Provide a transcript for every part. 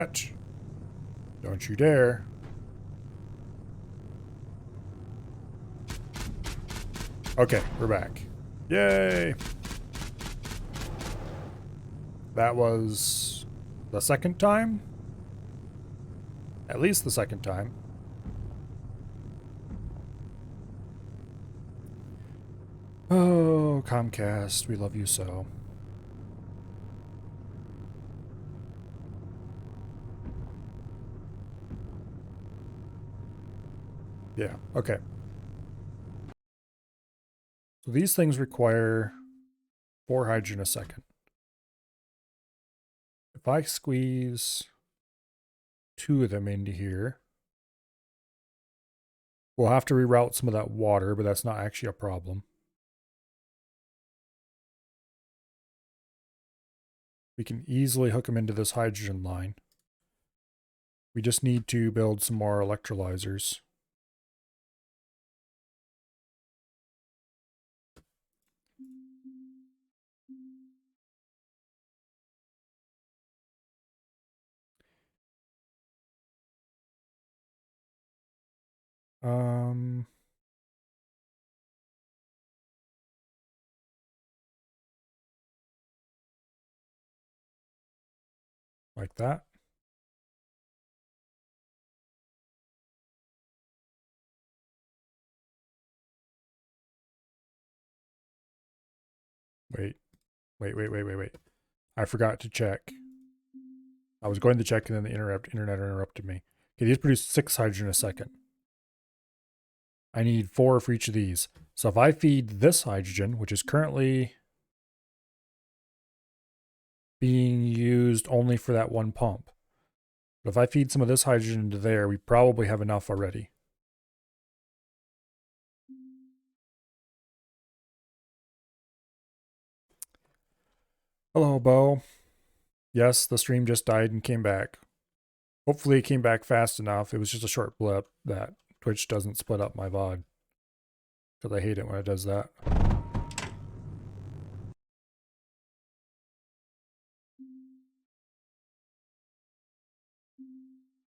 Don't you dare. Okay, we're back. Yay! That was the second time? At least the second time. Oh, Comcast, we love you so. Yeah, okay. So these things require 4 hydrogen a second. If I squeeze 2 of them into here, we'll have to reroute some of that water, but that's not actually a problem. We can easily hook them into this hydrogen line. We just need to build some more electrolyzers. Like that. Wait. I forgot to check. I was going to check and then the internet interrupted me. Okay, these produce 6 hydrogen a second. I need 4 for each of these. So if I feed this hydrogen, which is currently being used only for that one pump. But if I feed some of this hydrogen into there, we probably have enough already. Hello, Bo. Yes, the stream just died and came back. Hopefully it came back fast enough. It was just a short blip that Twitch doesn't split up my VOD. Because I hate it when it does that.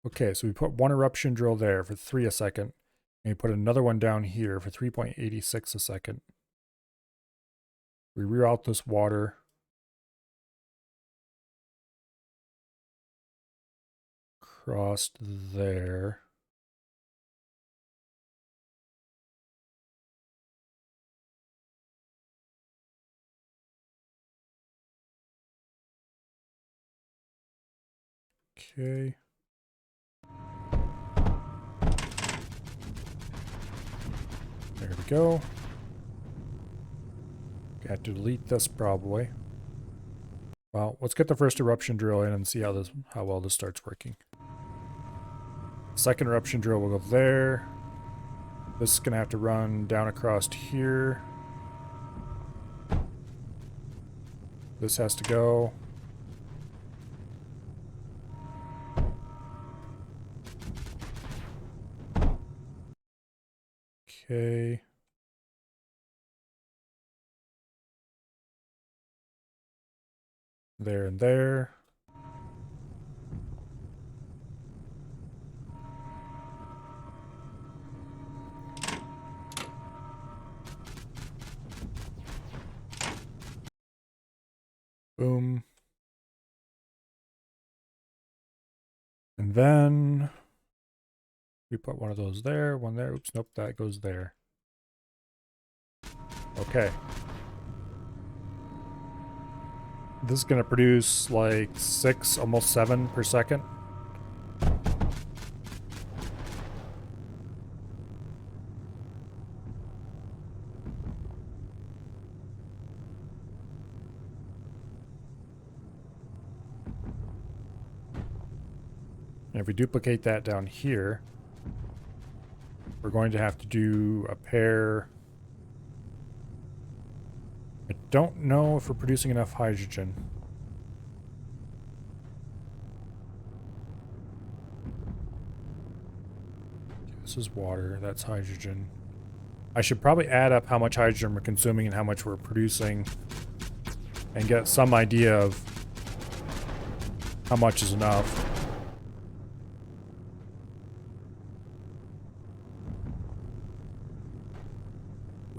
Okay, so we put 1 eruption drill there for 3 a second. And we put another one down here for 3.86 a second. We reroute this water. Crossed there. Okay. There we go. Got to delete this probably. Well, let's get the first eruption drill in and see how well this starts working. Second eruption drill will go there. This is gonna have to run down across here. This has to go. Okay. There and there. Boom. And then we put one of those there, one there. Oops, nope, that goes there. Okay. This is going to produce like 6, almost 7 per second. And if we duplicate that down here, we're going to have to do a pair. I don't know if we're producing enough hydrogen. This is water, that's hydrogen. I should probably add up how much hydrogen we're consuming and how much we're producing and get some idea of how much is enough.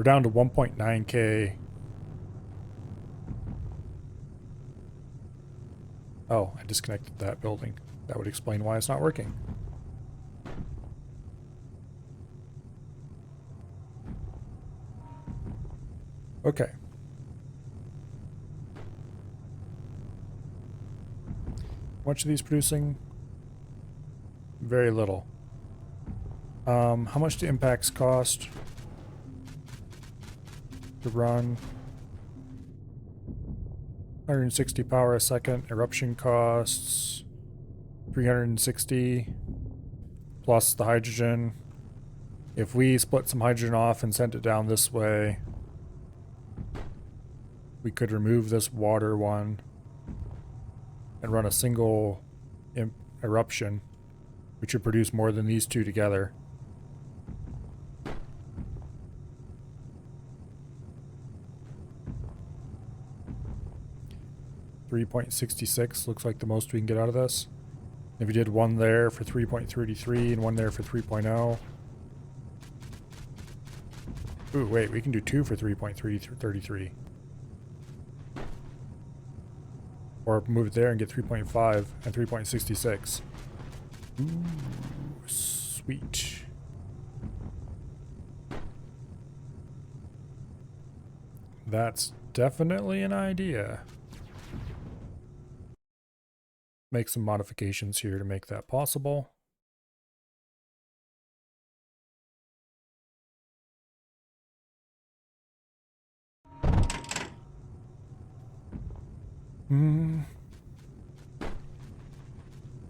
We're down to 1.9K. Oh, I disconnected that building. That would explain why it's not working. Okay. How much are these producing? Very little. How much do impacts cost to run? 160 power a second. Eruption costs 360 plus the hydrogen. If we split some hydrogen off and sent it down this way, we could remove this water one and run a single eruption, which would produce more than these two together. $3.66 looks like the most we can get out of this. If we did one there for 3.33 and one there for 3.0. Ooh, wait, we can do two for 3.33. Or move it there and get 3.5 and 3.66. Ooh, sweet. That's definitely an idea. Make some modifications here to make that possible.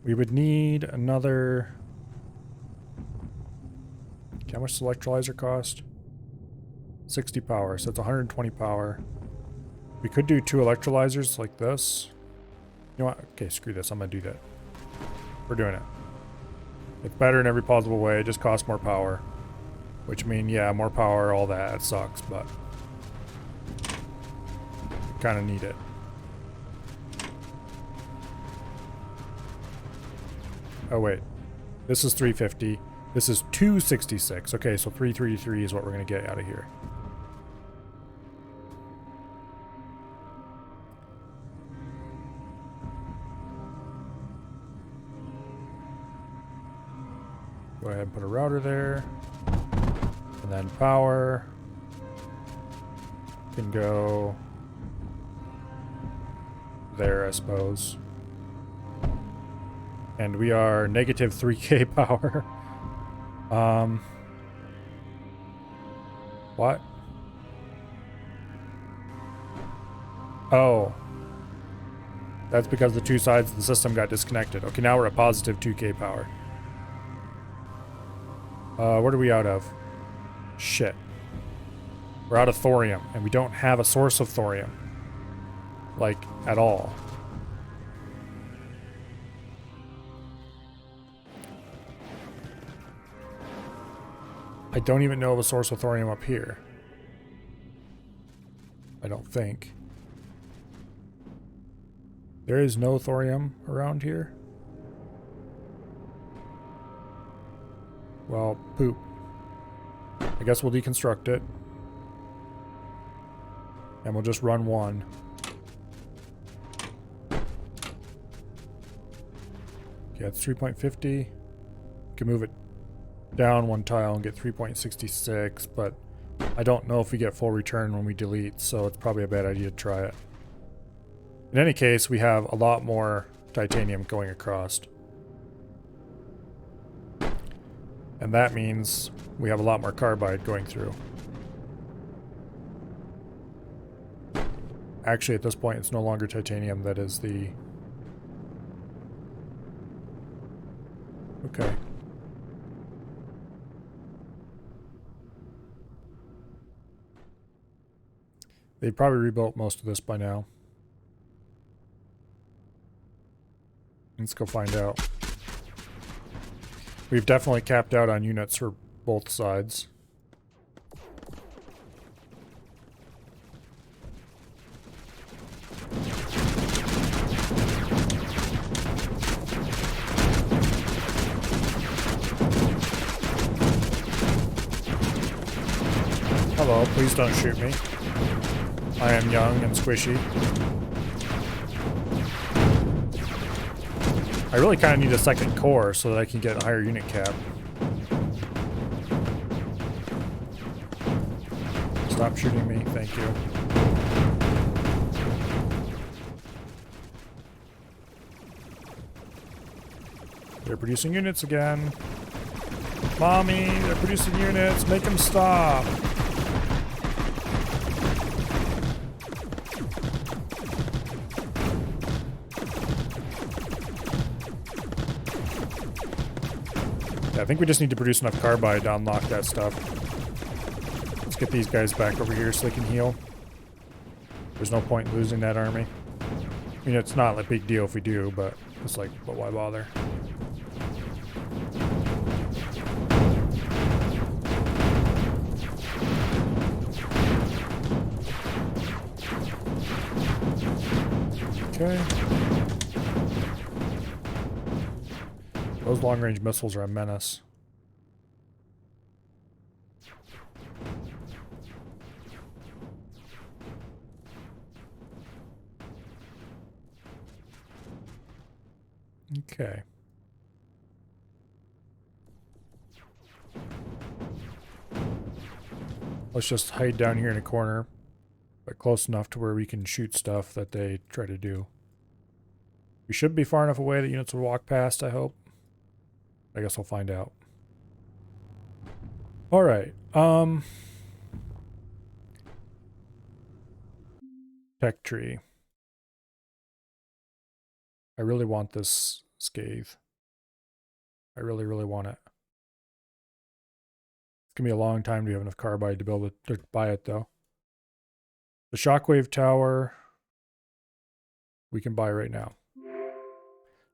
We would need another... How much does electrolyzer cost? 60 power, so it's 120 power. We could do two electrolyzers like this. You know what? Okay, screw this. I'm going to do that. We're doing it. It's better in every possible way. It just costs more power. Which means, yeah, more power, all that. It sucks, but... kind of need it. Oh, wait. This is 350. This is 266. Okay, so 333 is what we're going to get out of here. Go ahead and put a router there. And then power can go there, I suppose. And we are negative 3K power. What? Oh. That's because the two sides of the system got disconnected. Okay, now we're at positive 2K power. What are we out of? Shit. We're out of thorium, and we don't have a source of thorium. Like, at all. I don't even know of a source of thorium up here. I don't think. There is no thorium around here. Well, poop. I guess we'll deconstruct it. And we'll just run one. Okay, it's 3.50. Can move it down one tile and get 3.66, but I don't know if we get full return when we delete, so it's probably a bad idea to try it. In any case, we have a lot more titanium going across. And that means we have a lot more carbide going through. Actually, at this point, it's no longer titanium that is the... Okay. They probably rebuilt most of this by now. Let's go find out. We've definitely capped out on units for both sides. Hello, please don't shoot me. I am young and squishy. I really kind of need a second core so that I can get a higher unit cap. Stop shooting me, thank you. They're producing units again. Mommy, they're producing units. Make them stop. Yeah, I think we just need to produce enough carbide to unlock that stuff. Let's get these guys back over here so they can heal. There's no point in losing that army. I mean, it's not a big deal if we do, but it's like, but why bother? Okay. Those long-range missiles are a menace. Okay. Let's just hide down here in a corner, but close enough to where we can shoot stuff that they try to do. We should be far enough away that units will walk past, I hope. I guess we'll find out. Alright, tech tree. I really want this scathe. I really, really want it. It's gonna be a long time to have enough carbide to build it, to buy it though. The shockwave tower we can buy right now.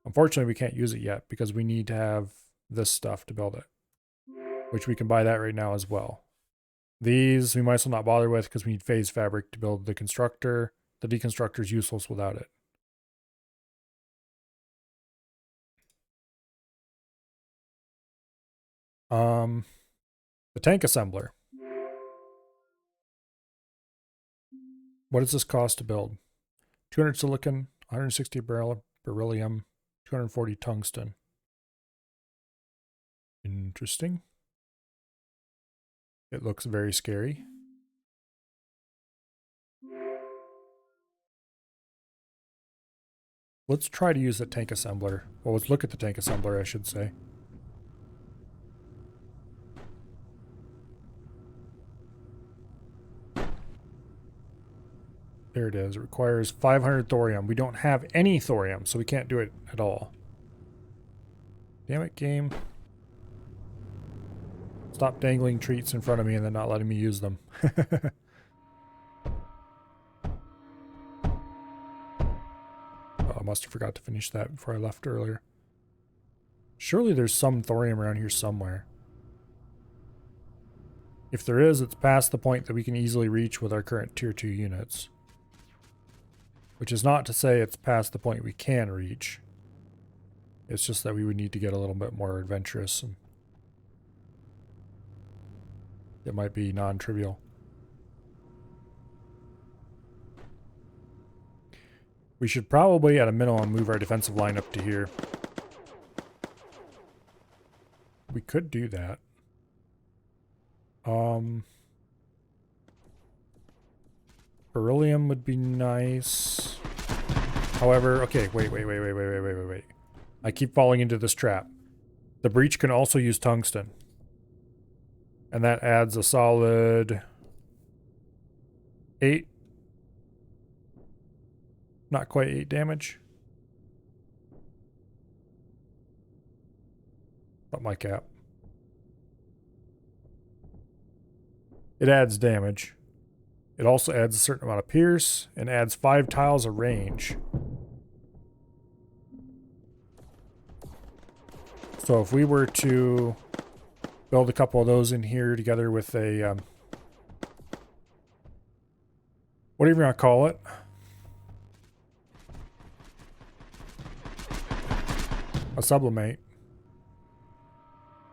Unfortunately, we can't use it yet because we need to have this stuff to build it, which we can buy that right now as well. These we might as well not bother with because we need phase fabric to build the constructor. The deconstructor is useless without it. The tank assembler. What does this cost to build? 200 silicon, 160 beryllium, 240 tungsten. Interesting. It looks very scary. Let's try to use the tank assembler. Well, let's look at the tank assembler, I should say. There it is. It requires 500 thorium. We don't have any thorium, so we can't do it at all. Damn it, game. Stop dangling treats in front of me and then not letting me use them. Oh, I must have forgot to finish that before I left earlier. Surely there's some thorium around here somewhere. If there is, it's past the point that we can easily reach with our current tier 2 units. Which is not to say it's past the point we can reach. It's just that we would need to get a little bit more adventurous, and it might be non-trivial. We should probably, at a minimum, move our defensive line up to here. We could do that. Beryllium would be nice. However, okay, wait. I keep falling into this trap. The breach can also use tungsten. And that adds a solid 8. Not quite 8 damage. Not my cap. It adds damage. It also adds a certain amount of pierce and adds 5 tiles of range. So if we were to build a couple of those in here together with a, whatever you want to call it. A sublimate.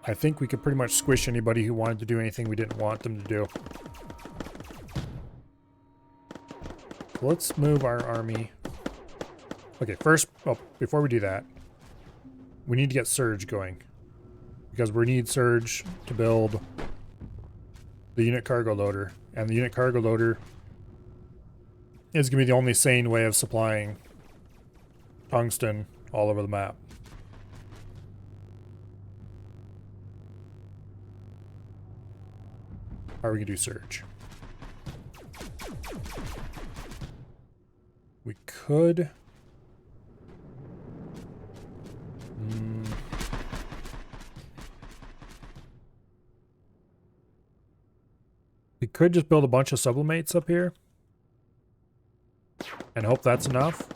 I think we could pretty much squish anybody who wanted to do anything we didn't want them to do. So let's move our army. Okay, first, before we do that, we need to get Surge going. Because we need Surge to build the unit cargo loader. And the unit cargo loader is going to be the only sane way of supplying tungsten all over the map. How are we going to do Surge? We could... We could just build a bunch of sublimates up here and hope that's enough.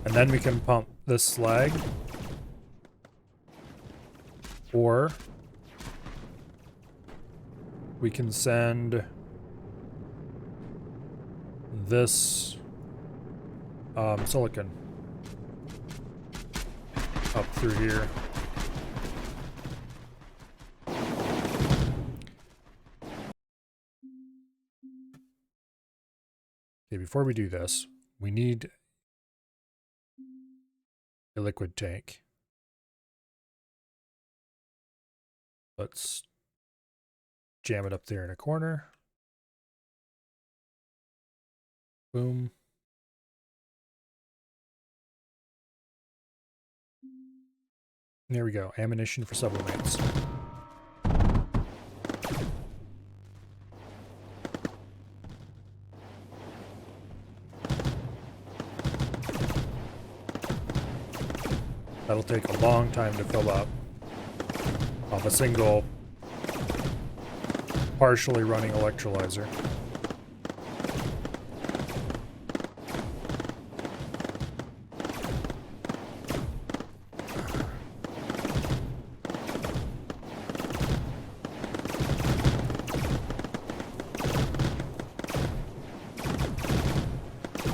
And then we can pump this slag. Or we can send this silicon up through here. Okay, before we do this, we need a liquid tank. Let's jam it up there in a corner. Boom. There we go. Ammunition for sublimates. That'll take a long time to fill up off a single partially running electrolyzer.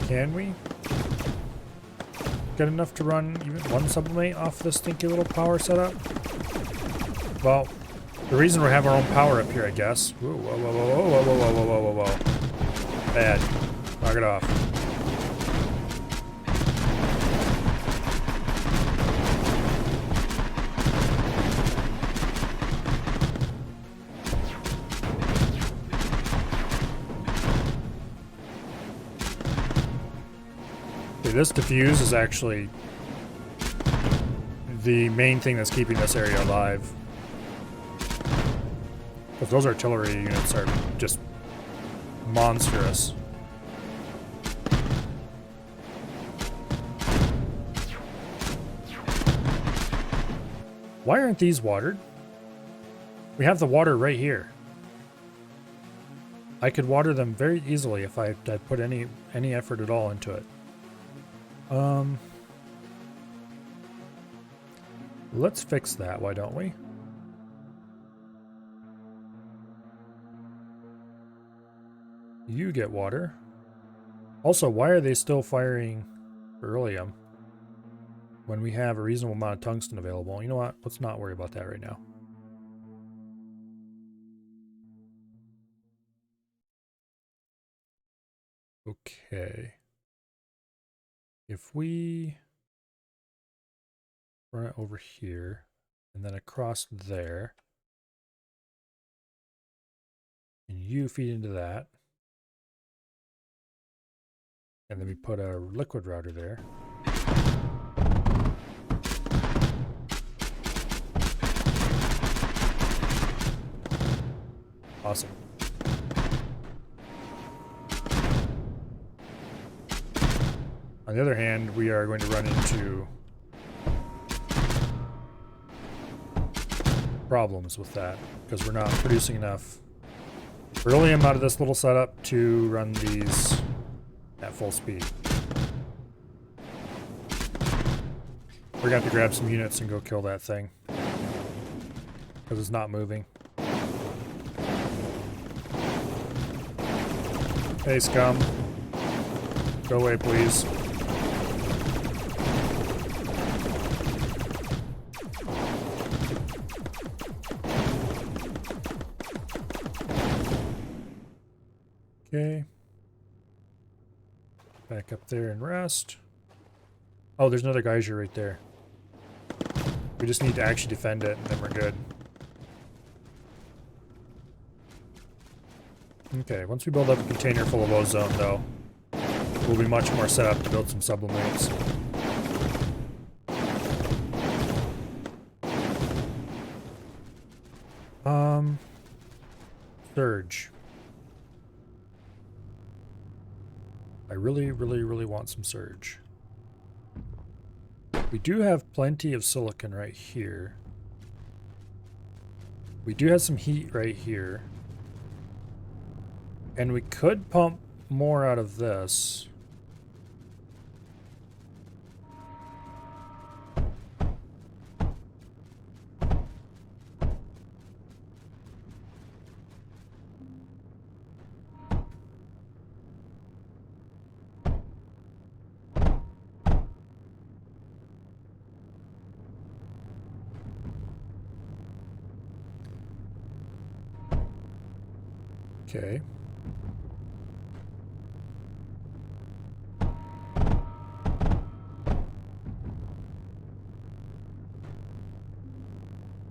Can we get enough to run even one sublimate off this stinky little power setup? Well, the reason we have our own power up here, I guess. Whoa, whoa, whoa, whoa, whoa, whoa, whoa, whoa, whoa, whoa. Bad. Knock it off. Okay, this diffuse is actually the main thing that's keeping this area alive. Because those artillery units are just monstrous. Why aren't these watered? We have the water right here. I could water them very easily if I put any effort at all into it. Let's fix that, why don't we? You get water. Also, why are they still firing beryllium when we have a reasonable amount of tungsten available? You know what? Let's not worry about that right now. Okay. If we run it over here and then across there, and you feed into that, and then we put a liquid router there. Awesome. On the other hand, we are going to run into problems with that because we're not producing enough beryllium out of this little setup to run these at full speed. We're going to have to grab some units and go kill that thing because it's not moving. Hey, scum. Go away, please. Okay. Back up there and rest. Oh, there's another geyser right there. We just need to actually defend it, and then we're good. Okay, once we build up a container full of ozone, though, we'll be much more set up to build some sublimates. Surge. I really, really, really want some surge. We do have plenty of silicon right here. We do have some heat right here. And we could pump more out of this. Okay.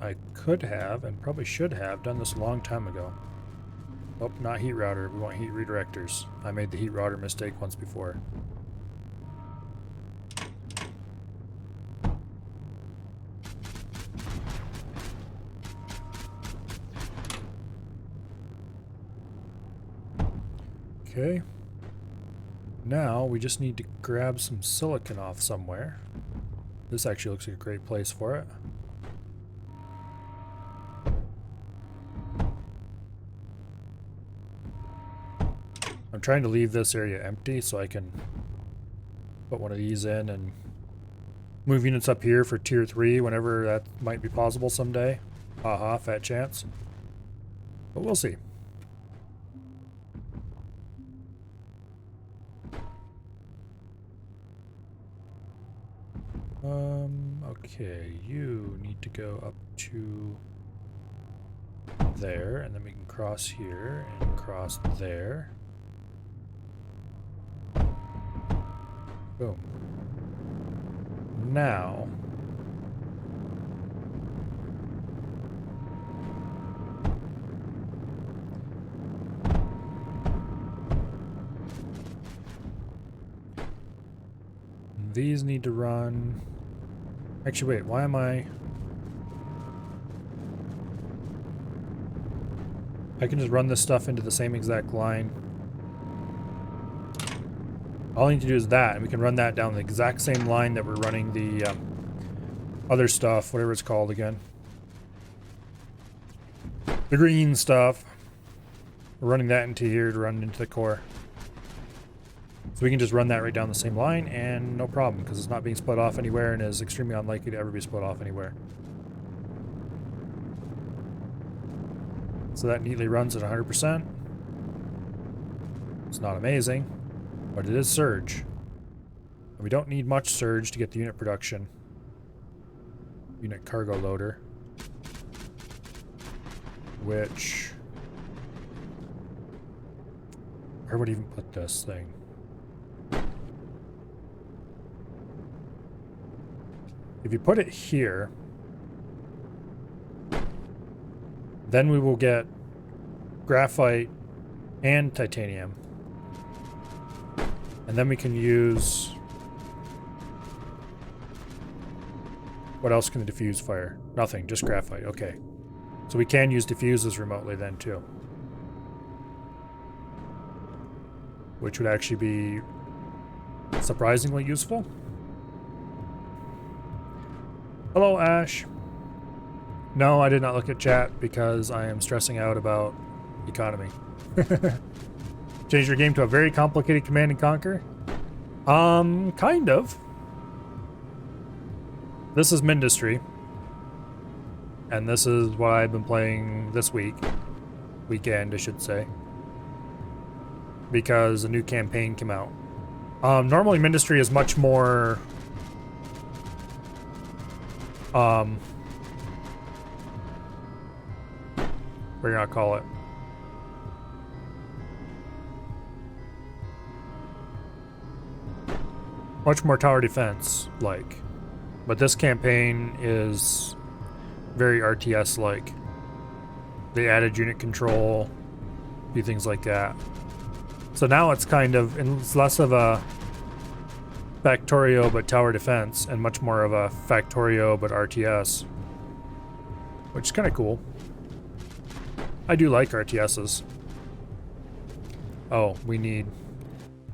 I could have, and probably should have, done this a long time ago. Oh, not heat router. We want heat redirectors. I made the heat router mistake once before. Okay. Now we just need to grab some silicon off somewhere. This actually looks like a great place for it. I'm trying to leave this area empty so I can put one of these in and move units up here for tier 3 whenever that might be possible someday. Haha, fat chance. But we'll see. Okay, you need to go up to there, and then we can cross here and cross there. Boom. Now, these need to run. Actually, wait, why am I? I can just run this stuff into the same exact line. All I need to do is that, and we can run that down the exact same line that we're running the other stuff, whatever it's called again. The green stuff. We're running that into here to run into the core. So we can just run that right down the same line, and no problem, because it's not being split off anywhere and is extremely unlikely to ever be split off anywhere. So that neatly runs at 100%. It's not amazing, but it is surge. And we don't need much surge to get the unit production. Unit cargo loader. Which... where would I even put this thing? If you put it here, then we will get graphite and titanium. And then we can use... what else can diffuse fire? Nothing, just graphite. Okay. So we can use diffuses remotely then too. Which would actually be surprisingly useful. Hello, Ash. No, I did not look at chat because I am stressing out about economy. Change your game to a very complicated Command and Conquer? Kind of. This is Mindustry. And this is what I've been playing this week. Weekend, I should say. Because a new campaign came out. Normally Mindustry is much more... what do you not call it? much more tower defense like. But this campaign is very RTS like. They added unit control, a few things like that. So now it's kind of, it's less of a Factorio but tower defense and much more of a Factorio but RTS, which is kind of cool. I do like RTSs. Oh, we need,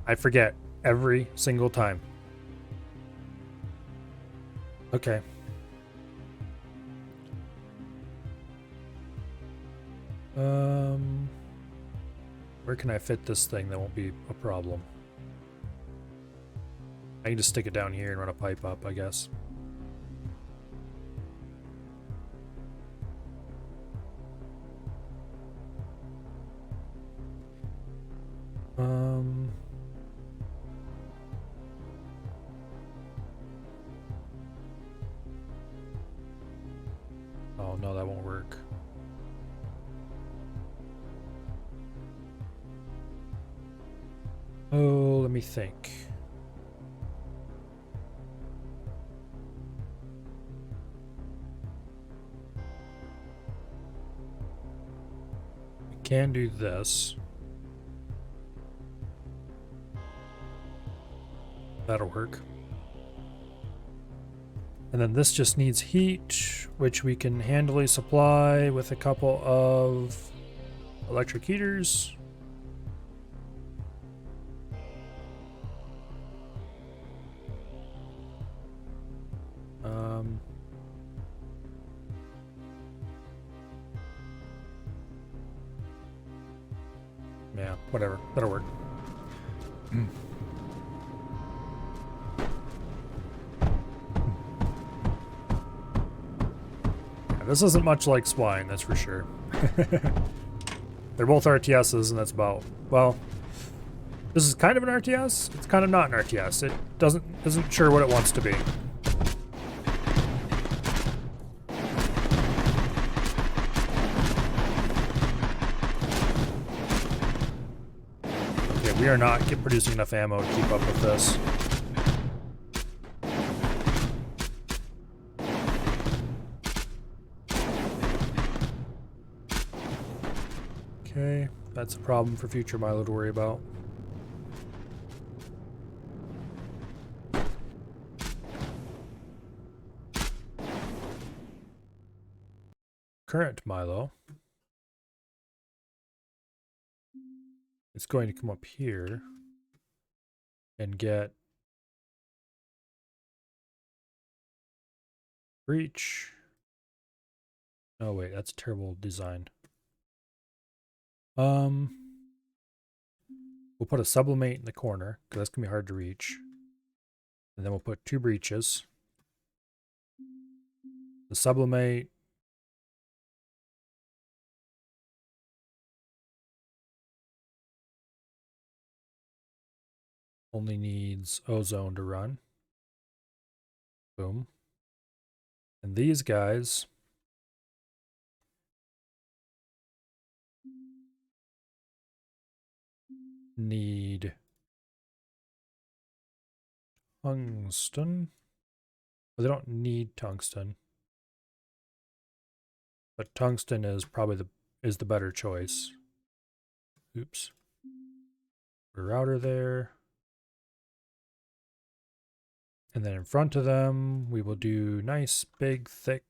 I forget every single time. Okay. Where can I fit this thing that won't be a problem? I can just stick it down here and run a pipe up, I guess. Oh no, that won't work. Oh, let me think. We can do this. That'll work. And then this just needs heat, which we can handily supply with a couple of electric heaters. Yeah, whatever. That'll work. This isn't much like Swine, that's for sure. They're both RTSs, and that's about, well, this is kind of an RTS. It's kind of not an RTS. It isn't sure what it wants to be. Okay, we are not producing enough ammo to keep up with this. Okay, that's a problem for future Milo to worry about. Current Milo is going to come up here and get breach. Oh wait, that's a terrible design. We'll put a sublimate in the corner, because that's going to be hard to reach. And then we'll put 2 breaches. The sublimate. Only needs ozone to run. Boom. And these guys need tungsten. Well, they don't need tungsten, but tungsten is probably the better choice. Oops. Put a router there. And then in front of them, we will do nice, big, thick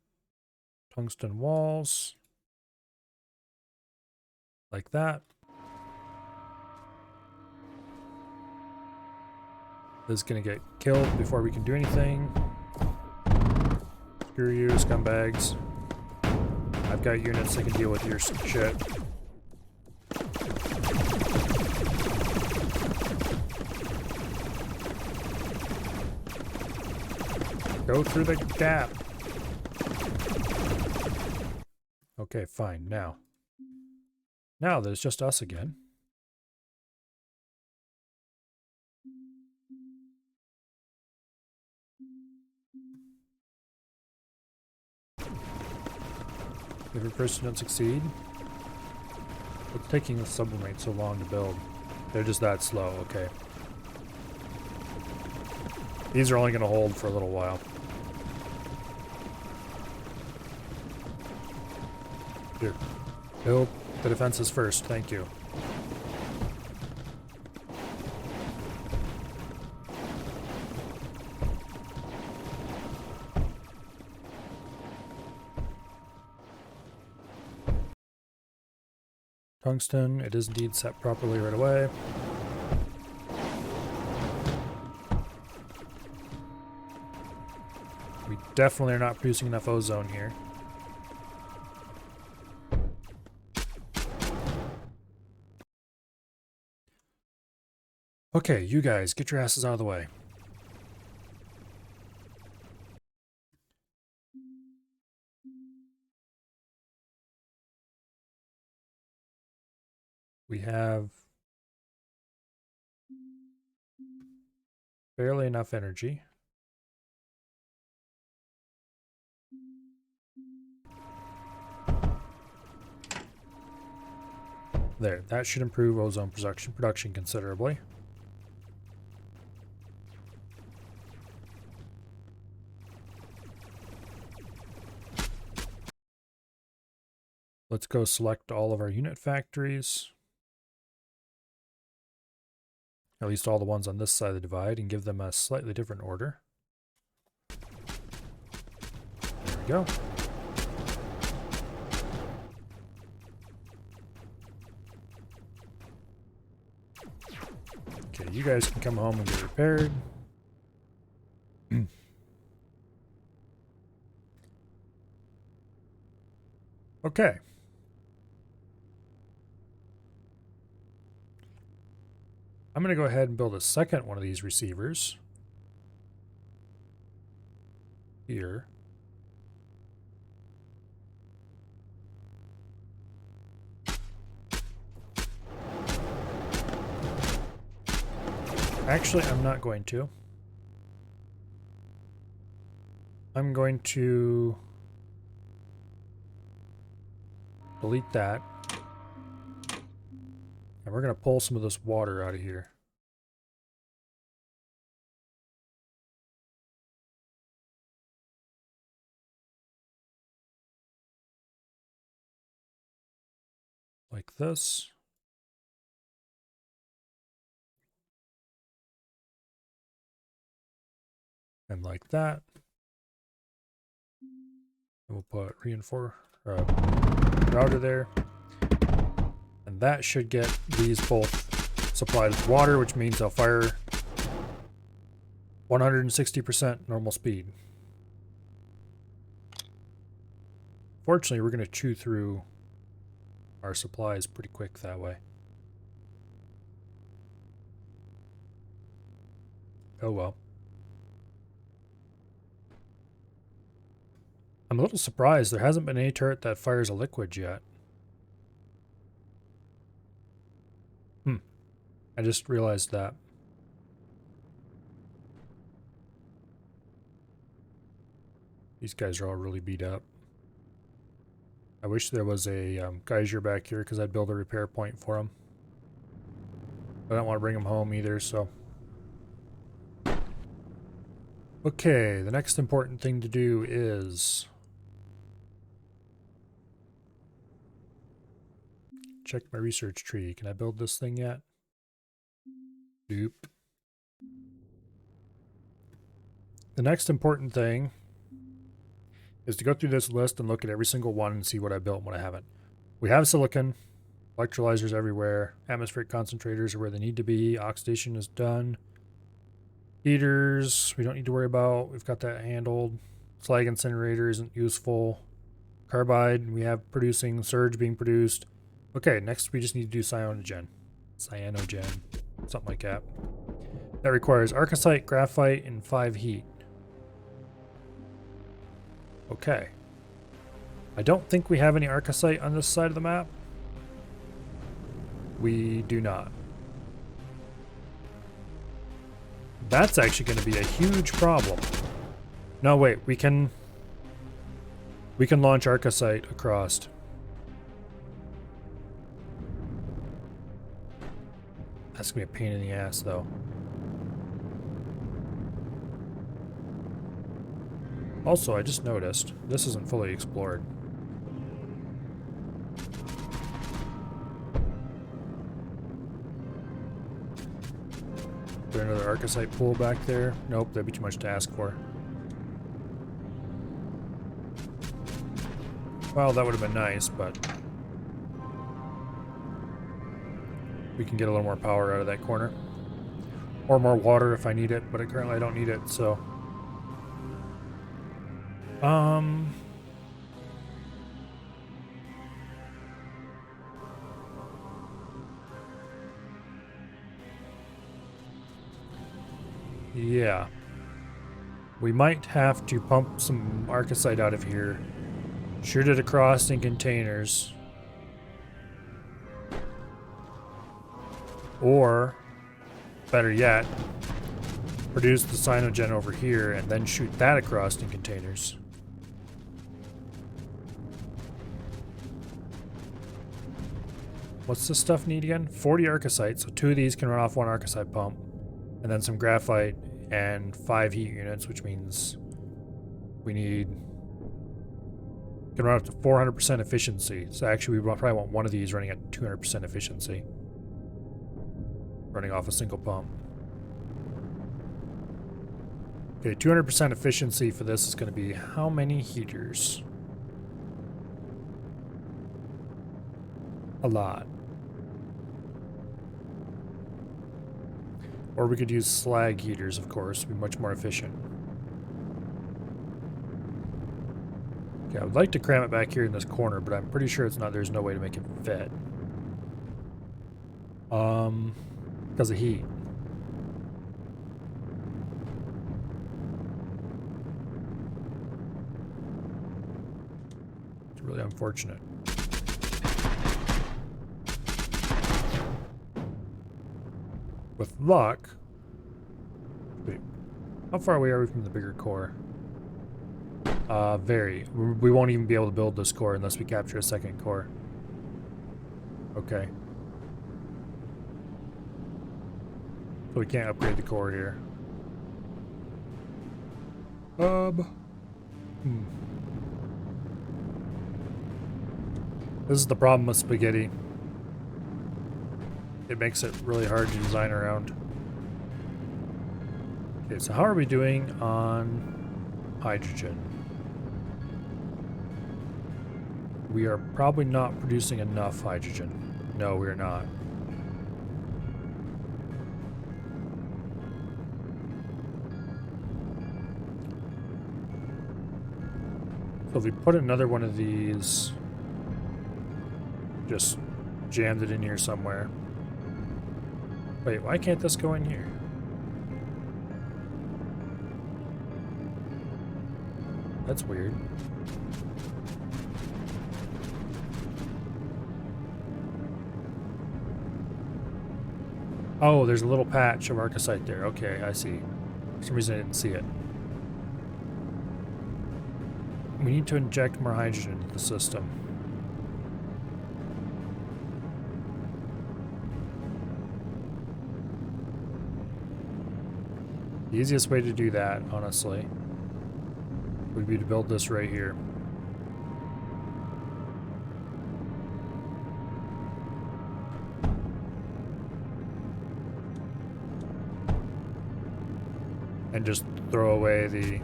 tungsten walls. Like that. This is going to get killed before we can do anything. Screw you, scumbags. I've got units that can deal with your shit. Go through the gap. Okay, fine. Now there's just us again. Every person don't succeed. What's taking the sublimate so long to build? They're just that slow, okay. These are only going to hold for a little while. Here. Build the defenses first. Thank you. Tungsten, it is indeed set properly right away. We definitely are not producing enough ozone here. Okay, you guys, get your asses out of the way. We have barely enough energy. There, that should improve ozone production considerably. Let's go select all of our unit factories. At least all the ones on this side of the divide, and give them a slightly different order. There we go. Okay, you guys can come home and get repaired. Okay. I'm going to go ahead and build a second one of these receivers. Here. Actually, I'm not going to. I'm going to delete that. And we're going to pull some of this water out of here. Like this. And like that. And we'll put router there. And that should get these both supplied with water, which means they'll fire 160% normal speed. Fortunately, we're going to chew through our supplies pretty quick that way. Oh well. I'm a little surprised there hasn't been any turret that fires a liquid yet. I just realized that. These guys are all really beat up. I wish there was a geyser back here because I'd build a repair point for them. I don't want to bring them home either, so. Okay, the next important thing to do is check my research tree. Can I build this thing yet? Nope. The next important thing is to go through this list and look at every single one and see what I built and what I haven't. We have silicon, electrolyzers everywhere, atmospheric concentrators are where they need to be, oxidation is done. Heaters, we don't need to worry about, we've got that handled. Slag incinerator isn't useful. Carbide, we have producing, surge being produced. Okay, next we just need to do cyanogen. Cyanogen, something like that. That requires arcosite, graphite, and 5 heat. Okay. I don't think we have any arcosite on this side of the map. We do not. That's actually going to be a huge problem. No, wait, we can launch arcosite across. That's going to be a pain in the ass, though. Also, I just noticed this isn't fully explored. Is there another arcosite pool back there? Nope, that'd be too much to ask for. Well, that would have been nice, but we can get a little more power out of that corner. Or more water if I need it, but currently I don't need it, so. Yeah. We might have to pump some arcosite out of here. Shoot it across in containers. Or, better yet, produce the cyanogen over here and then shoot that across in containers. What's this stuff need again? 40 arcosite, so 2 of these can run off 1 arcosite pump. And then some graphite and 5 heat units, which means we can run up to 400% efficiency. So actually we probably want one of these running at 200% efficiency. Running off a single pump. Okay, 200% efficiency for this is going to be how many heaters? A lot. Or we could use slag heaters, of course, to be much more efficient. Okay, I would like to cram it back here in this corner, but I'm pretty sure there's no way to make it fit. Because of heat. It's really unfortunate. With luck... Wait, how far away are we from the bigger core? Very. We won't even be able to build this core unless we capture a second core. Okay. So we can't upgrade the core here. This is the problem with spaghetti. It makes it really hard to design around. Okay, so how are we doing on hydrogen? We are probably not producing enough hydrogen. No, we are not. So if we put another one of these, just jammed it in here somewhere. Wait, why can't this go in here? That's weird. Oh, there's a little patch of arcosite there. Okay, I see. For some reason I didn't see it. We need to inject more hydrogen into the system. The easiest way to do that, honestly, would be to build this right here. And just throw away the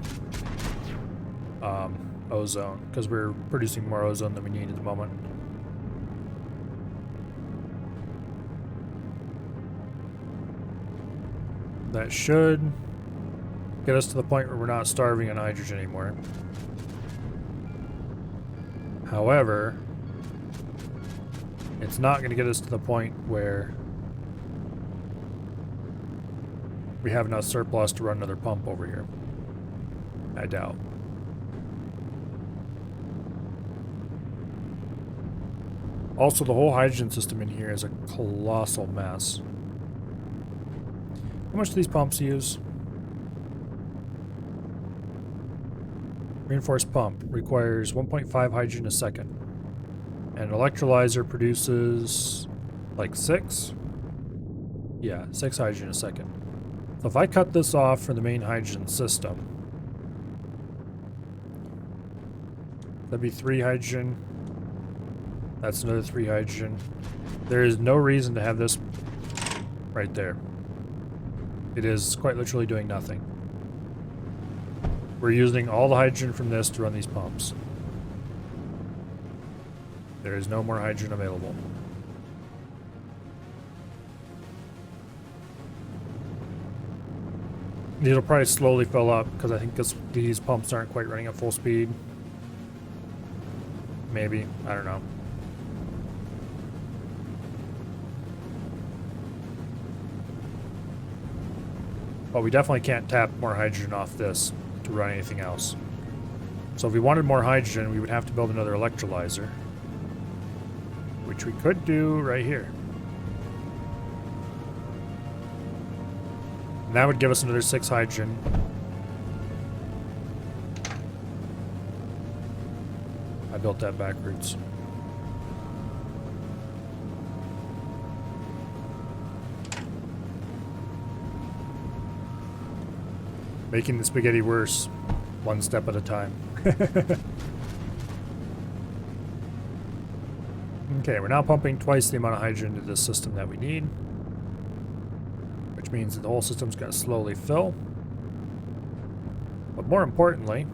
ozone, because we're producing more ozone than we need at the moment. That should get us to the point where we're not starving on hydrogen anymore. However, it's not going to get us to the point where we have enough surplus to run another pump over here. I doubt. Also, the whole hydrogen system in here is a colossal mess. How much do these pumps use? Reinforced pump requires 1.5 hydrogen a second. And an electrolyzer produces like 6? Yeah, 6 hydrogen a second. So if I cut this off from the main hydrogen system, That'd be 3 hydrogen. That's another 3 hydrogen. There is no reason to have this right there. It is quite literally doing nothing. We're using all the hydrogen from this to run these pumps. There is no more hydrogen available. These will probably slowly fill up because I think these pumps aren't quite running at full speed. Maybe. I don't know. But we definitely can't tap more hydrogen off this to run anything else. So if we wanted more hydrogen, we would have to build another electrolyzer. Which we could do right here. And that would give us another 6 hydrogen. I built that backwards. Making the spaghetti worse, one step at a time. Okay, we're now pumping twice the amount of hydrogen into this system that we need. Which means that the whole system's got to slowly fill. But more importantly,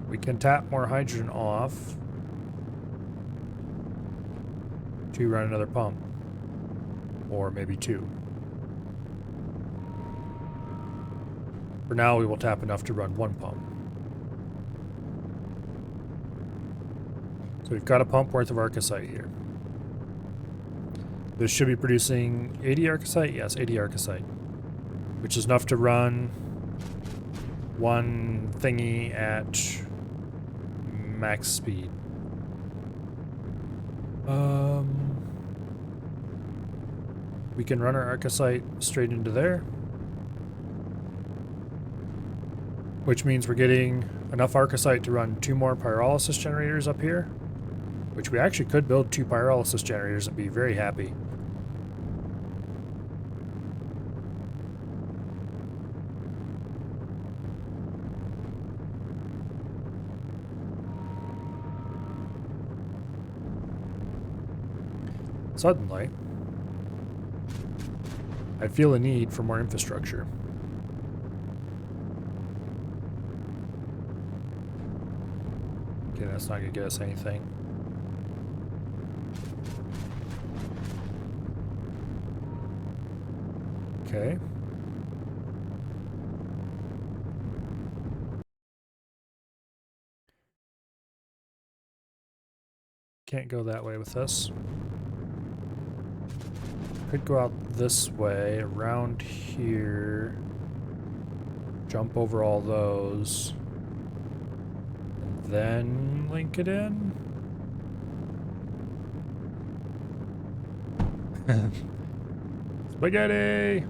we can tap more hydrogen off to run another pump. Or maybe 2. For now, we will tap enough to run 1 pump. So we've got a pump worth of arcosite here. This should be producing 80 arcosite? Yes, 80 arcosite. Which is enough to run one thingy at max speed. We can run our arcosite straight into there. Which means we're getting enough arcosite to run 2 more pyrolysis generators up here. Which we actually could build 2 pyrolysis generators and be very happy. Suddenly, I feel a need for more infrastructure. Okay, that's not going to get us anything. Okay. Can't go that way with this. Could go out this way, around here. Jump over all those. And then link it in. Spaghetti!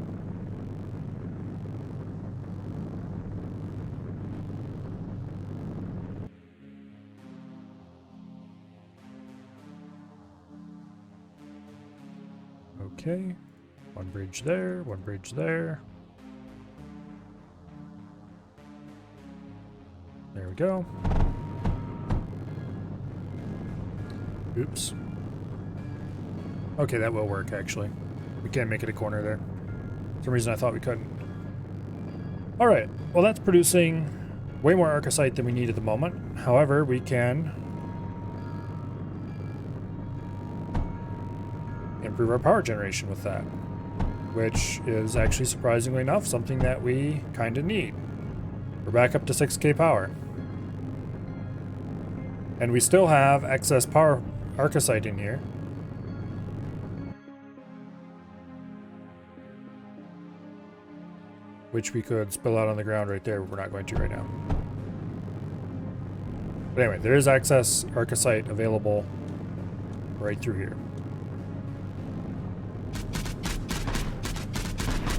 Okay, 1 bridge there, 1 bridge there. There we go. Oops. Okay, that will work actually. We can't make it a corner there. For some reason I thought we couldn't. Alright, well that's producing way more arcosite than we need at the moment. However, we can improve our power generation with that, which is actually surprisingly enough something that we kind of need. We're back up to 6k power. And we still have excess power arcosite in here. Which we could spill out on the ground right there, but we're not going to right now. But anyway, there is excess arcosite available right through here.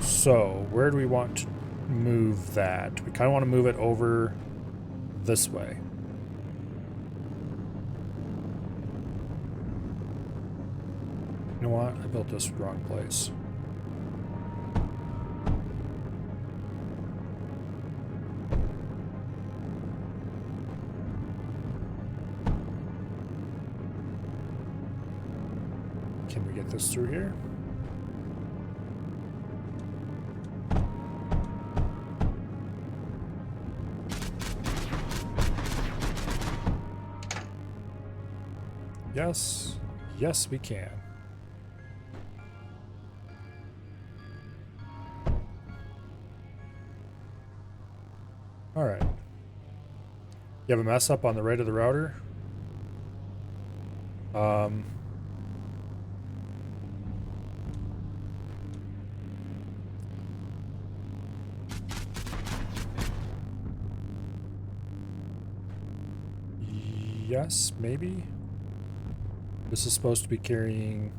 So, where do we want to move that? We kind of want to move it over this way. You know what? I built this wrong place. Can we get this through here? Yes. Yes, we can. All right. You have a mess up on the right of the router. Yes, maybe. This is supposed to be carrying...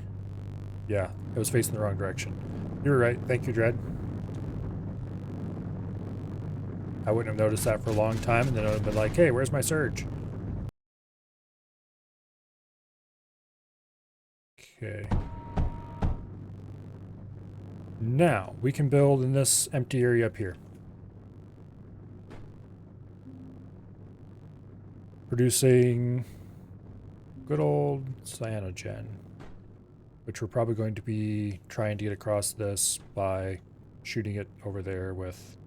Yeah, it was facing the wrong direction. You were right. Thank you, Dread. I wouldn't have noticed that for a long time, and then I would have been like, hey, where's my surge? Okay. Now, we can build in this empty area up here. Producing good old cyanogen, which we're probably going to be trying to get across this by shooting it over there with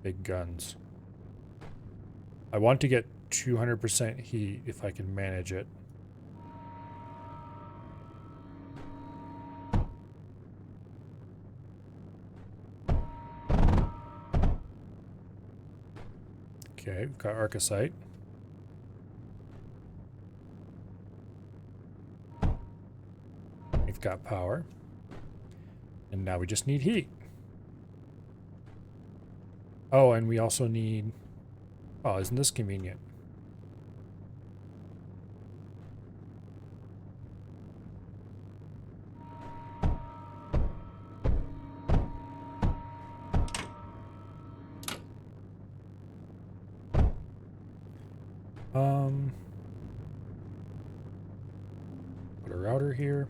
big guns. I want to get 200% heat if I can manage it. Okay, we've got arcosite. We've got power. And now we just need heat. Oh, and we also need... Oh, isn't this convenient? Put a router here.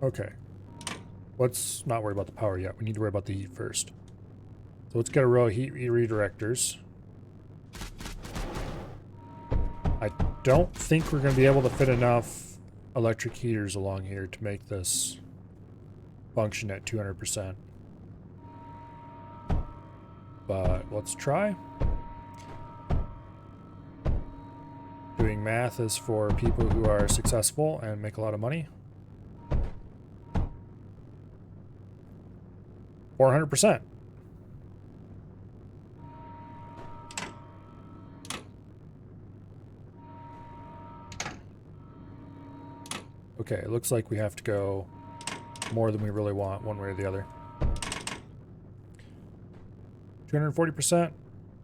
Okay. Let's not worry about the power yet. We need to worry about the heat first. So let's get a row of heat redirectors. I don't think we're going to be able to fit enough electric heaters along here to make this function at 200%. But let's try. Doing math is for people who are successful and make a lot of money. 400%. Okay, it looks like we have to go more than we really want, one way or the other. 240%.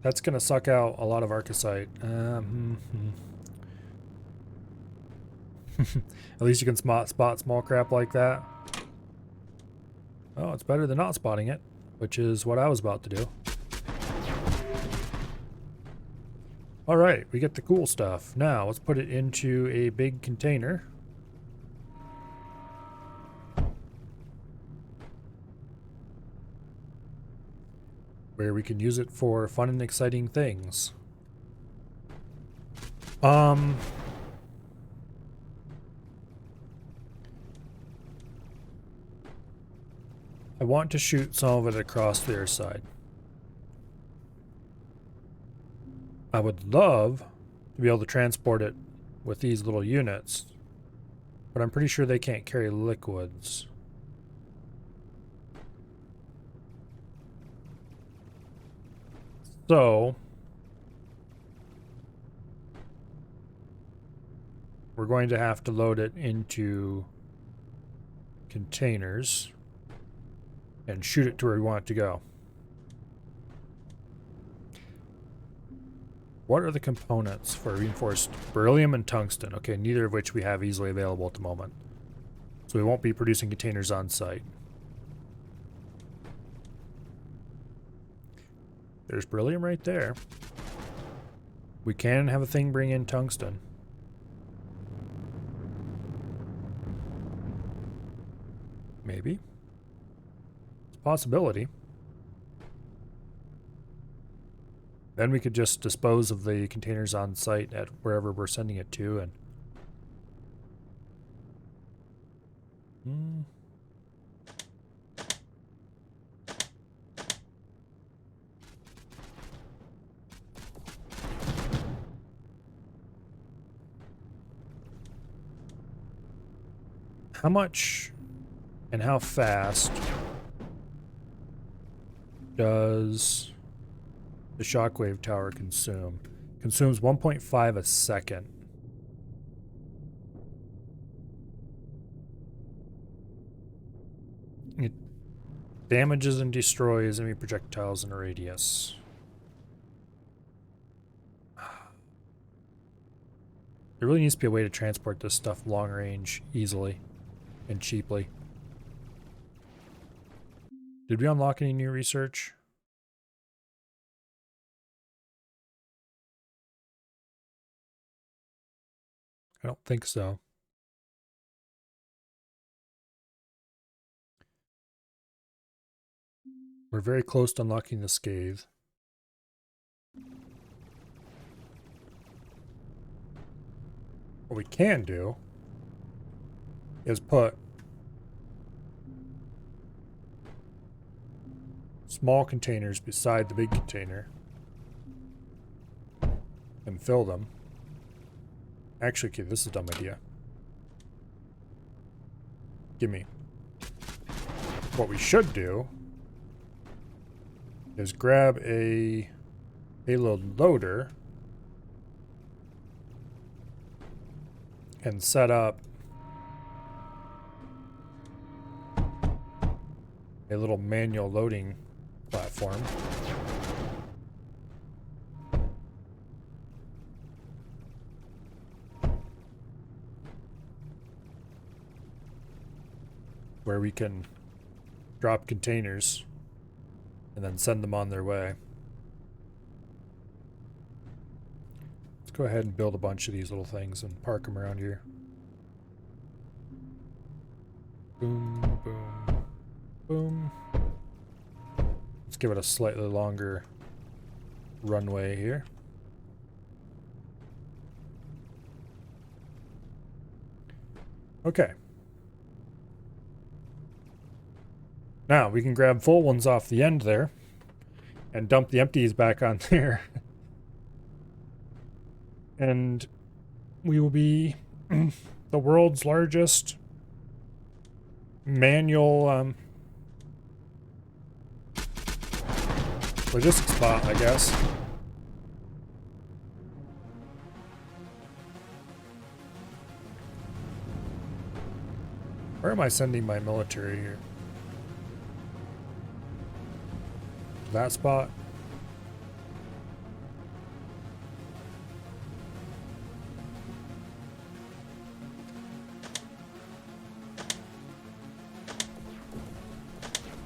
That's going to suck out a lot of arcosite. At least you can spot small crap like that. Oh, it's better than not spotting it, which is what I was about to do. All right, we get the cool stuff. Now, let's put it into a big container. Where we can use it for fun and exciting things. I want to shoot some of it across the other side. I would love to be able to transport it with these little units, but I'm pretty sure they can't carry liquids. So, we're going to have to load it into containers and shoot it to where we want it to go. What are the components for reinforced beryllium and tungsten? Okay, neither of which we have easily available at the moment. So we won't be producing containers on site. There's beryllium right there. We can have a thing bring in tungsten. Maybe. It's a possibility. Then we could just dispose of the containers on site at wherever we're sending it to and How much and how fast does the shockwave tower consume? Consumes 1.5 a second. It damages and destroys enemy projectiles in a radius. There really needs to be a way to transport this stuff long range easily and cheaply. Did we unlock any new research? I don't think so. We're very close to unlocking the scathe. What we can do is put small containers beside the big container and fill them. Actually, okay, this is a dumb idea. Gimme. What we should do is grab a payload loader and set up a little manual loading platform. Where we can drop containers and then send them on their way. Let's go ahead and build a bunch of these little things and park them around here. Boom, boom, boom. Let's give it a slightly longer runway here. Okay. Now we can grab full ones off the end there and dump the empties back on there. And we will be the world's largest manual logistics spot, I guess. Where am I sending my military here? That spot?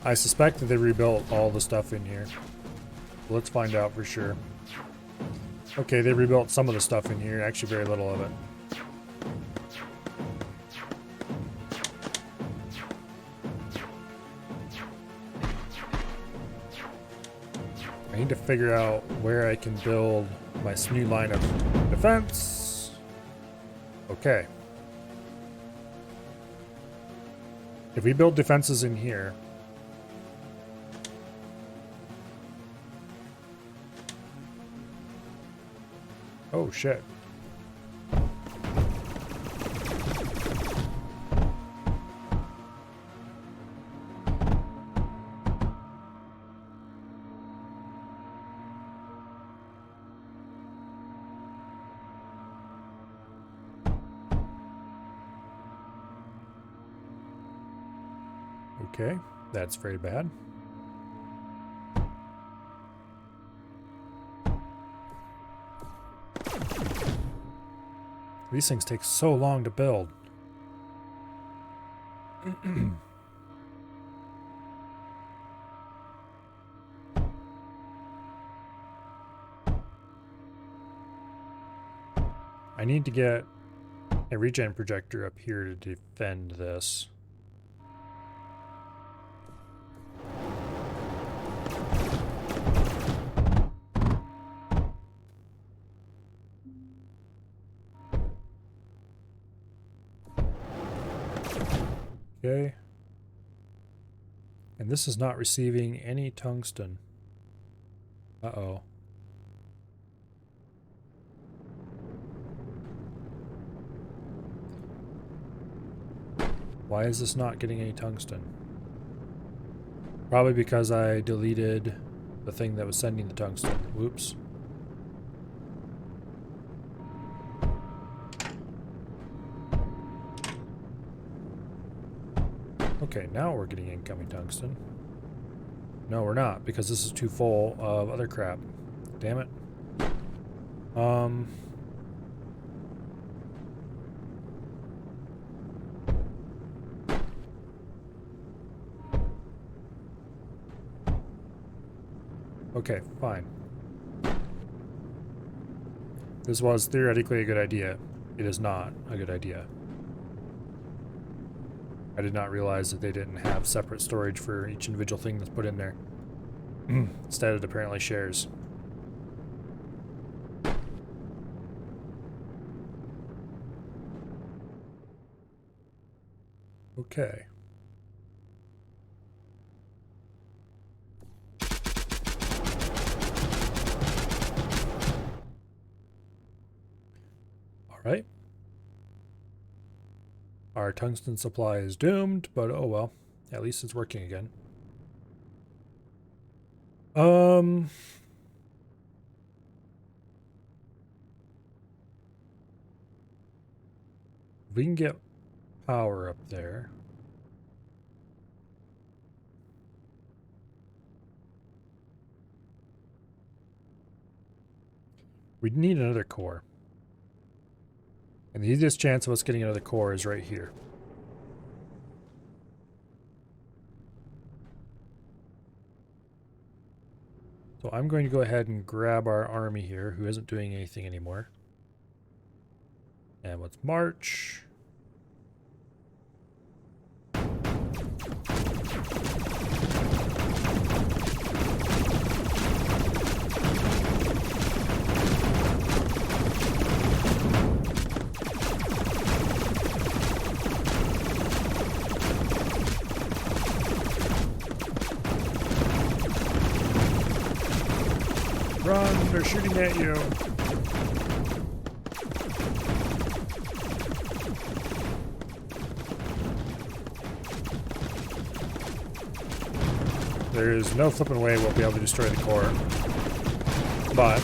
I suspect that they rebuilt all the stuff in here. Let's find out for sure. Okay, they rebuilt some of the stuff in here, actually very little of it. I need to figure out where I can build my new line of defense. Okay. If we build defenses in here, oh shit. Okay, that's very bad. These things take so long to build. I need to get a regen projector up here to defend this. Okay. And this is not receiving any tungsten. Uh-oh. Why is this not getting any tungsten? Probably because I deleted the thing that was sending the tungsten. Whoops. Okay, now we're getting incoming tungsten. No, we're not, because this is too full of other crap. Damn it. Okay, fine. This was theoretically a good idea. It is not a good idea. I did not realize that they didn't have separate storage for each individual thing that's put in there. Instead, it apparently shares. Okay. All right. Our tungsten supply is doomed, but oh well. At least it's working again. We can get power up there. We need another core. And the easiest chance of us getting another core is right here. So I'm going to go ahead and grab our army here, who isn't doing anything anymore. And let's march. Run, they're shooting at you. There is no flipping way we'll be able to destroy the core. But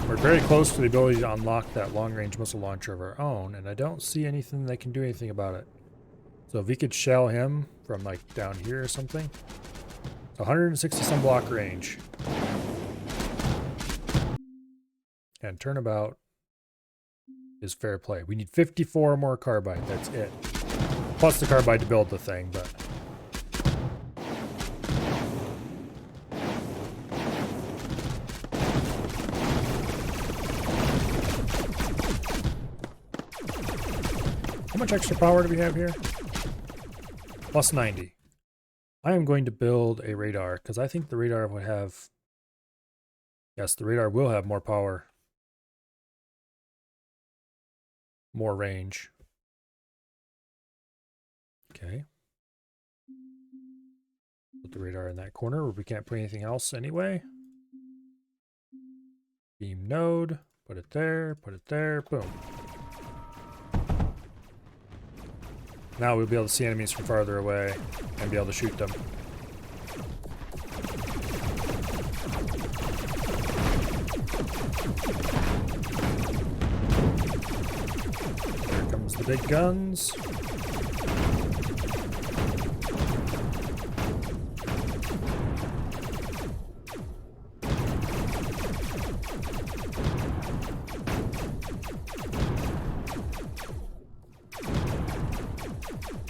we're very close to the ability to unlock that long-range missile launcher of our own, and I don't see anything that can do anything about it. So if we could shell him from like down here or something. It's 160 some block range. And turnabout is fair play. We need 54 more carbide, that's it. Plus the carbide to build the thing, but how much extra power do we have here? Plus 90. I am going to build a radar, because I think the radar would have... Yes, the radar will have more power. More range. Okay. Put the radar in that corner where we can't put anything else anyway. Beam node. Put it there, boom. Now we'll be able to see enemies from farther away and be able to shoot them. There comes the big guns.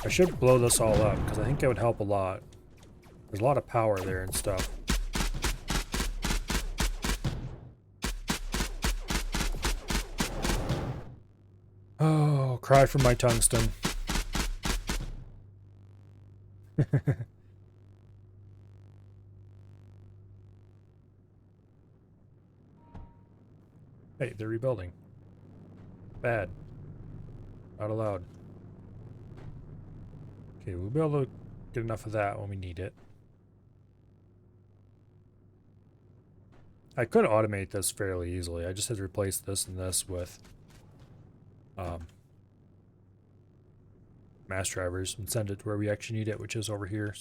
I should blow this all up, because I think it would help a lot. There's a lot of power there and stuff. Oh, cry for my tungsten. Hey, they're rebuilding. Bad. Not allowed. Okay, we'll be able to get enough of that when we need it. I could automate this fairly easily. I just had to replace this and this with mass drivers and send it to where we actually need it, which is over here.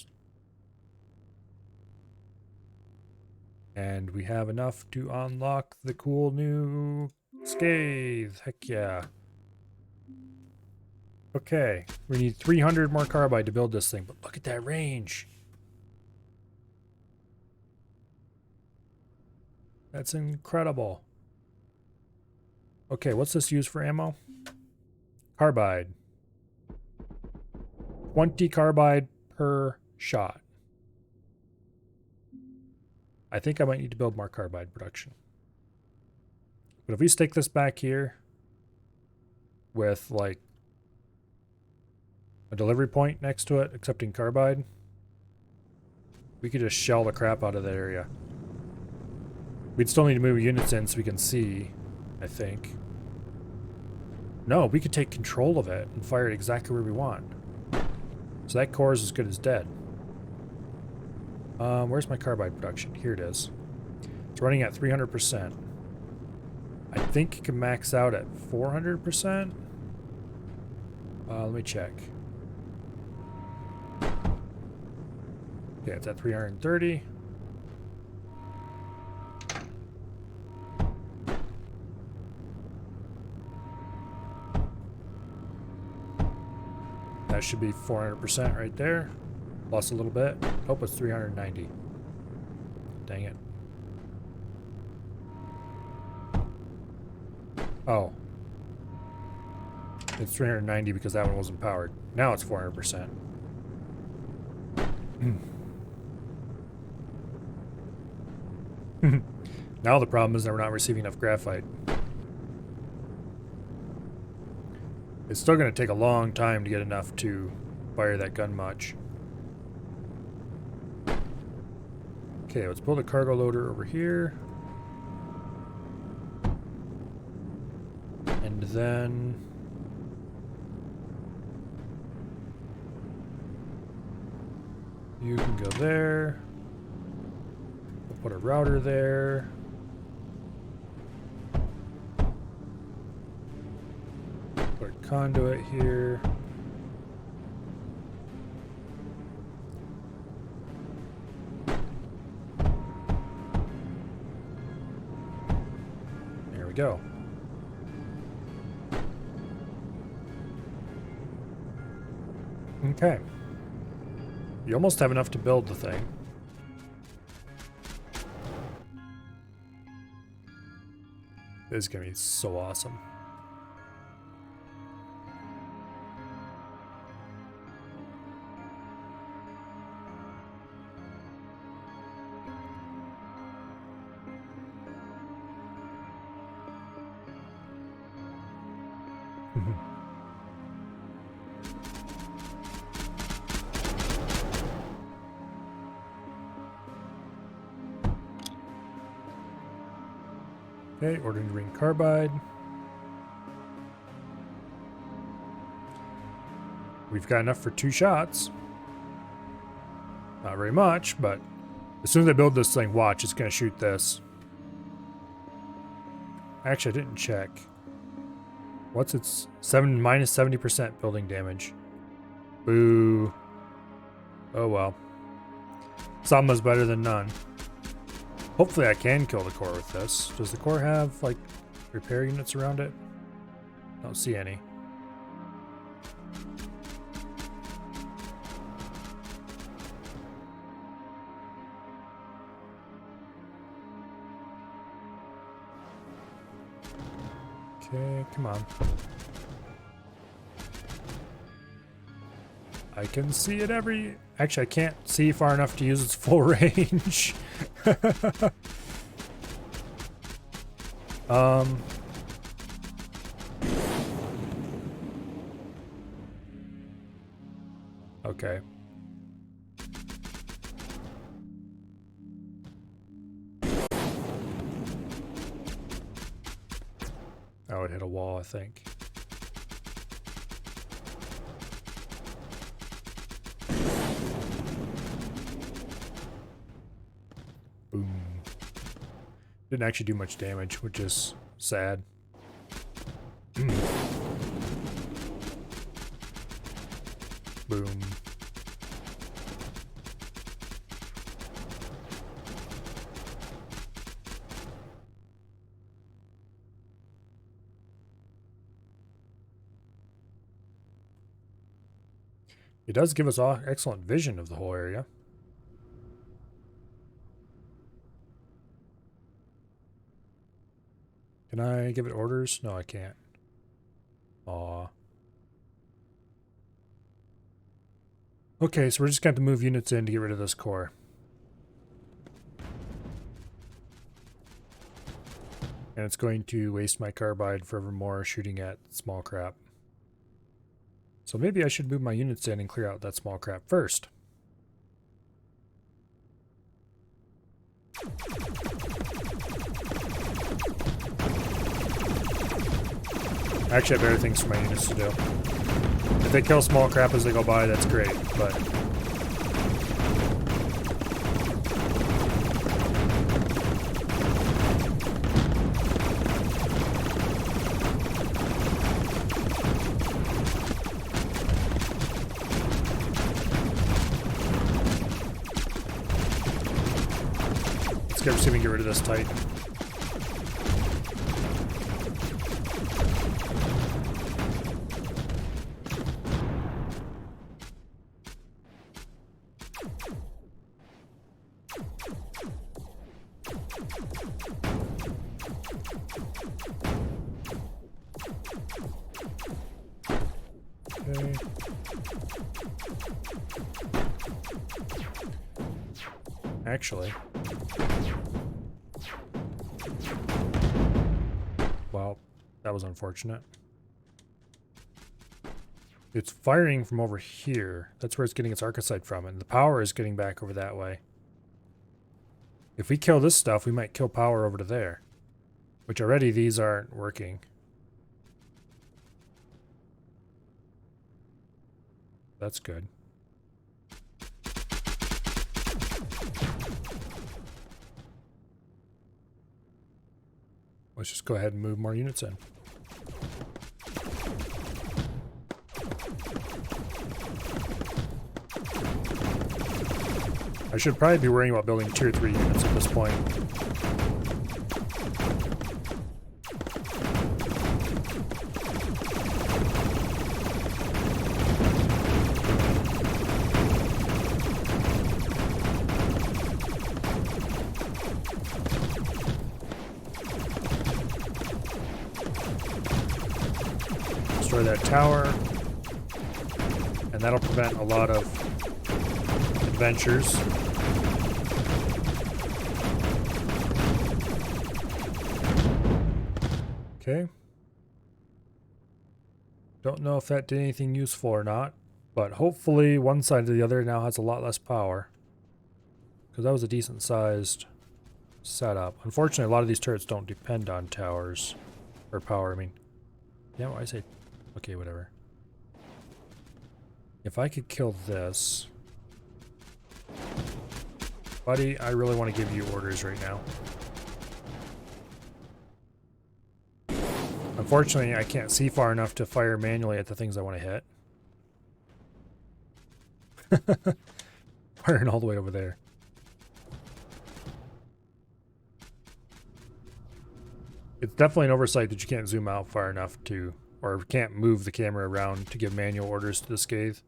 And we have enough to unlock the cool new Scathe. Heck yeah. Okay, we need 300 more carbide to build this thing, but look at that range. That's incredible. Okay, what's this used for ammo? Carbide. 20 carbide per shot. I think I might need to build more carbide production. But if we stick this back here with like a delivery point next to it, accepting carbide, we could just shell the crap out of that area. We'd still need to move units in so we can see, I think. No, we could take control of it and fire it exactly where we want. So that core is as good as dead. Where's my carbide production? Here it is. It's running at 300%. I think it can max out at 400%. Let me check. Okay, it's at 330. That should be 400% right there. Plus a little bit. Hope it's 390. Dang it. Oh. It's 390 because that one wasn't powered. Now it's 400%. Now the problem is that we're not receiving enough graphite. It's still going to take a long time to get enough to fire that gun much. Okay, let's build a cargo loader over here. And then you can go there. We'll put a router there. Put a conduit here. There we go. Okay. You almost have enough to build the thing. This is gonna be so awesome. Okay, ordering green carbide. We've got enough for 2 shots. Not very much, but as soon as I build this thing, watch, it's going to shoot this. Actually, I didn't check. What's its minus 70% building damage? Boo. Oh well. Some is better than none. Hopefully I can kill the core with this. Does the core have, like, repair units around it? Don't see any. Okay, come on. I can see it Actually, I can't see far enough to use its full range. Okay. Oh, it hit a wall, I think. Didn't actually do much damage, which is sad. Boom. It does give us excellent vision of the whole area. Can I give it orders? No, I can't. Aw. Okay, so we're just going to have to move units in to get rid of this core. And it's going to waste my carbide forevermore shooting at small crap. So maybe I should move my units in and clear out that small crap first. I actually have better things for my units to do. If they kill small crap as they go by, that's great, but... Let's see if we can get rid of this Titan. Okay. Actually... Well, that was unfortunate. It's firing from over here. That's where it's getting its arcosite from, and the power is getting back over that way. If we kill this stuff, we might kill power over to there. Which already these aren't working. That's good. Let's just go ahead and move more units in. I should probably be worrying about building tier 3 units at this point. Destroy that tower, and that'll prevent a lot of adventures. Okay. Don't know if that did anything useful or not, but hopefully one side to the other now has a lot less power. Because that was a decent sized setup. Unfortunately, a lot of these turrets don't depend on towers. Or power, I mean. Yeah, well, I say... Okay, whatever. If I could kill this... Buddy, I really want to give you orders right now. Unfortunately, I can't see far enough to fire manually at the things I want to hit. Firing all the way over there. It's definitely an oversight that you can't zoom out far enough to, or can't move the camera around to give manual orders to the Scathe.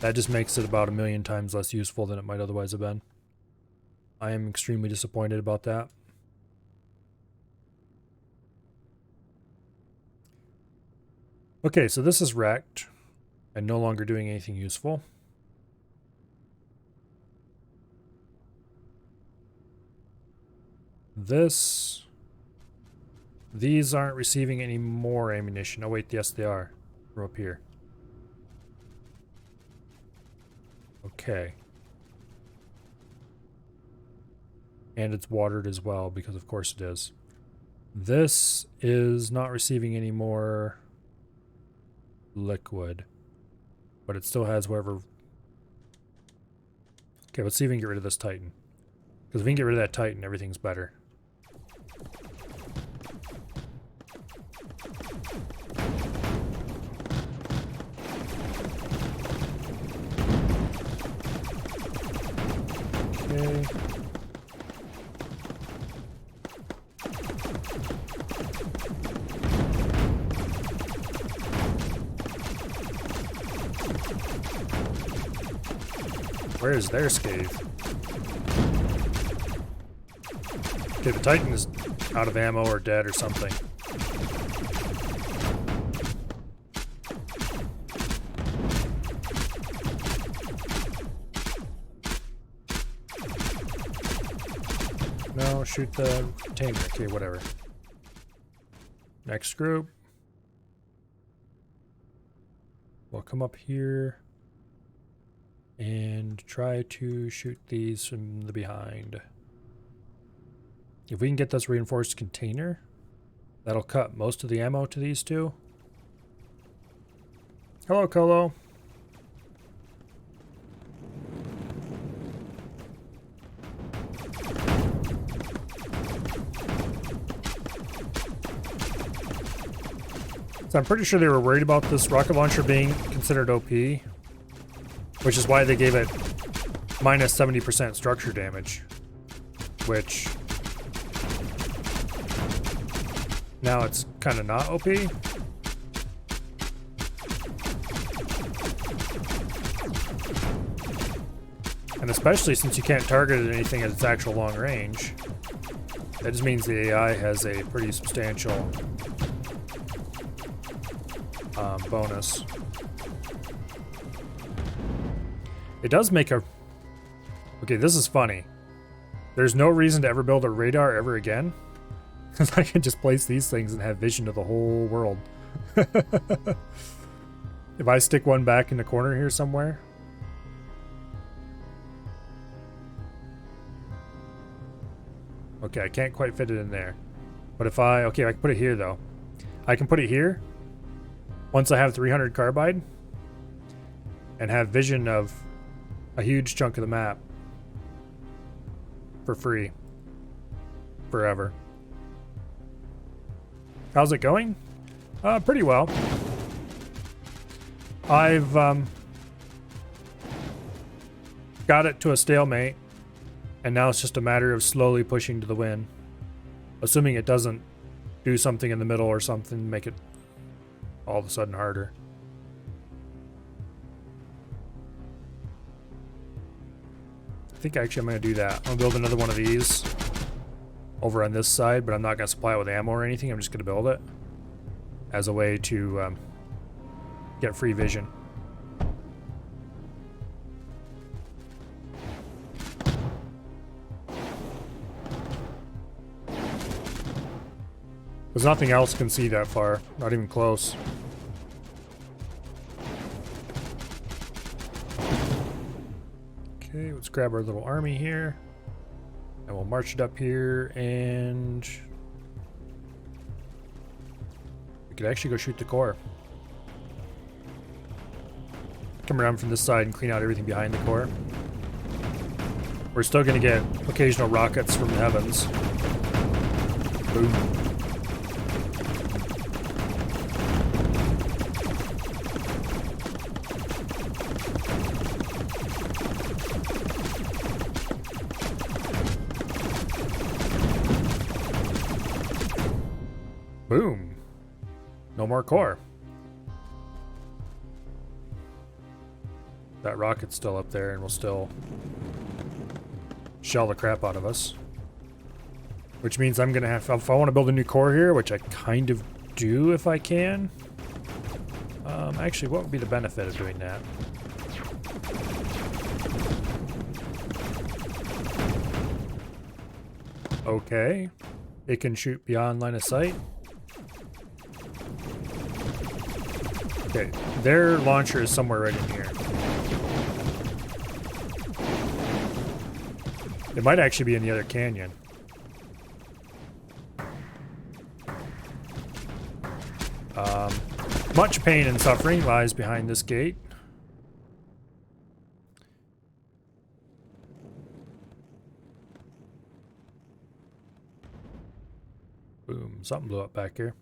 That just makes it about 1,000,000 times less useful than it might otherwise have been. I am extremely disappointed about that. Okay, so this is wrecked and no longer doing anything useful. These aren't receiving any more ammunition. Oh wait, yes they are. From up here. Okay. And it's watered as well, because of course it is. This is not receiving any more liquid, but it still has whatever. Okay, let's see if we can get rid of this Titan, because Because if we can get rid of that Titan, everything's better. Okay. Where is their scathe? Okay, the Titan is out of ammo or dead or something. No, shoot the tank. Okay, whatever. Next group. We'll come up here and try to shoot these from the behind. If we can get this reinforced container, that'll cut most of the ammo to these two. Hello, Colo. So I'm pretty sure they were worried about this rocket launcher being considered OP, which is why they gave it minus 70% structure damage, which now it's kind of not OP. And especially since you can't target anything at its actual long range, that just means the AI has a pretty substantial bonus. It does make a... Okay, this is funny. There's no reason to ever build a radar ever again. Because I can just place these things and have vision of the whole world. If I stick one back in the corner here somewhere. Okay, I can't quite fit it in there. But if I... Okay, I can put it here, though. I can put it here. Once I have 300 carbide. And have vision of a huge chunk of the map. For free. Forever. How's it going? Pretty well. I've got it to a stalemate, and now it's just a matter of slowly pushing to the win. Assuming it doesn't do something in the middle or something, make it all of a sudden harder. I think actually I'm going to do that. I'm going to build another one of these over on this side, but I'm not going to supply it with ammo or anything. I'm just going to build it as a way to get free vision. Because nothing else can see that far. Not even close. Okay, let's grab our little army here. And we'll march it up here, and we could actually go shoot the core. Come around from this side and clean out everything behind the core. We're still going to get occasional rockets from the heavens. Boom. Boom. No more core. That rocket's still up there and will still shell the crap out of us. Which means I'm gonna have, if I want to build a new core here, which I kind of do if I can. Actually, what would be the benefit of doing that? Okay. It can shoot beyond line of sight. Okay, their launcher is somewhere right in here. It might actually be in the other canyon. Much pain and suffering lies behind this gate. Boom. Something blew up back here.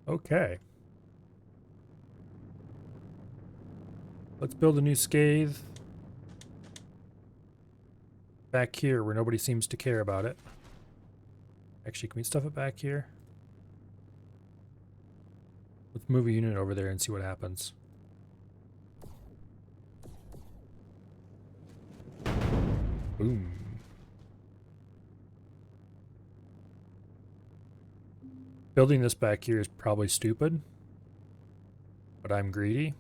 Okay. Let's build a new scathe back here where nobody seems to care about it. Actually, can we stuff it back here? Let's move a unit over there and see what happens. Boom. Building this back here is probably stupid, but I'm greedy.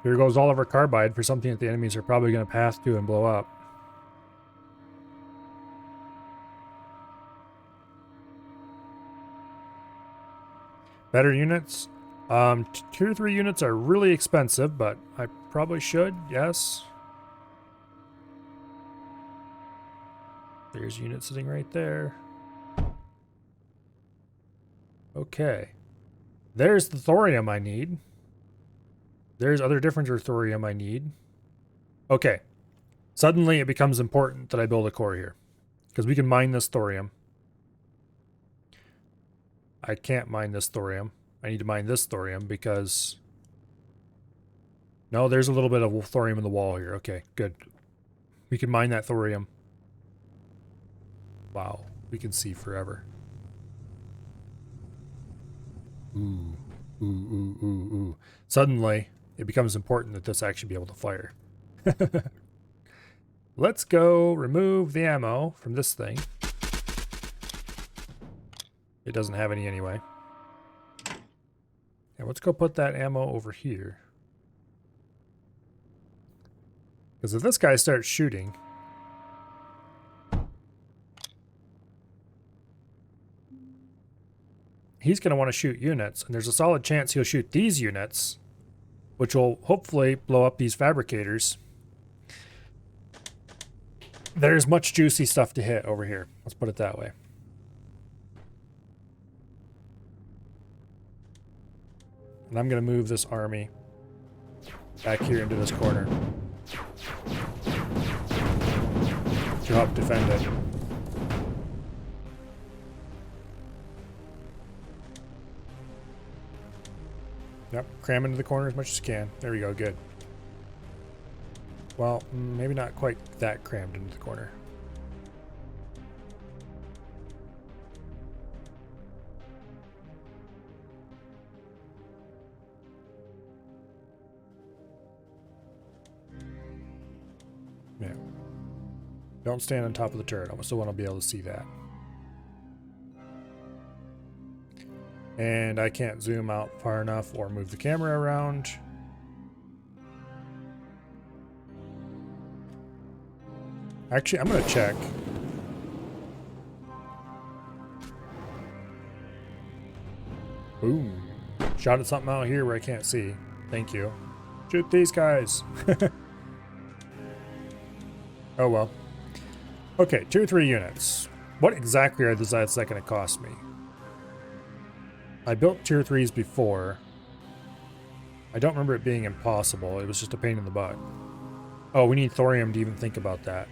Here goes all of our carbide for something that the enemies are probably going to pass to and blow up. Better units? Tier 3 units are really expensive, but I probably should, yes. There's a unit sitting right there. Okay. There's the thorium I need. There's other different thorium I need. Okay. Suddenly it becomes important that I build a core here. Because we can mine this thorium. I can't mine this thorium. I need to mine this thorium because... No, there's a little bit of thorium in the wall here. Okay, good. We can mine that thorium. Wow, we can see forever. Ooh, ooh, ooh, ooh, ooh. Suddenly, it becomes important that this actually be able to fire. Let's go remove the ammo from this thing. It doesn't have any anyway. And let's go put that ammo over here. Because if this guy starts shooting... he's going to want to shoot units, and there's a solid chance he'll shoot these units, which will hopefully blow up these fabricators. There's much juicy stuff to hit over here. Let's put it that way. And I'm going to move this army back here into this corner to help defend it. Yep, cram into the corner as much as you can. There we go, good. Well, maybe not quite that crammed into the corner. Yeah. Don't stand on top of the turret. I still want to be able to see that. And I can't zoom out far enough or move the camera around. Actually, I'm going to check. Boom. Shot at something out here where I can't see. Thank you. Shoot these guys. Oh well. Okay, tier 3 units. What exactly are that going to cost me? I built tier 3s before. I don't remember it being impossible. It was just a pain in the butt. Oh, we need thorium to even think about that.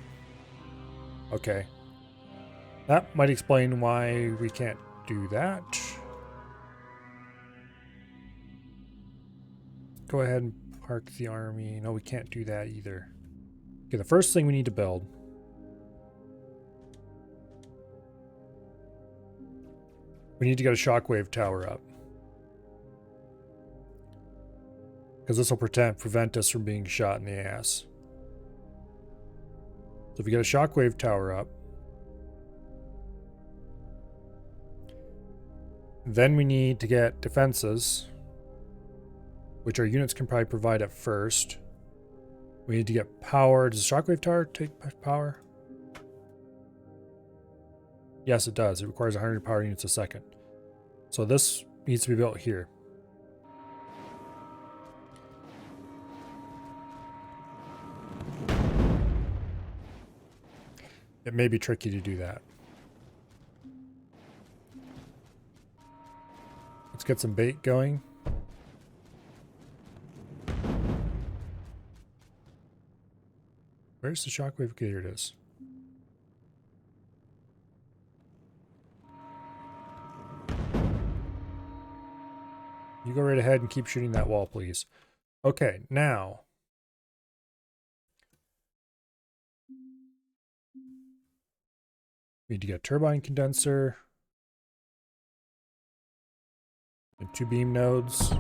Okay. That might explain why we can't do that. Go ahead and park the army. No, we can't do that either. Okay, the first thing we need to build. We need to get a shockwave tower up. Because this will prevent us from being shot in the ass. So if we get a shockwave tower up, then we need to get defenses, which our units can probably provide at first. We need to get power. Does the shockwave tower take power? Yes, it does. It requires 100 power units a second. So this needs to be built here. It may be tricky to do that. Let's get some bait going. Where's the shockwave? Okay, here it is. You go right ahead and keep shooting that wall, please. Okay, now. We need to get a turbine condenser. And 2 beam nodes.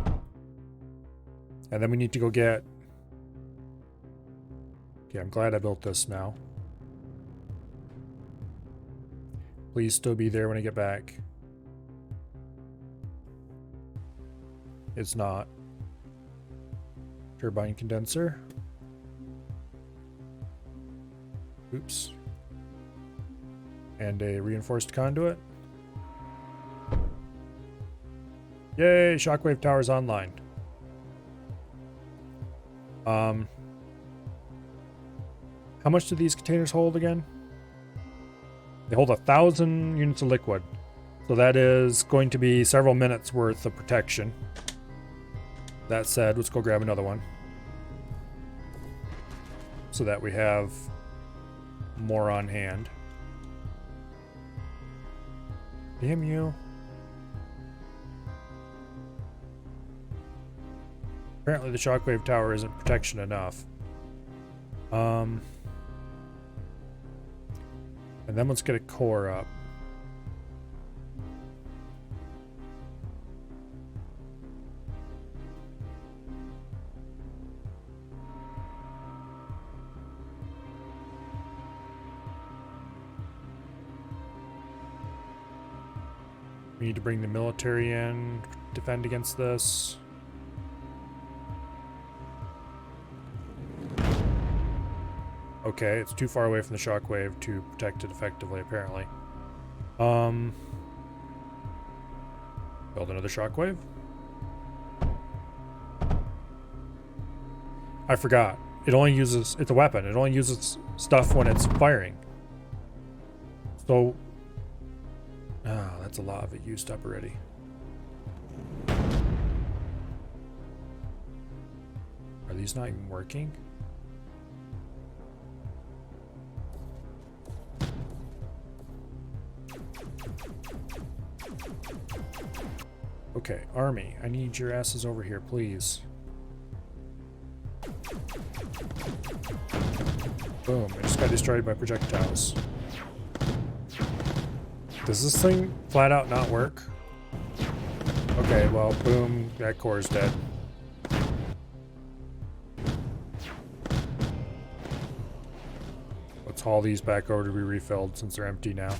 And then we need to go get... Okay, I'm glad I built this now. Please still be there when I get back. It's not. Turbine condenser. Oops. And a reinforced conduit. Yay! Shockwave tower's online. How much do these containers hold again? They hold 1,000 units of liquid. So that is going to be several minutes worth of protection. That said, let's go grab another one. So that we have more on hand. Damn you. Apparently the shockwave tower isn't protection enough. And then let's get a core up. We need to bring the military in, defend against this. Okay, it's too far away from the shockwave to protect it effectively, apparently. Build another shockwave. I forgot. It only uses... It's a weapon. It only uses stuff when it's firing. So... Ah, that's a lot of it used up already. Are these not even working? Okay, Army, I need your asses over here, please. Boom, I just got destroyed by projectiles. Does this thing flat out not work? Okay, well, boom, that core is dead. Let's haul these back over to be refilled since they're empty now.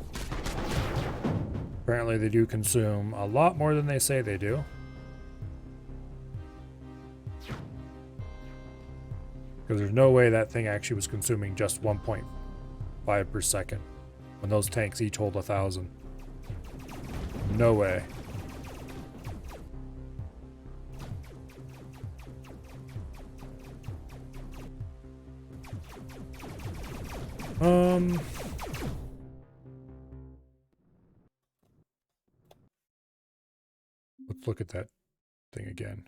Apparently they do consume a lot more than they say they do. Because there's no way that thing actually was consuming just 1.5 per second. When those tanks each hold 1,000. No way. Let's look at that thing again.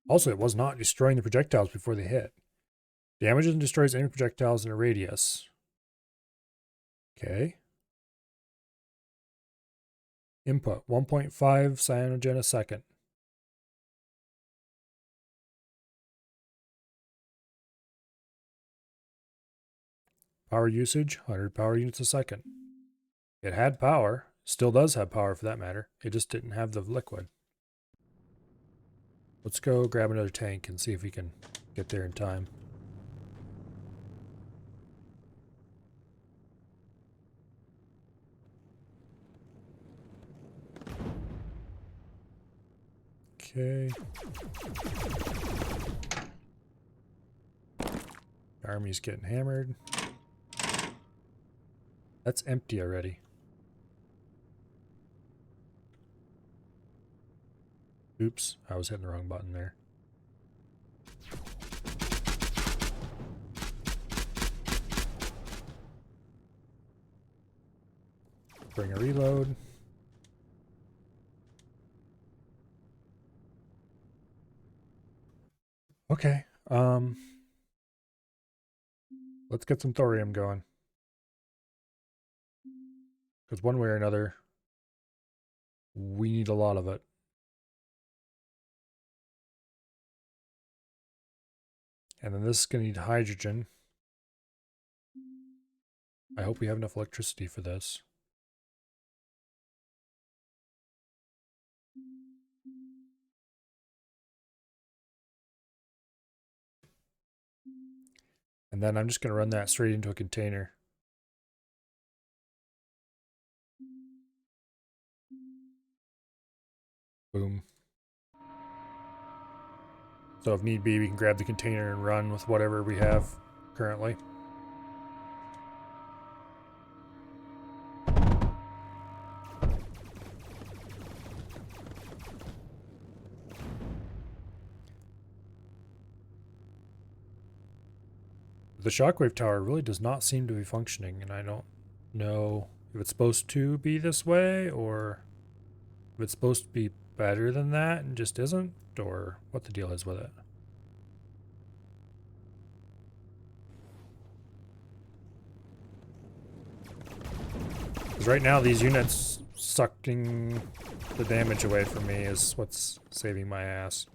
Also, it was not destroying the projectiles before they hit. Damages and destroys any projectiles in a radius. Okay. Input 1.5 cyanogen a second. Power usage 100 power units a second. It had power. Still does have power for that matter. It just didn't have the liquid. Let's go grab another tank and see if we can get there in time. Okay. Army's getting hammered. That's empty already. Oops, I was hitting the wrong button there. Bring a reload. Okay. Let's get some thorium going. Because one way or another, we need a lot of it. And then this is going to need hydrogen. I hope we have enough electricity for this. And then I'm just going to run that straight into a container. Boom. So if need be, we can grab the container and run with whatever we have currently. The shockwave tower really does not seem to be functioning, and I don't know if it's supposed to be this way, or if it's supposed to be better than that and just isn't, or what the deal is with it. Because right now these units sucking the damage away from me is what's saving my ass.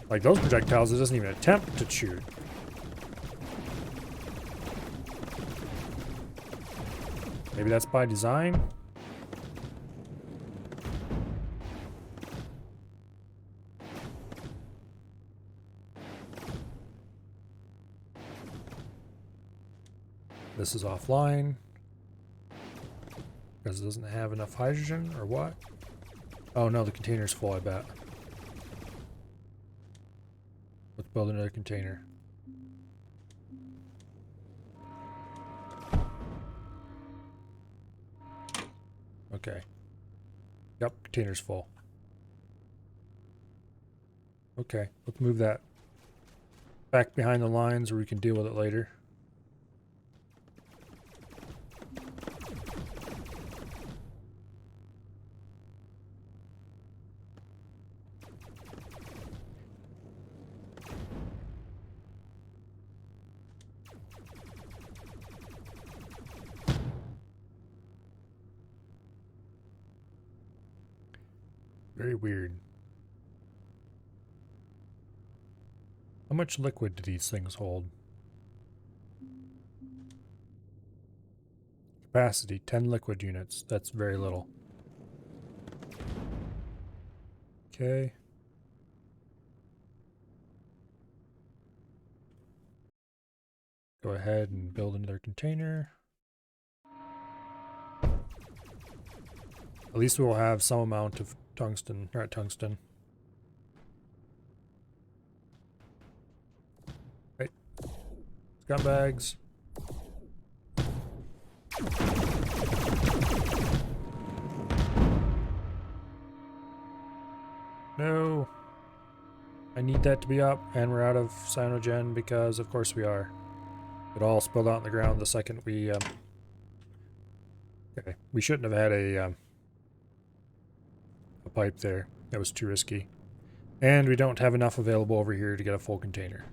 Like those projectiles, it doesn't even attempt to shoot. Maybe that's by design? This is offline. Because it doesn't have enough hydrogen, or what? Oh no, the container's full, I bet. Let's build another container. Okay. Yep, container's full. Okay, let's move that back behind the lines where we can deal with it later. Very weird. How much liquid do these things hold? Capacity, 10 liquid units. That's very little. Okay. Go ahead and build another container. At least we'll have some amount of tungsten, not tungsten. Right. Scumbags. No. I need that to be up, and we're out of cyanogen because of course we are. It all spilled out on the ground the second we, okay. We shouldn't have had a pipe there. That was too risky. And we don't have enough available over here to get a full container.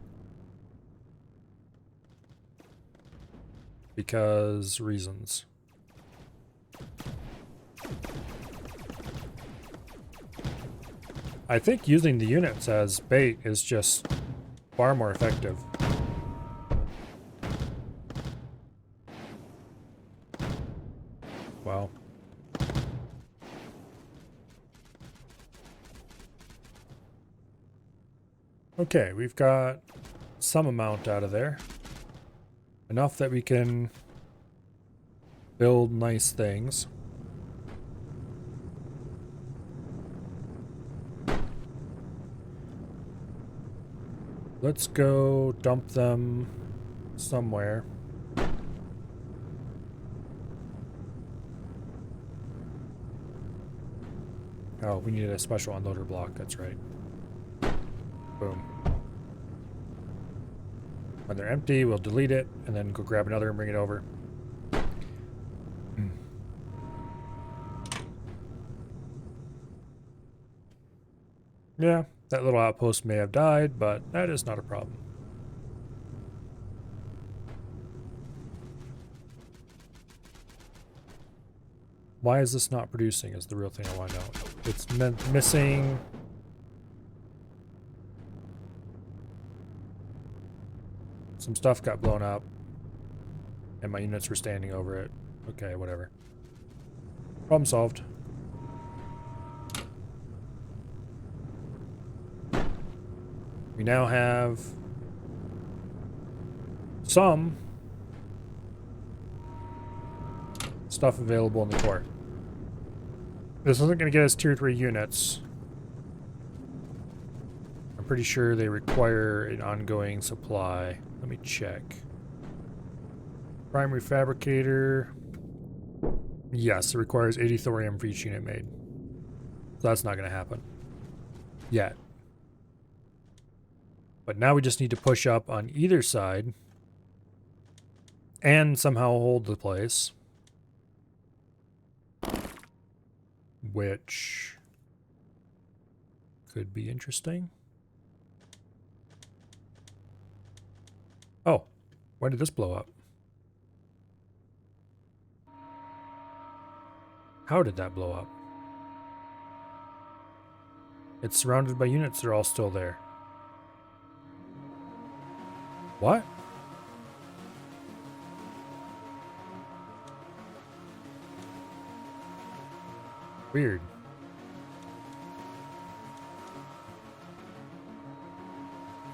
Because reasons. I think using the units as bait is just far more effective. Wow. Okay, we've got some amount out of there. Enough that we can build nice things. Let's go dump them somewhere. Oh, we needed a special unloader block, that's right. Boom. When they're empty, we'll delete it, and then go grab another and bring it over. Yeah, that little outpost may have died, but that is not a problem. Why is this not producing is the real thing I want to know. It's missing... Some stuff got blown up. And my units were standing over it. Okay, whatever. Problem solved. We now have some stuff available in the core. This isn't going to get us tier 3 units. I'm pretty sure they require an ongoing supply. Let me check. Primary fabricator. Yes, it requires 80 thorium for each unit made. So that's not going to happen. Yet. But now we just need to push up on either side. And somehow hold the place. Which could be interesting. Oh, why did this blow up? How did that blow up? It's surrounded by units that are all still there. What? Weird.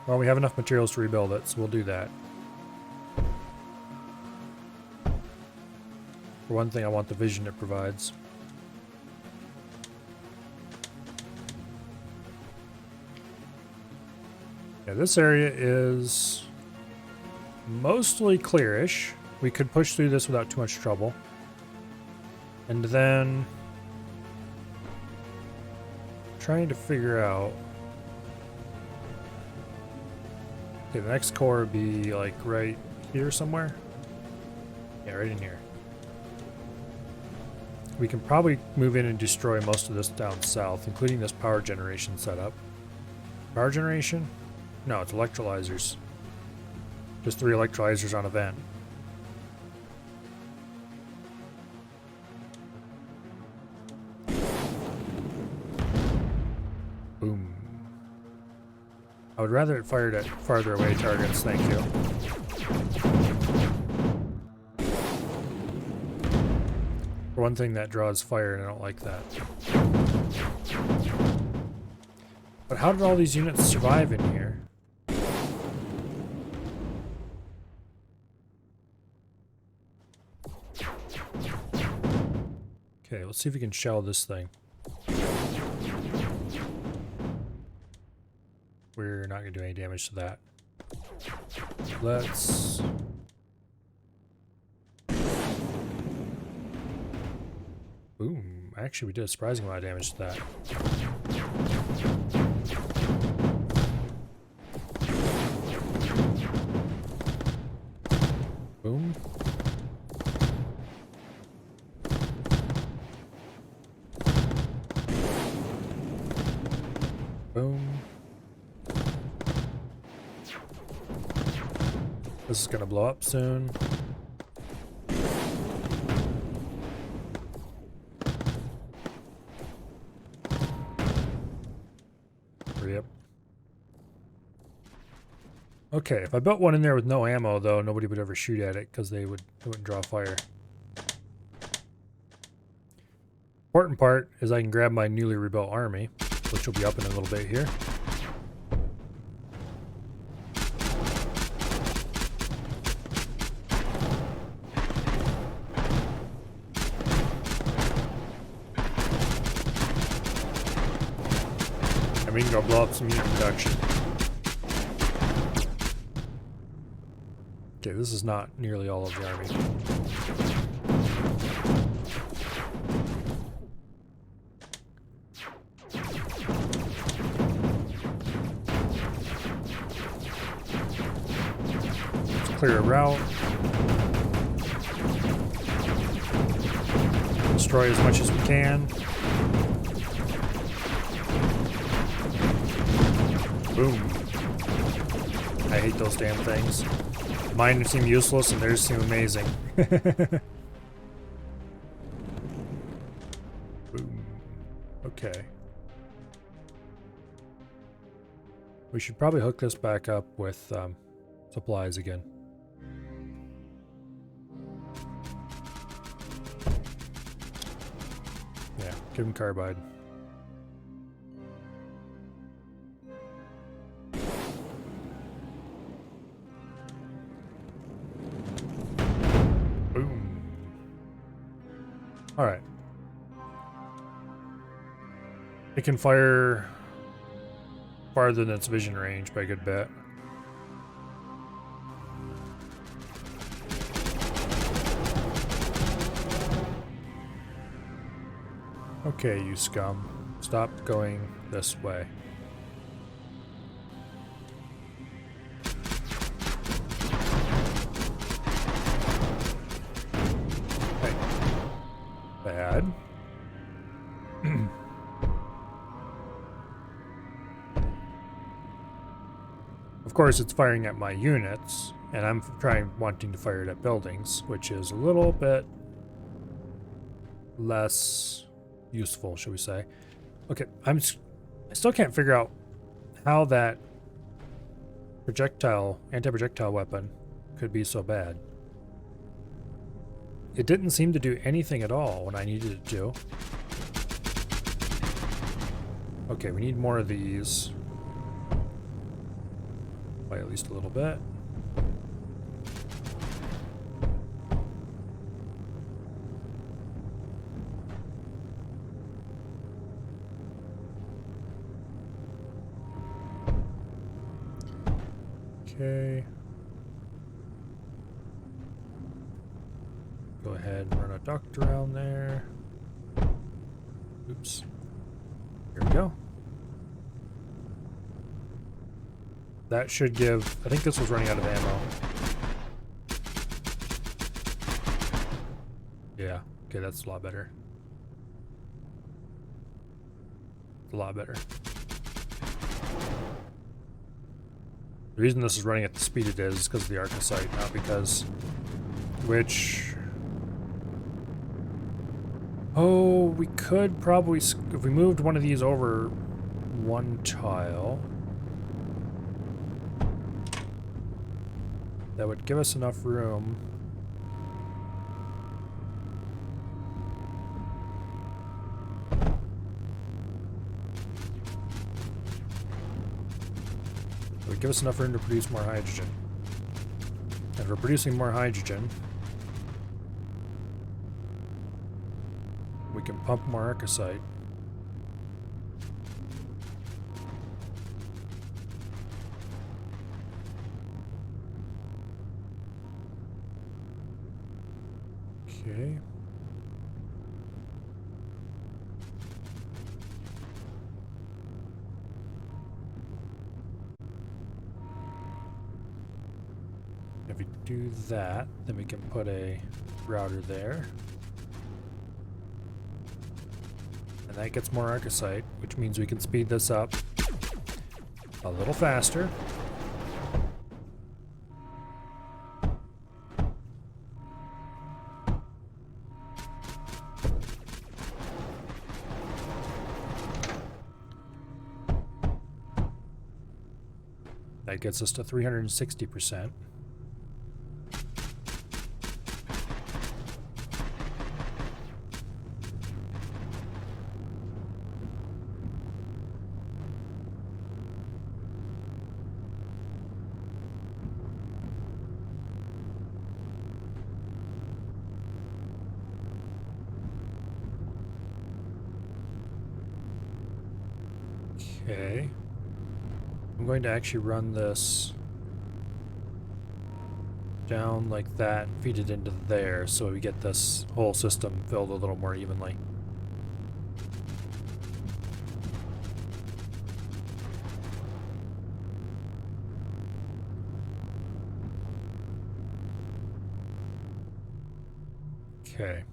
Well, we have enough materials to rebuild it, so we'll do that. For one thing, I want the vision it provides. Yeah, this area is mostly clearish. We could push through this without too much trouble. And then... trying to figure out... Okay, the next core would be like right here somewhere. Yeah, right in here. We can probably move in and destroy most of this down south, including this power generation setup. Power generation? No, it's electrolyzers. Just 3 electrolyzers on a vent. Boom. I would rather it fired at farther away targets, thank you. For one thing, that draws fire and I don't like that. But how did all these units survive in here? Okay, let's see if we can shell this thing. We're not going to do any damage to that. Let's... Boom. Actually, we did a surprising amount of damage to that. Boom. Boom. This is gonna blow up soon. Hurry up. Okay, if I built one in there with no ammo, though, nobody would ever shoot at it because it wouldn't draw fire. Important part is I can grab my newly rebuilt army, which will be up in a little bit here. And we can go blow up some unit production. Okay, this is not nearly all of the army. Clear a route. Destroy as much as we can. Boom. I hate those damn things. Mine seem useless and theirs seem amazing. Boom. Okay. We should probably hook this back up with supplies again. Yeah, give him carbide. Boom. All right. It can fire farther than its vision range by a good bit. Okay, you scum. Stop going this way. Hey. Bad. Of course, it's firing at my units, and I'm wanting to fire it at buildings, which is a little bit less useful, shall we say. Okay, I still can't figure out how that anti-projectile weapon could be so bad. It didn't seem to do anything at all when I needed it to. Okay, we need more of these. By at least a little bit. Okay. Go ahead and run a duct around there. Oops. Here we go. That should give... I think this was running out of ammo. Yeah. Okay, that's a lot better. It's a lot better. The reason this is running at the speed it is because of the arcosite, not because... Which... Oh, we could probably... If we moved one of these over one tile... That would give us enough room. It would give us enough room to produce more hydrogen. And for producing more hydrogen, we can pump more arcosite. Okay. If we do that, then we can put a router there. And that gets more arcosite, which means we can speed this up a little faster. That gets us to 360%. Okay. I'm going to actually run this down like that and feed it into there so we get this whole system filled a little more evenly. Okay.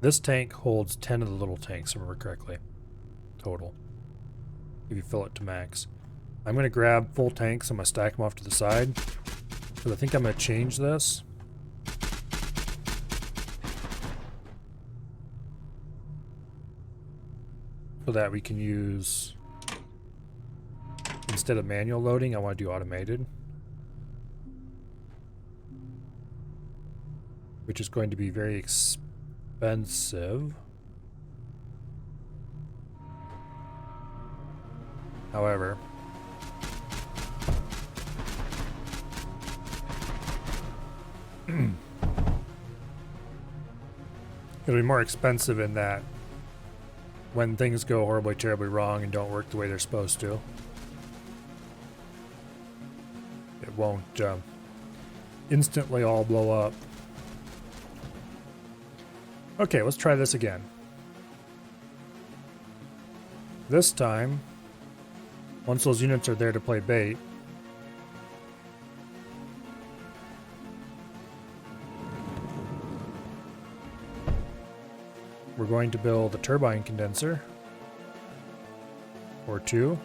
This tank holds 10 of the little tanks, if I remember correctly. Total. If you fill it to max. I'm going to grab full tanks. I'm going to stack them off to the side. Because I think I'm going to change this. So that we can use, instead of manual loading, I want to do automated. Which is going to be very expensive. However, it'll be more expensive in that when things go horribly, terribly wrong and don't work the way they're supposed to, it won't instantly all blow up. Okay, let's try this again. This time, once those units are there to play bait, we're going to build a turbine condenser, or two.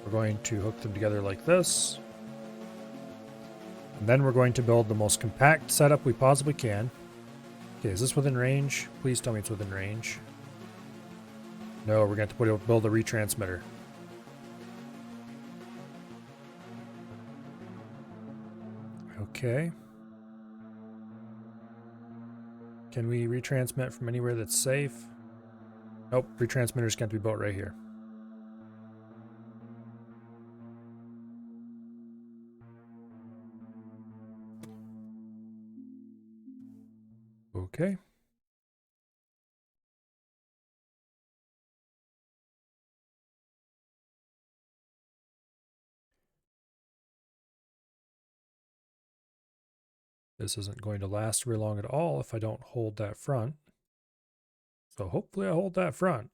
We're going to hook them together like this. And then we're going to build the most compact setup we possibly can. Okay, is this within range? Please tell me it's within range. No, we're going to have to build a retransmitter. Okay. Can we retransmit from anywhere that's safe? Nope, retransmitter's going to be built right here. Okay. This isn't going to last very long at all if I don't hold that front. So hopefully I hold that front.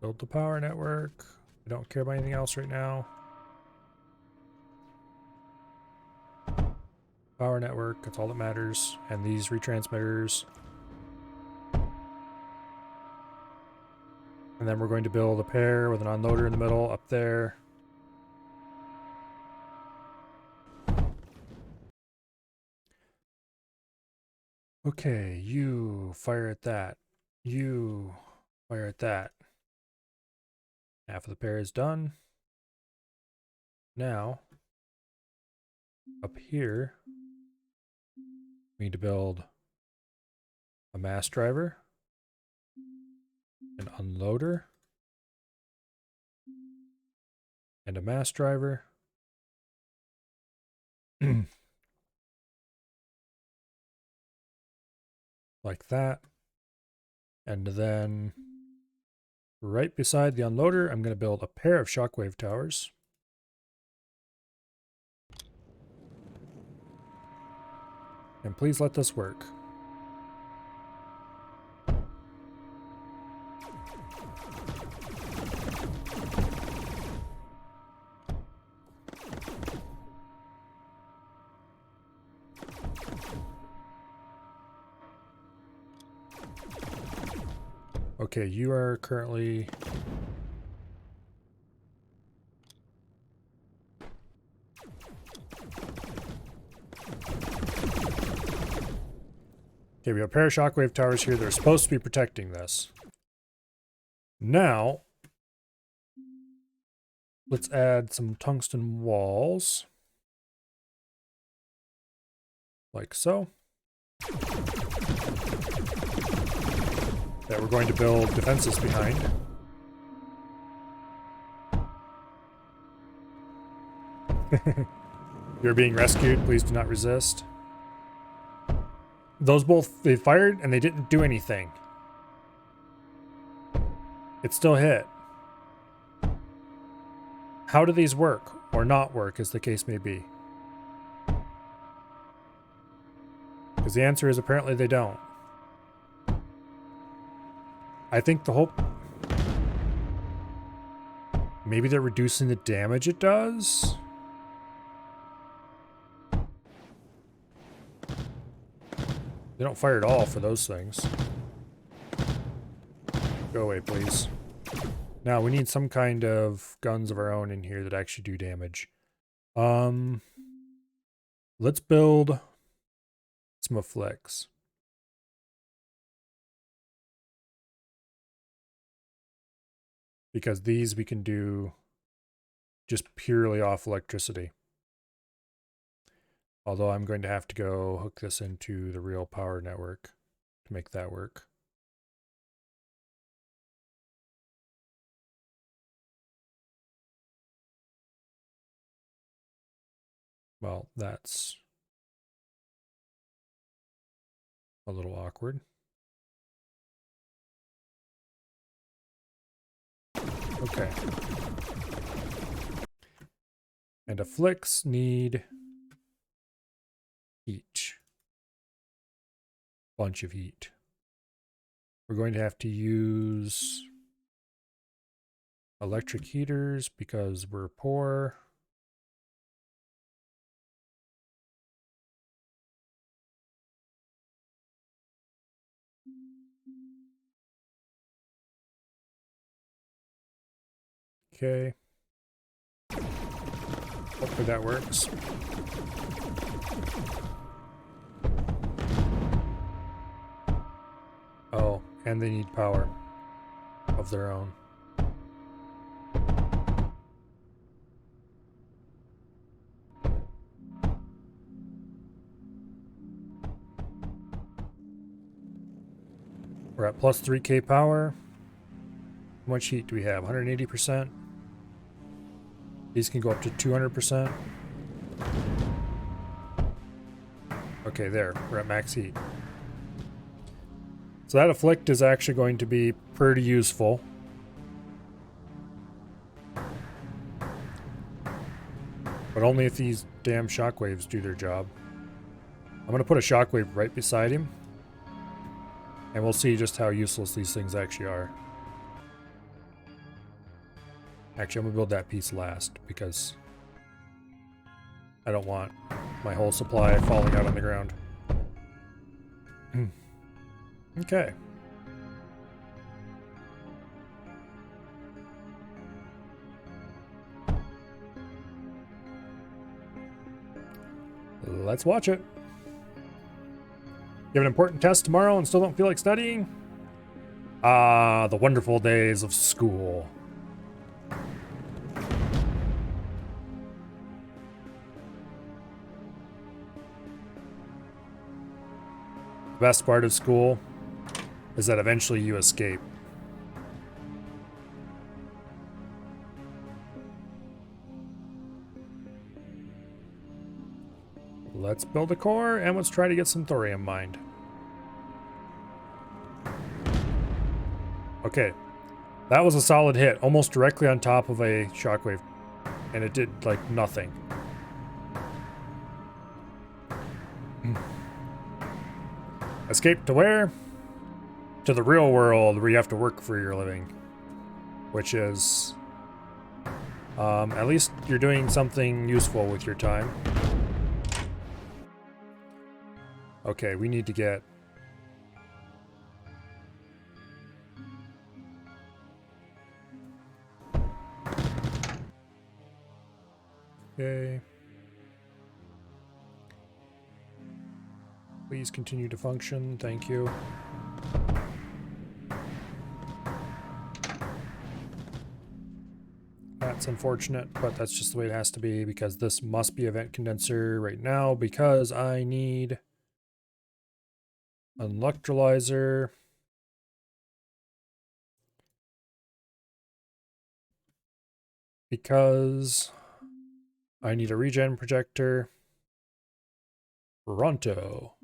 Build the power network. I don't care about anything else right now. Power network, that's all that matters. And these retransmitters. And then we're going to build a pair with an unloader in the middle up there. Okay, you fire at that. You fire at that. Half of the pair is done. Now, up here, we need to build a mass driver, an unloader, and a mass driver. Like that. And then right beside the unloader, I'm going to build a pair of shockwave towers. And please let this work. Okay, you are currently... Okay, we have a pair of shockwave towers here that are supposed to be protecting this. Now, let's add some tungsten walls. Like so. That we're going to build defenses behind. You're being rescued. Please do not resist. Those both, they fired and they didn't do anything. It still hit. How do these work? Or not work, as the case may be. Because the answer is apparently they don't. I think the whole... Maybe they're reducing the damage it does? They don't fire at all for those things. Go away, please. Now, we need some kind of guns of our own in here that actually do damage. Let's build some afflicts. Because these we can do just purely off electricity. Although I'm going to have to go hook this into the real power network to make that work. Well, that's a little awkward. Okay. And afflicts need heat. Bunch of heat. We're going to have to use electric heaters because we're poor. Okay. Hopefully that works. Oh, and they need power of their own. We're at plus 3k power. How much heat do we have? 180%? These can go up to 200%. Okay, there. We're at max heat. So that afflict is actually going to be pretty useful. But only if these damn shockwaves do their job. I'm going to put a shockwave right beside him. And we'll see just how useless these things actually are. Actually, I'm going to build that piece last because I don't want my whole supply falling out on the ground. Okay. Let's watch it. You have an important test tomorrow and still don't feel like studying? Ah, the wonderful days of school. The best part of school is that eventually you escape. Let's build a core and let's try to get some thorium mined. Okay, that was a solid hit, almost directly on top of a shockwave, and it did like nothing. Escape to where? To the real world where you have to work for your living, which is at least you're doing something useful with your time. Okay, we need to get okay. Please continue to function. Thank you. That's unfortunate, but that's just the way it has to be because this must be a vent condenser right now because I need an electrolyzer. Because I need a regen projector. Pronto.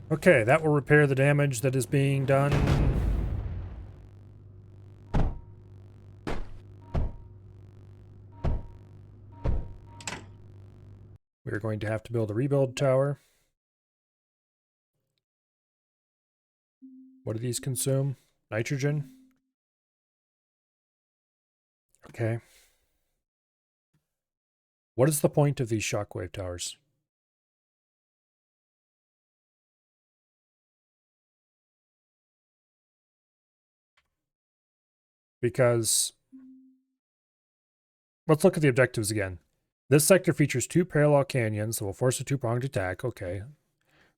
Okay, that will repair the damage that is being done. We're going to have to build a rebuild tower. What do these consume? Nitrogen? Okay. What is the point of these shockwave towers? Because let's look at the objectives again. This sector features 2 parallel canyons that will force a 2-pronged attack. Okay.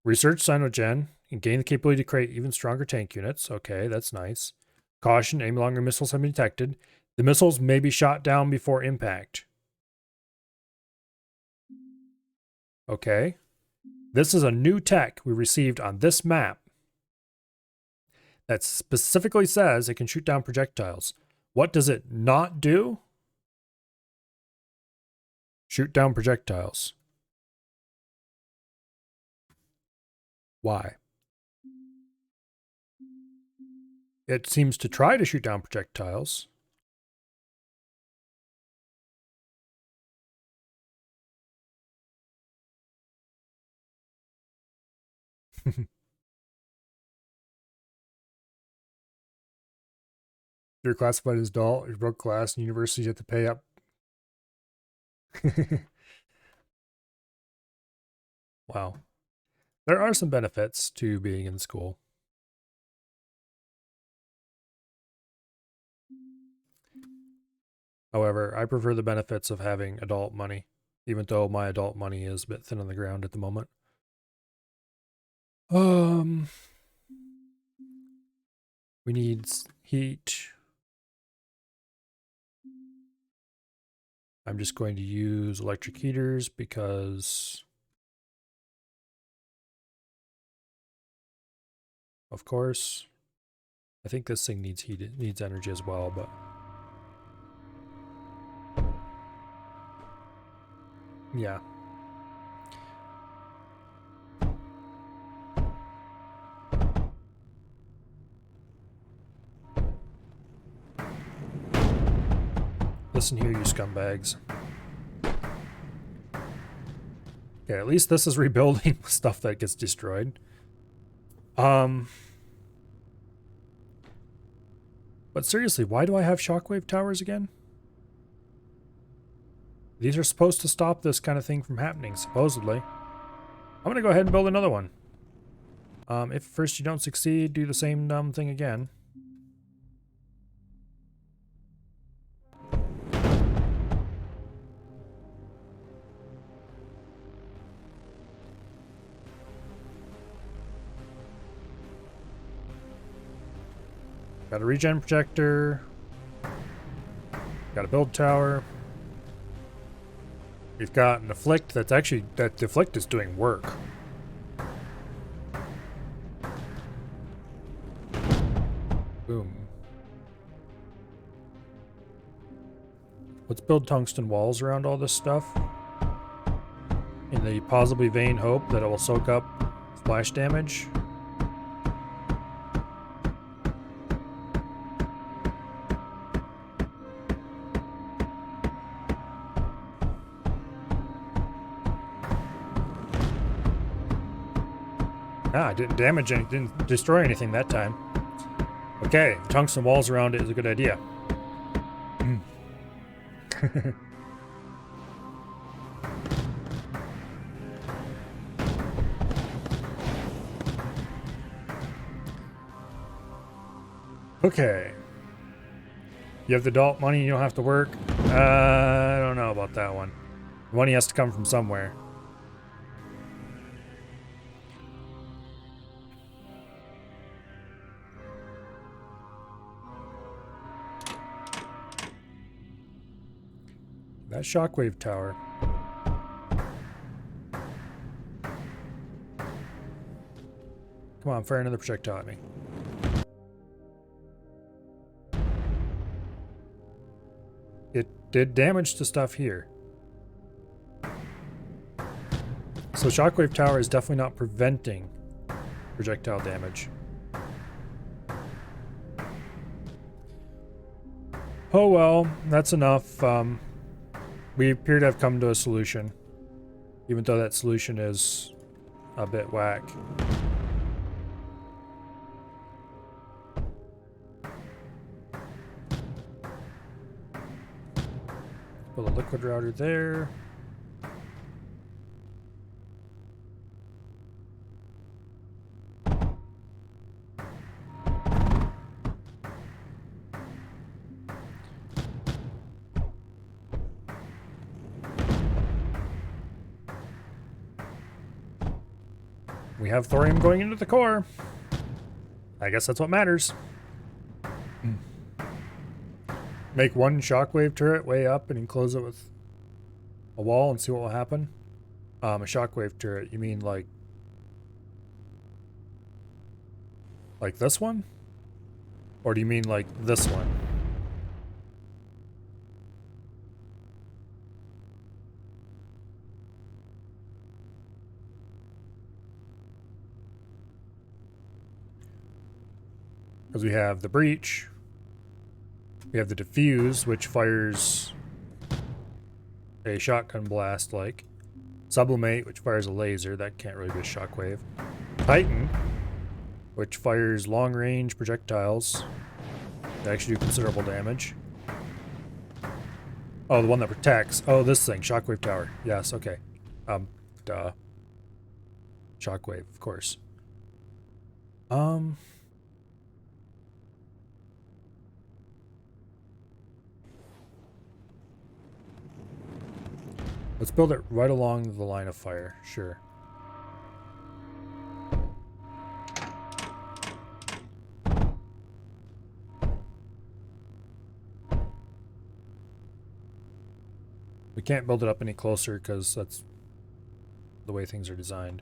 Research Cyanogen and gain the capability to create even stronger tank units. Okay, that's nice. Caution, aim longer missiles have been detected. The missiles may be shot down before impact. Okay. This is a new tech we received on this map that specifically says it can shoot down projectiles. What does it not do? Shoot down projectiles. Why? It seems to try to shoot down projectiles. You're classified as adult, you're broke class, and universities have to pay up. Wow. There are some benefits to being in school. However, I prefer the benefits of having adult money, even though my adult money is a bit thin on the ground at the moment. We need heat. I'm just going to use electric heaters because, of course, I think this thing needs heat. It needs energy as well, but yeah. Listen here, you scumbags. Okay, at least this is rebuilding stuff that gets destroyed. But seriously, why do I have shockwave towers again? These are supposed to stop this kind of thing from happening, supposedly. I'm gonna go ahead and build another one. If first you don't succeed, do the same dumb thing again. Got a regen projector. Got a build tower. We've got an afflict that afflict is doing work. Boom. Let's build tungsten walls around all this stuff, in the possibly vain hope that it will soak up splash damage. Ah, it didn't damage anything, didn't destroy anything that time. Okay, tungsten walls around it is a good idea. Okay. You have the adult money, you don't have to work. I don't know about that one. The money has to come from somewhere. That shockwave tower. Come on, fire another projectile at me. It did damage to stuff here. So shockwave tower is definitely not preventing projectile damage. Oh well, that's enough. We appear to have come to a solution, even though that solution is a bit whack. Put a liquid router there. We have thorium going into the core. I guess that's what matters. Make one shockwave turret way up and enclose it with a wall and see what will happen. A shockwave turret, you mean like this one? Or do you mean like this one? Because we have the breach. We have the diffuse, which fires a shotgun blast like. Sublimate, which fires a laser. That can't really be a shockwave. Titan, which fires long-range projectiles that actually do considerable damage. Oh, the one that protects. Oh, this thing. Shockwave tower. Yes, okay. Duh. Shockwave, of course. Let's build it right along the line of fire. Sure. We can't build it up any closer because that's the way things are designed.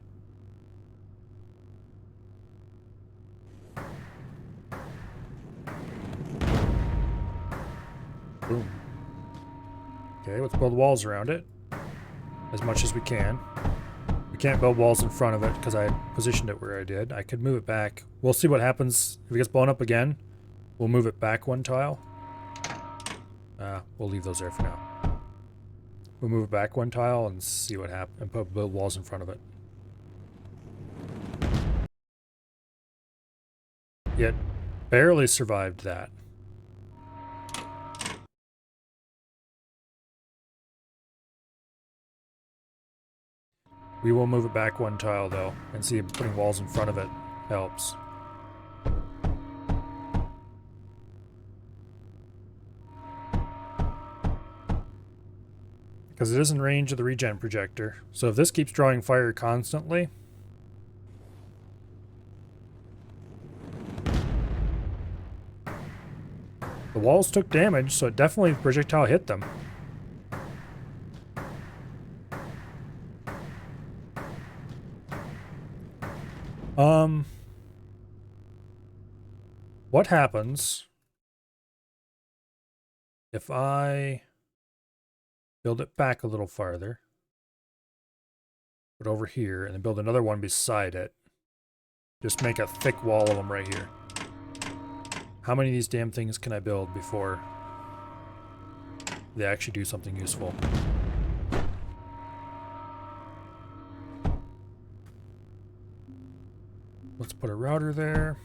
Boom. Okay, let's build walls around it as much as we can. We can't build walls in front of it because I positioned it where I did. I could move it back. We'll see what happens if it gets blown up again. We'll move it back one tile. We'll leave those there for now. We'll move it back one tile and see what happens and build walls in front of it. Yet barely survived that. We will move it back one tile though and see if putting walls in front of it helps. Because it is in range of the regen projector. So if this keeps drawing fire constantly, the walls took damage, so it definitely projectile hit them. What happens if I build it back a little farther, put over here, and then build another one beside it? Just make a thick wall of them right here. How many of these damn things can I build before they actually do something useful? Let's put a router there.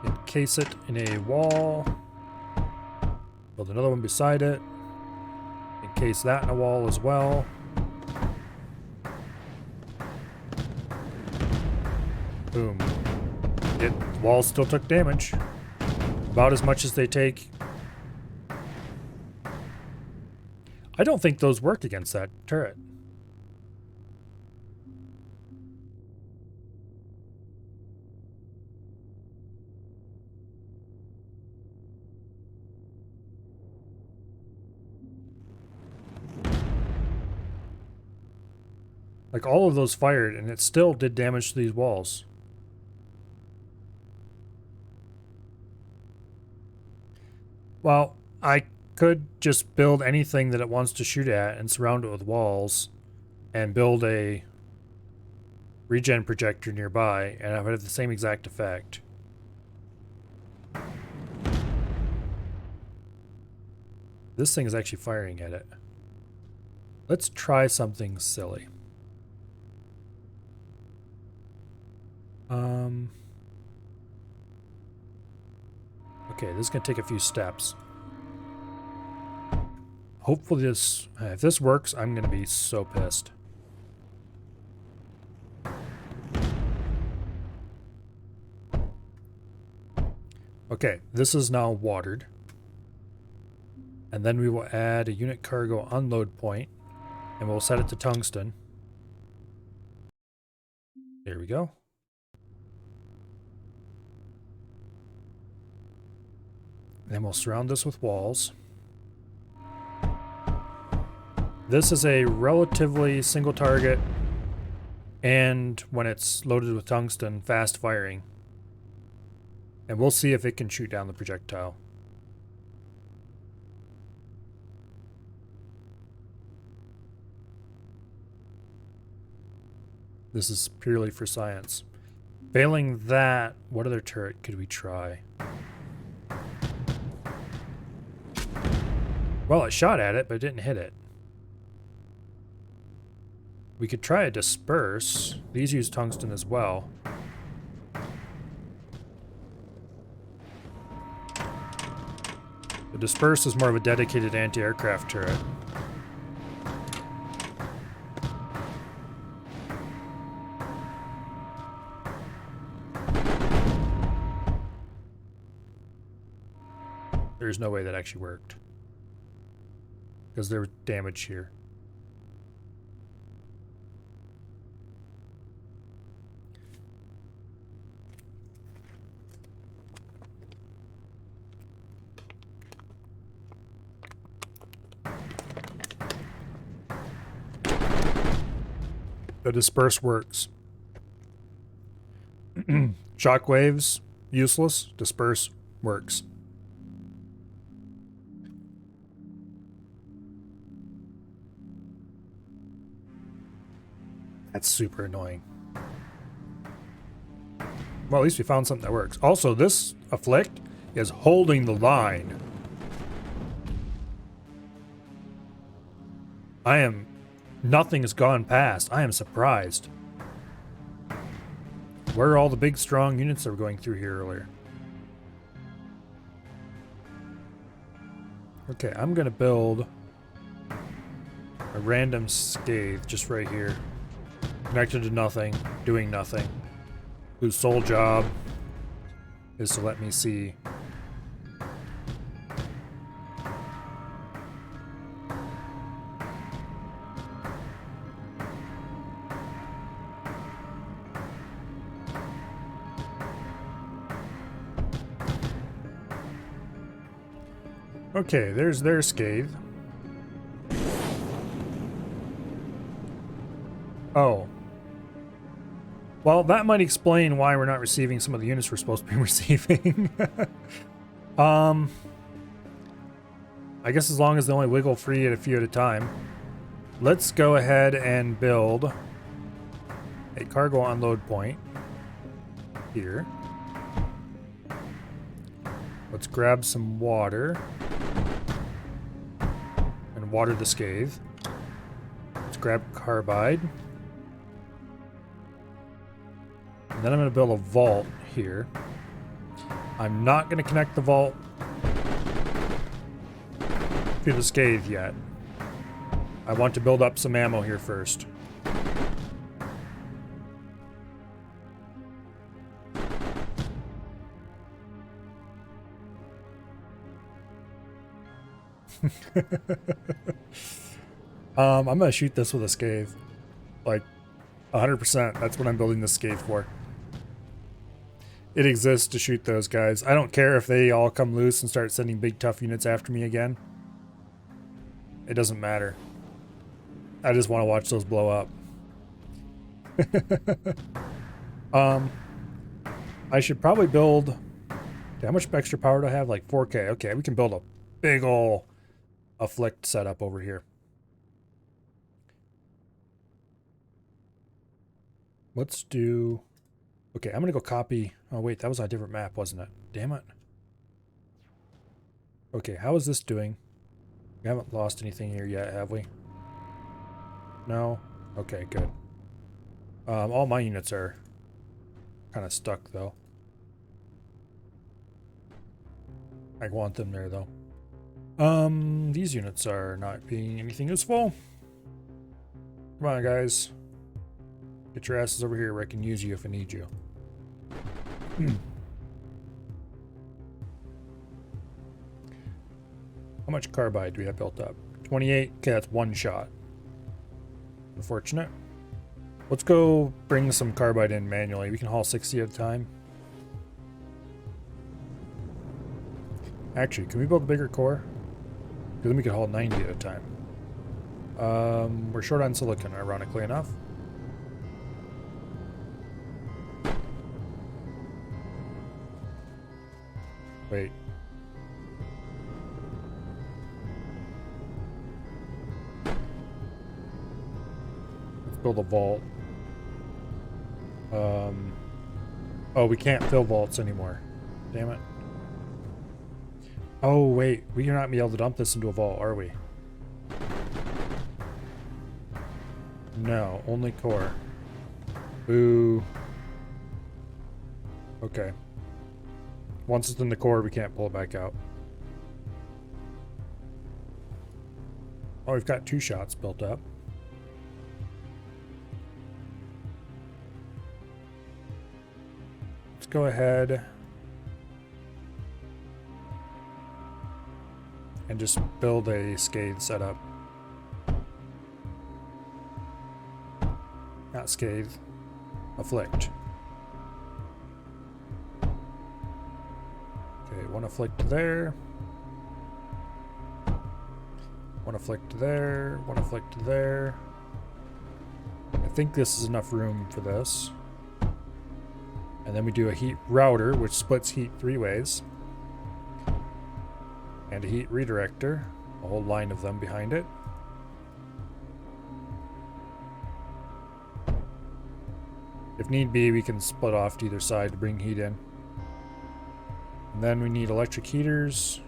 Encase it in a wall. Build another one beside it. Encase that in a wall as well. Boom. The walls still took damage. About as much as they take. I don't think those work against that turret. Like all of those fired and it still did damage to these walls. Well, I could just build anything that it wants to shoot at and surround it with walls and build a regen projector nearby, and I would have the same exact effect. This thing is actually firing at it. Let's try something silly. Okay, this is going to take a few steps. Hopefully this, if this works, I'm going to be so pissed. Okay, this is now watered. And then we will add a unit cargo unload point, and we'll set it to tungsten. There we go. Then we'll surround this with walls. This is a relatively single target, and when it's loaded with tungsten, fast firing. And we'll see if it can shoot down the projectile. This is purely for science. Failing that, what other turret could we try? Well, it shot at it, but it didn't hit it. We could try a disperse. These use tungsten as well. The disperse is more of a dedicated anti-aircraft turret. There's no way that actually worked, because there was damage here. The disperse works. Shockwaves, useless. Disperse works. That's super annoying. Well, at least we found something that works. Also, this afflict is holding the line. Nothing has gone past. I am surprised. Where are all the big, strong units that were going through here earlier? Okay, I'm gonna build a random scathe just right here. Connected to nothing, doing nothing. Whose sole job is to let me see. Okay, there's their scathe. Oh. Well, that might explain why we're not receiving some of the units we're supposed to be receiving. I guess as long as they only wiggle free at a few at a time. Let's go ahead and build a cargo unload point here. Let's grab some water and water the scathe. Let's grab carbide. And then I'm going to build a vault here. I'm not going to connect the vault to the scathe yet. I want to build up some ammo here first. I'm going to shoot this with a scathe. Like, 100%. That's what I'm building this scathe for. It exists to shoot those guys. I don't care if they all come loose and start sending big tough units after me again. It doesn't matter. I just want to watch those blow up. I should probably build... How much extra power do I have? Like 4K. Okay, we can build a big ol' afflict setup over here. Let's do... Okay, I'm going to go copy... Oh, wait, that was on a different map, wasn't it? Damn it. Okay, how is this doing? We haven't lost anything here yet, have we? No? Okay, good. All my units are kind of stuck, though. I want them there, though. These units are not being anything useful. Come on, guys. Get your asses over here where I can use you if I need you. How much carbide do we have built up? 28. Okay, that's one shot. Unfortunate. Let's go bring some carbide in manually. We can haul 60 at a time. Actually, can we build a bigger core? Because then we could haul 90 at a time. We're short on silicon, ironically enough. Wait. Let's build a vault. Oh, we can't fill vaults anymore. Damn it. Oh, wait. We are not be able to dump this into a vault, are we? No, only core. Boo. Okay. Once it's in the core, we can't pull it back out. Oh, we've got 2 shots built up. Let's go ahead and just build a scathe setup. Not scathe, afflict. Okay, 1 afflict there. 1 afflict there. 1 afflict there. I think this is enough room for this. And then we do a heat router, which splits heat 3 ways. And a heat redirector, a whole line of them behind it. If need be, we can split off to either side to bring heat in. And then we need electric heaters.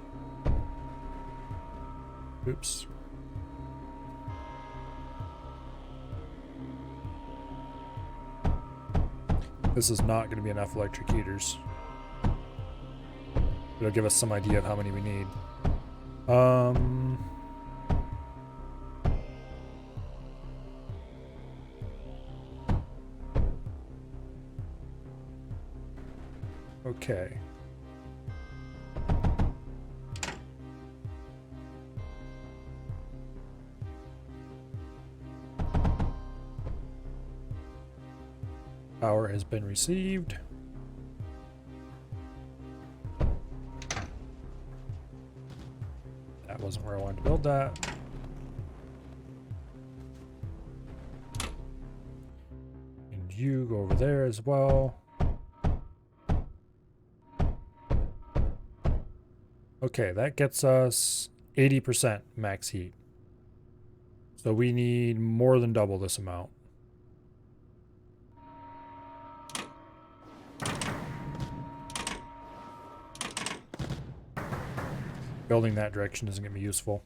Oops. This is not going to be enough electric heaters. It'll give us some idea of how many we need. Okay. Power has been received. That wasn't where I wanted to build that. And you go over there as well. Okay, that gets us 80% max heat. So we need more than double this amount. Building that direction isn't going to be useful.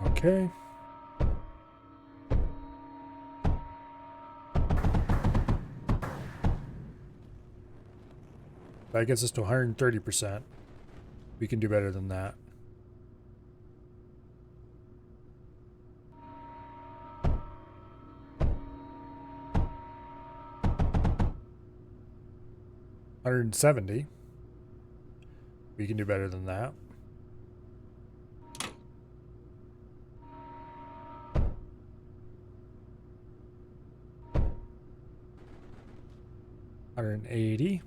Okay. That gets us to 130%. We can do better than that. $170. We can do better than that. $180.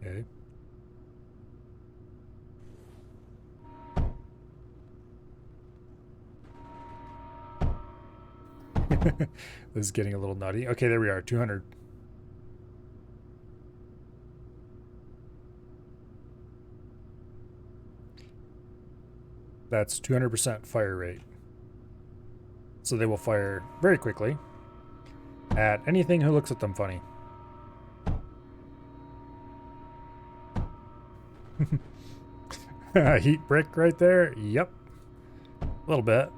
Okay. This is getting a little nutty. Okay, there we are, 200. That's 200% fire rate. So they will fire very quickly at anything who looks at them funny. Heat brick right there? Yep. A little bit.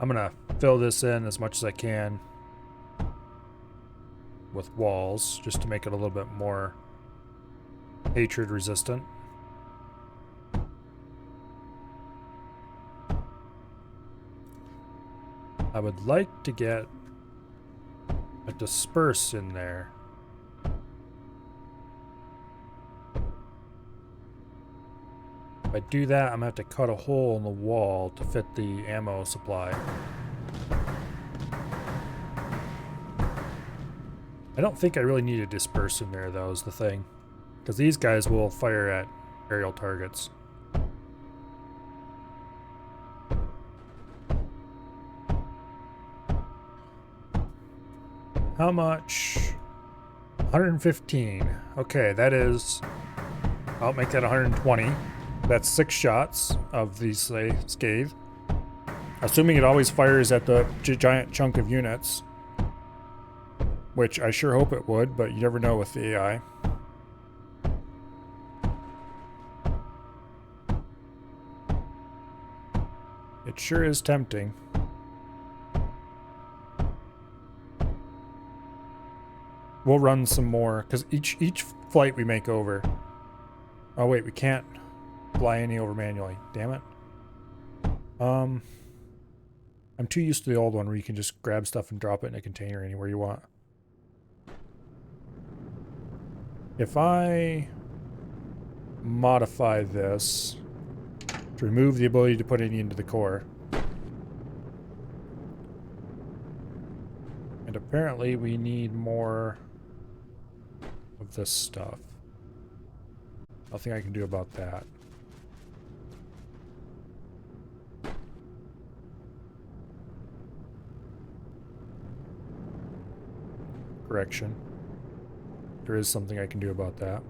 I'm gonna fill this in as much as I can with walls, just to make it a little bit more hatred resistant. I would like to get a disperse in there. If I do that, I'm gonna have to cut a hole in the wall to fit the ammo supply. I don't think I really need a disperse in there, though, is the thing. Because these guys will fire at aerial targets. How much? 115. Okay, that is... I'll make that 120. That's 6 shots of the scathe. Assuming it always fires at the giant chunk of units. Which I sure hope it would, but you never know with the AI. It sure is tempting. We'll run some more, because each flight we make over... Oh wait, we can't fly any over manually. Damn it. I'm too used to the old one where you can just grab stuff and drop it in a container anywhere you want. If I modify this to remove the ability to put any into the core, and apparently we need more of this stuff. Nothing I can do about that. Correction. There is something I can do about that.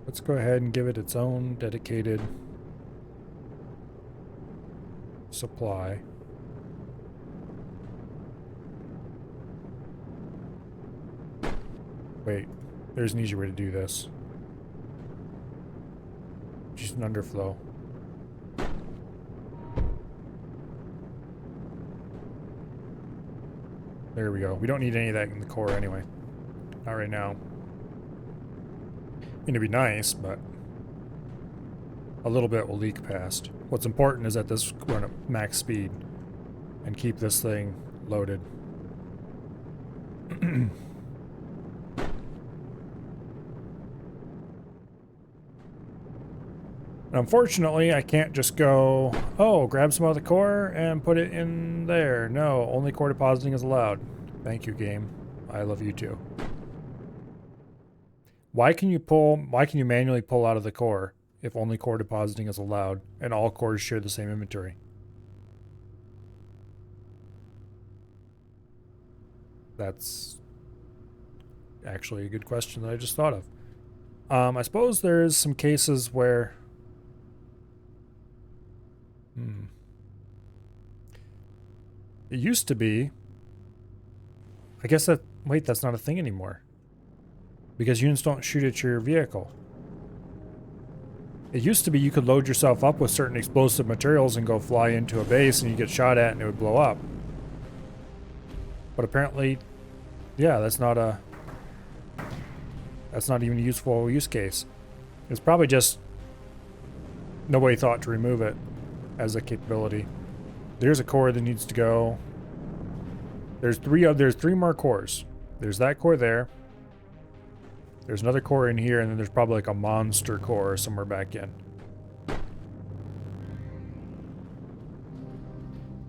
Let's go ahead and give it its own dedicated supply. Wait, there's an easier way to do this. Just an underflow. There we go. We don't need any of that in the core anyway. Not right now. It'd be nice, but a little bit will leak past. What's important is that this run at max speed and keep this thing loaded. Unfortunately, I can't just go, oh, grab some of the core and put it in there. No, only core depositing is allowed. Thank you, game. I love you too. Why can you manually pull out of the core if only core depositing is allowed and all cores share the same inventory? That's actually a good question that I just thought of. I suppose there's some cases where... It used to be... I guess that... Wait, that's not a thing anymore. Because units don't shoot at your vehicle. It used to be you could load yourself up with certain explosive materials and go fly into a base and you get shot at and it would blow up. But apparently, yeah, that's not even a useful use case. It's probably just nobody thought to remove it as a capability. There's a core that needs to go. There's three more cores. There's that core there. There's another core in here, and then there's probably like a monster core somewhere back in.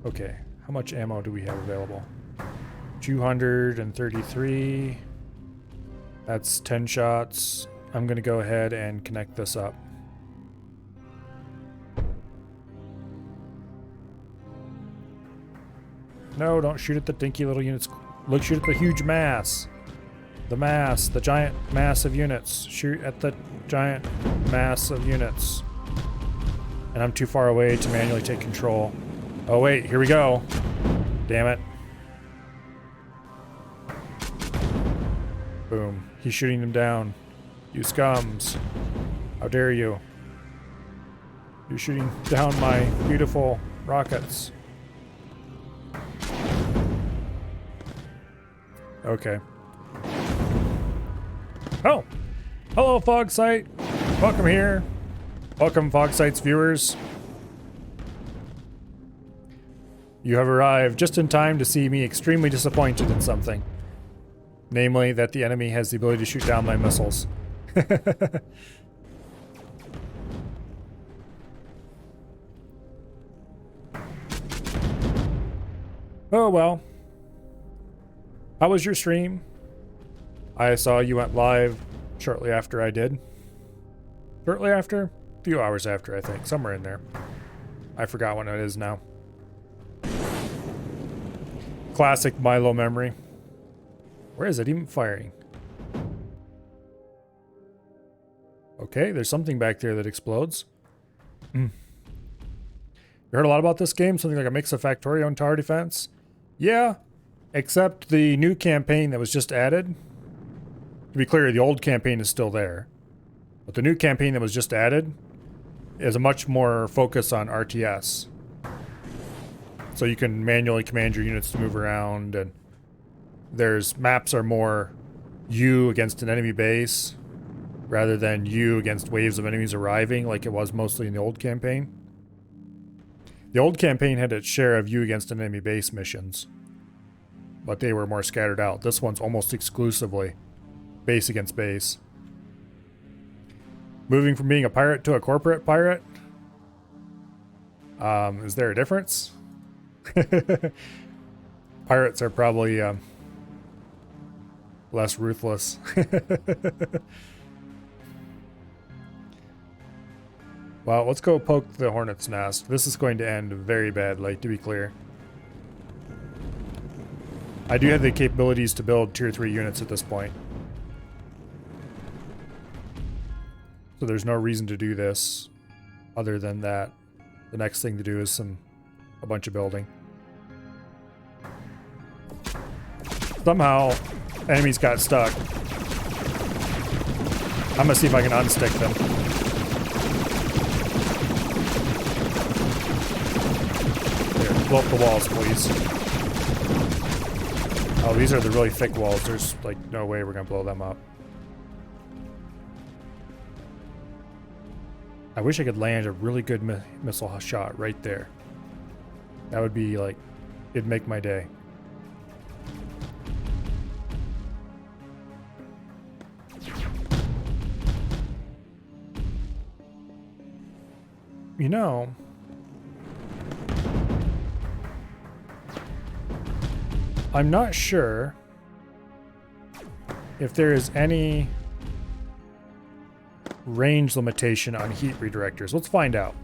Okay, how much ammo do we have available? 233. That's 10 shots. I'm gonna go ahead and connect this up. No, don't shoot at the dinky little units. Look, shoot at the huge mass. The giant mass of units. Shoot at the giant mass of units. And I'm too far away to manually take control. Oh wait, here we go. Damn it. Boom. He's shooting them down. You scums. How dare you. You're shooting down my beautiful rockets. Okay. Oh! Hello, Fogsight! Welcome here. Welcome, Fogsight's viewers. You have arrived just in time to see me extremely disappointed in something. Namely, that the enemy has the ability to shoot down my missiles. Oh well. How was your stream? I saw you went live shortly after I did. Shortly after? A few hours after, I think. Somewhere in there. I forgot when it is now. Classic Milo memory. Where is it even firing? Okay, there's something back there that explodes. You heard a lot about this game? Something like a mix of Factorio and tower defense? Yeah, except the new campaign that was just added. To be clear, the old campaign is still there. But the new campaign that was just added is a much more focus on RTS. So you can manually command your units to move around, and there's maps are more you against an enemy base rather than you against waves of enemies arriving like it was mostly in the old campaign. The old campaign had its share of you against an enemy base missions, but they were more scattered out. This one's almost exclusively base against base. Moving from being a pirate to a corporate pirate? Is there a difference? Pirates are probably less ruthless. Well, let's go poke the hornet's nest. This is going to end very badly, to be clear. I do have the capabilities to build tier 3 units at this point. So there's no reason to do this other than that. The next thing to do is a bunch of building. Somehow, enemies got stuck. I'm gonna see if I can unstick them. Here, blow up the walls, please. Oh, these are the really thick walls. There's like no way we're gonna blow them up. I wish I could land a really good missile shot right there. That would be like, it'd make my day. You know, I'm not sure if there is any range limitation on heat redirectors. Let's find out,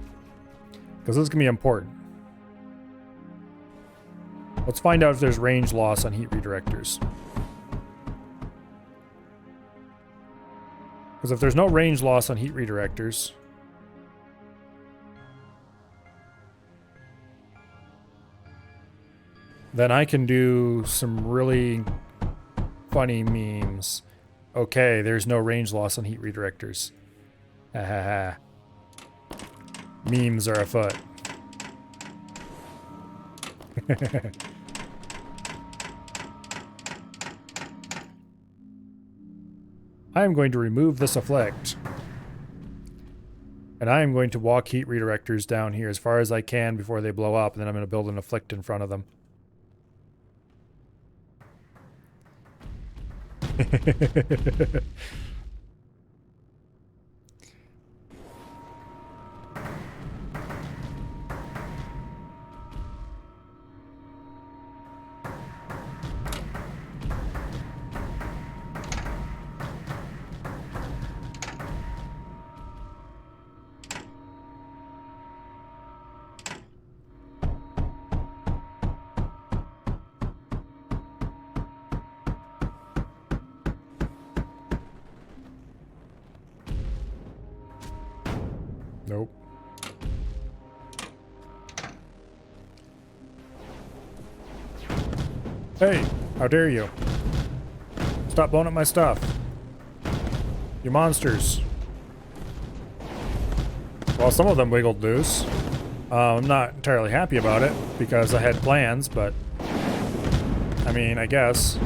because this is going to be important. Let's find out if there's range loss on heat redirectors. Because if there's no range loss on heat redirectors, then I can do some really funny memes. Okay, there's no range loss on heat redirectors. Ha ha ha. Memes are afoot. I am going to remove this afflict. And I am going to walk heat redirectors down here as far as I can before they blow up, and then I'm going to build an afflict in front of them. Nope. Hey, how dare you? Stop blowing up my stuff. You monsters. Well, some of them wiggled loose. I'm not entirely happy about it because I had plans, but I mean, I guess.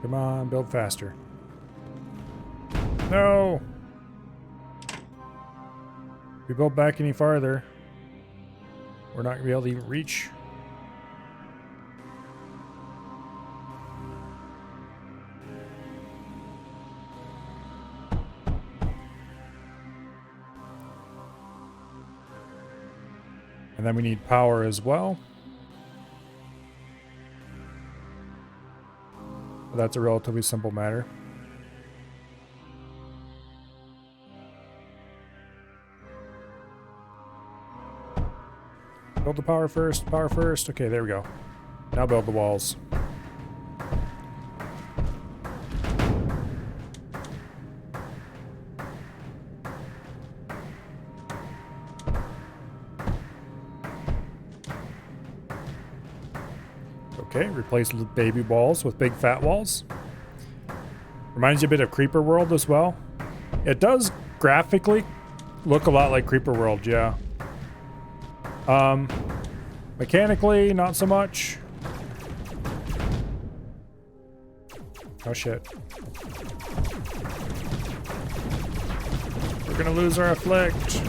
Come on, build faster. No! If we build back any farther, we're not going to be able to even reach. And then we need power as well. But that's a relatively simple matter. Build the power first, power first. Okay, there we go. Now build the walls. Okay, replace the baby walls with big fat walls. Reminds you a bit of Creeper World as well. It does graphically look a lot like Creeper World, yeah. Mechanically, not so much. Oh shit. We're gonna lose our afflict.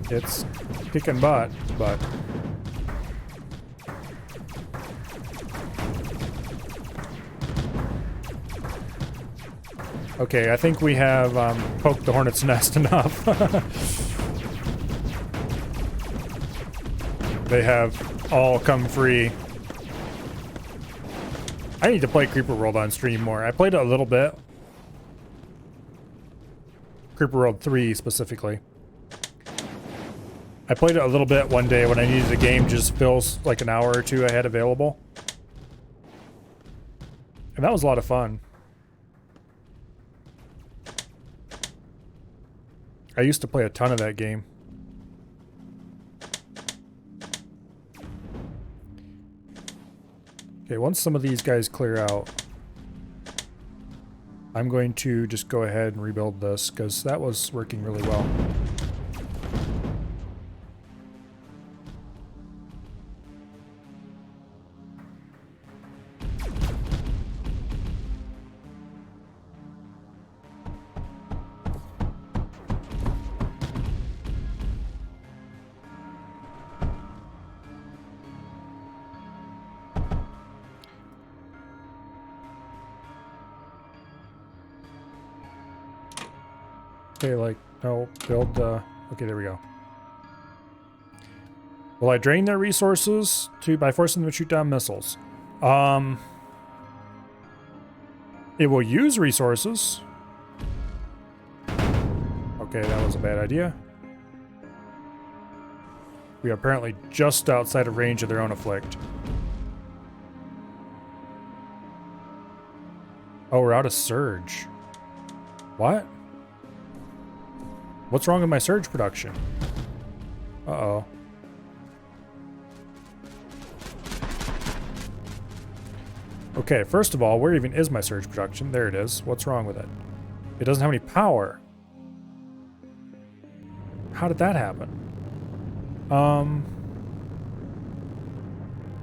It's kicking butt, but okay, I think we have poked the hornet's nest enough. They have all come free. I need to play Creeper World on stream more. I played it a little bit. Creeper World 3 specifically. I played it a little bit one day when I needed a game just fills like an hour or two I had available. And that was a lot of fun. I used to play a ton of that game. Okay, once some of these guys clear out, I'm going to just go ahead and rebuild this because that was working really well. Okay, like, no, build, okay, there we go. Will I drain their resources by forcing them to shoot down missiles? It will use resources. Okay, that was a bad idea. We are apparently just outside of range of their own afflict. Oh, we're out of surge. What? What's wrong with my surge production? Uh-oh. Okay, first of all, where even is my surge production? There it is. What's wrong with it? It doesn't have any power. How did that happen?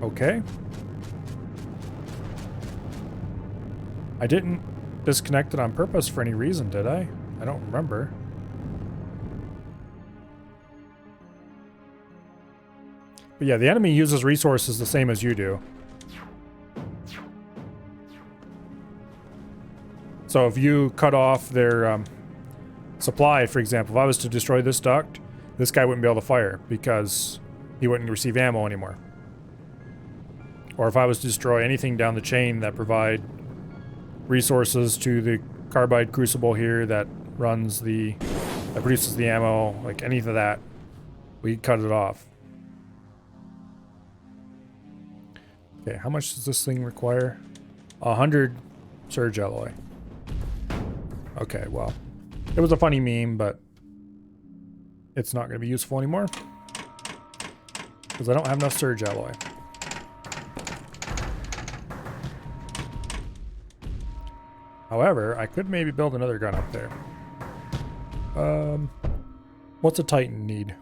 Okay. I didn't disconnect it on purpose for any reason, did I? I don't remember. But yeah, the enemy uses resources the same as you do. So if you cut off their supply, for example, if I was to destroy this duct, this guy wouldn't be able to fire because he wouldn't receive ammo anymore. Or if I was to destroy anything down the chain that provide resources to the carbide crucible here that produces the ammo, like any of that, we cut it off. Okay, how much does this thing require? 100 surge alloy. Okay, well, it was a funny meme, but it's not going to be useful anymore because I don't have enough surge alloy. However, I could maybe build another gun up there. What's a Titan need?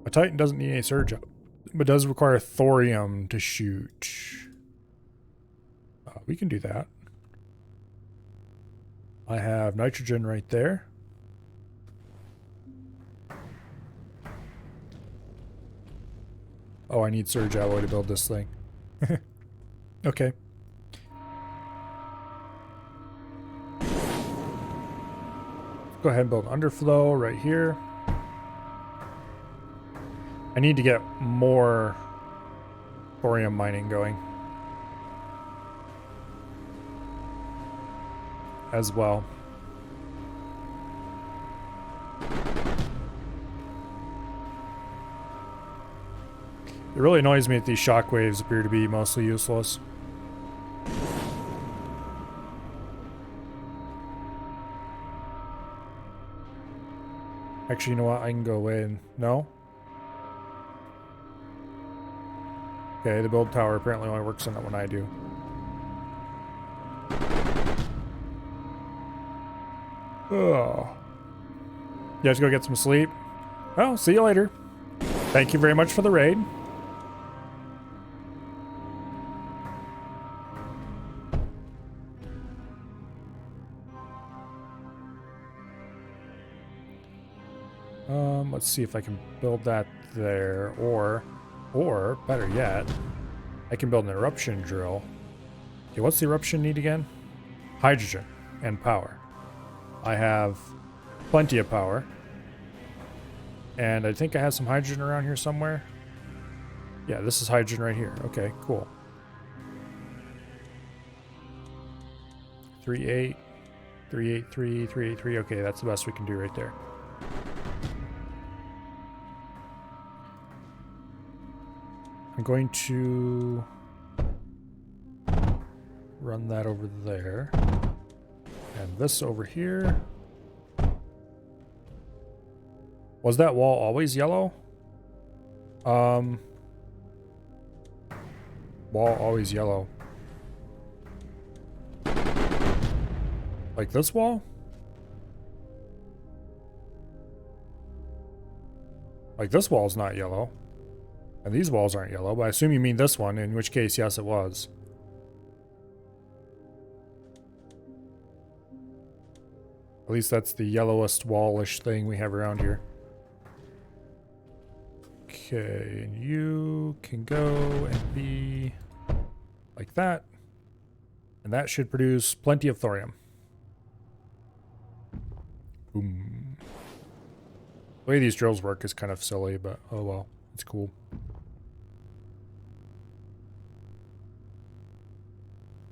A Titan doesn't need any surge, but does require thorium to shoot. We can do that. I have nitrogen right there. Oh, I need surge alloy to build this thing. Okay. Go ahead and build underflow right here. I need to get more thorium mining going as well. It really annoys me that these shockwaves appear to be mostly useless. Actually, you know what? I can go away and... No? Okay, the build tower apparently only works on it when I do. Oh. You have to go get some sleep? Well, see you later. Thank you very much for the raid. Let's see if I can build that there, or better yet, I can build an eruption drill. Okay, what's the eruption need again? Hydrogen and power. I have plenty of power. And I think I have some hydrogen around here somewhere. Yeah, this is hydrogen right here. Okay, cool. 3.8, 3.83, 3.83. Okay, that's the best we can do right there. I'm going to run that over there. And this over here. Was that wall always yellow? Wall always yellow. Like this wall? Like this wall's not yellow. And these walls aren't yellow, but I assume you mean this one, in which case, yes, it was. At least that's the yellowest wallish thing we have around here. Okay, and you can go and be like that. And that should produce plenty of thorium. Boom. The way these drills work is kind of silly, but oh well, it's cool.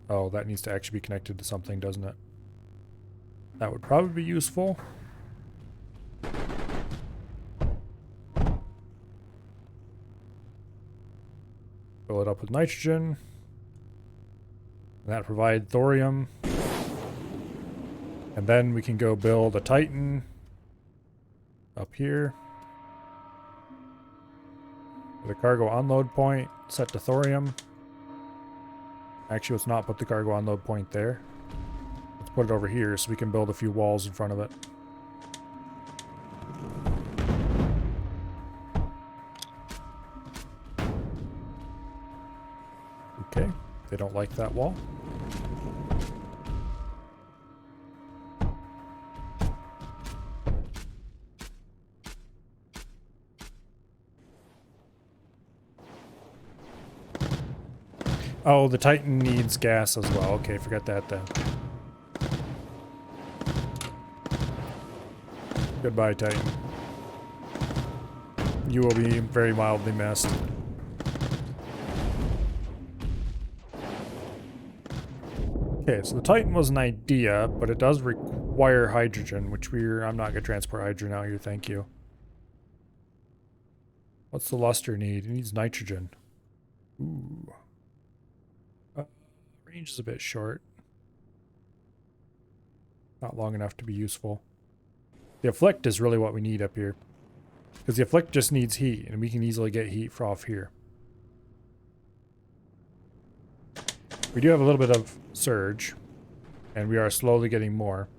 Oh, that needs to actually be connected to something, doesn't it? That would probably be useful. Fill it up with nitrogen. That provide thorium. And then we can go build a Titan up here. With a cargo unload point set to thorium. Actually, let's not put the cargo unload point there. Let's put it over here so we can build a few walls in front of it. Okay, they don't like that wall. Oh, the Titan needs gas as well. Okay, forget that then. Goodbye, Titan. You will be very mildly missed. Okay, so the Titan was an idea, but it does require hydrogen, which I'm not going to transport hydrogen out here, thank you. What's the luster need? It needs nitrogen. Ooh. Range is a bit short. Not long enough to be useful. The afflict is really what we need up here. Because the afflict just needs heat, and we can easily get heat off here. We do have a little bit of surge, and we are slowly getting more.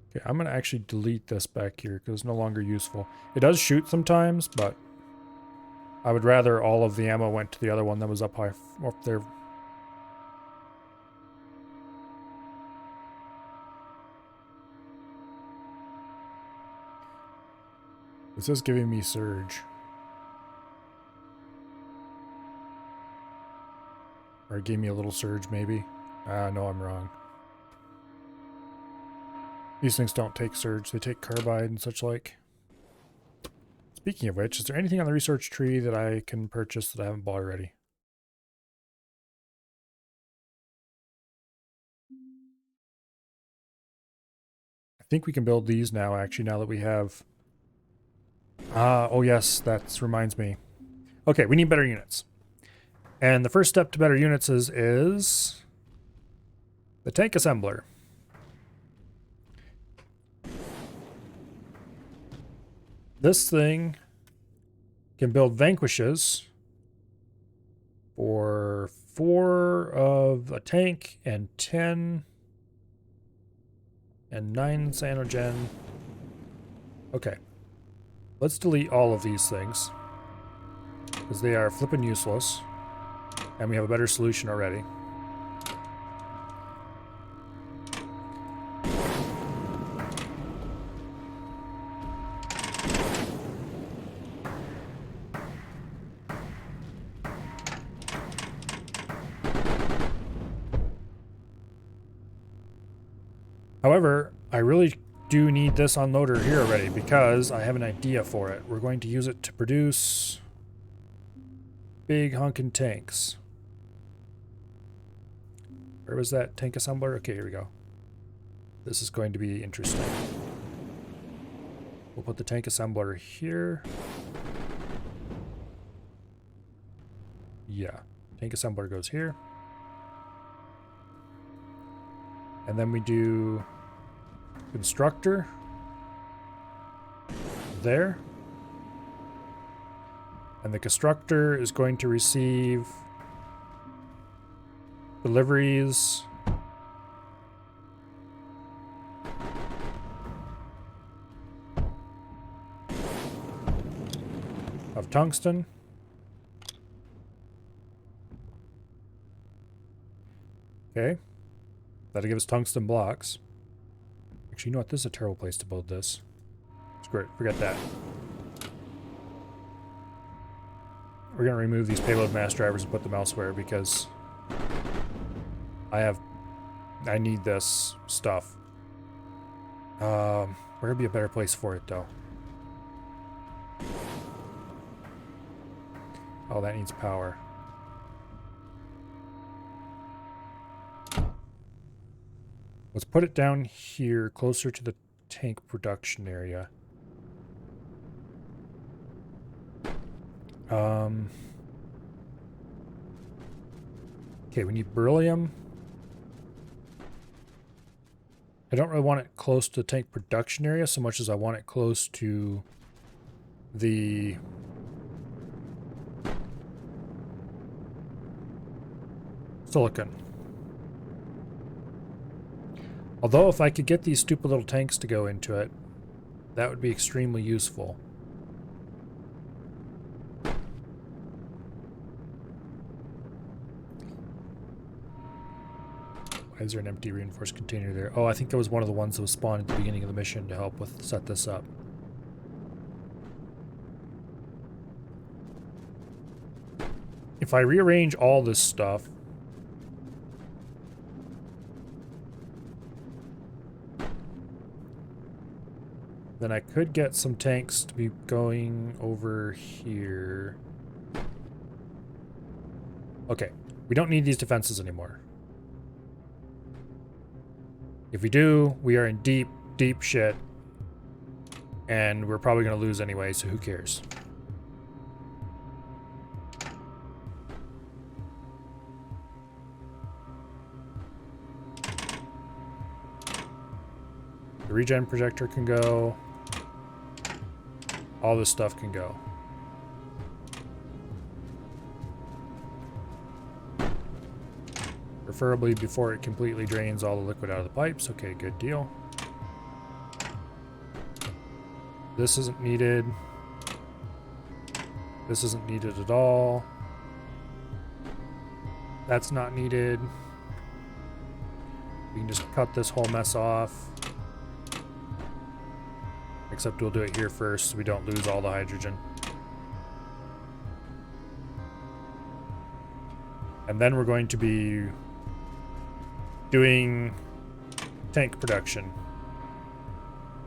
Okay, I'm going to actually delete this back here because it's no longer useful. It does shoot sometimes, but I would rather all of the ammo went to the other one that was up high, up there. This is giving me surge. Or it gave me a little surge, maybe. No, I'm wrong. These things don't take surge, they take carbide and such like. Speaking of which, is there anything on the research tree that I can purchase that I haven't bought already? I think we can build these now, actually, now that we have... oh yes, that reminds me. Okay, we need better units. And the first step to better units is the tank assembler. This thing can build vanquishes for 4 of a tank and 10 and 9 cyanogen. Okay. Let's delete all of these things because they are flippin' useless. And we have a better solution already. However, I really do need this unloader here already because I have an idea for it. We're going to use it to produce big honkin' tanks. Where was that tank assembler? Okay, here we go. This is going to be interesting. We'll put the tank assembler here. Yeah, tank assembler goes here. And then we do constructor there. And the constructor is going to receive deliveries of tungsten. Okay. That'll give us tungsten blocks. Actually, you know what? This is a terrible place to build this. Screw it. Forget that. We're going to remove these payload mass drivers and put them elsewhere because I need this stuff. Where would be a better place for it, though? Oh, that needs power. Let's put it down here, closer to the tank production area. Okay, we need beryllium. I don't really want it close to the tank production area so much as I want it close to the silicon. Although if I could get these stupid little tanks to go into it, that would be extremely useful. Why is there an empty reinforced container there? Oh, I think that was one of the ones that was spawned at the beginning of the mission to help with set this up. If I rearrange all this stuff, then I could get some tanks to be going over here. Okay, we don't need these defenses anymore. If we do, we are in deep, deep shit. And we're probably going to lose anyway, so who cares? The regen projector can go. All this stuff can go. Preferably before it completely drains all the liquid out of the pipes. Okay, good deal. This isn't needed. This isn't needed at all. That's not needed. We can just cut this whole mess off. Except we'll do it here first so we don't lose all the hydrogen. And then we're going to be doing tank production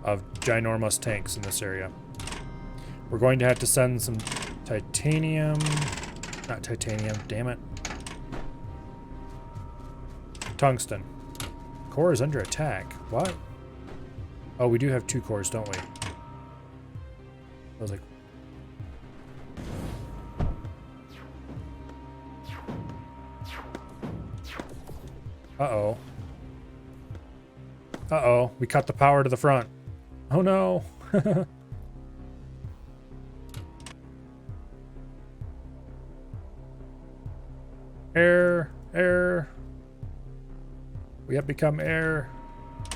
of ginormous tanks in this area. We're going to have to send some titanium. Not titanium, damn it. Tungsten. Core is under attack. What? Oh, we do have 2 cores, don't we? I was like... Uh-oh. Uh-oh. We cut the power to the front. Oh, no. Air. Air. We have become air.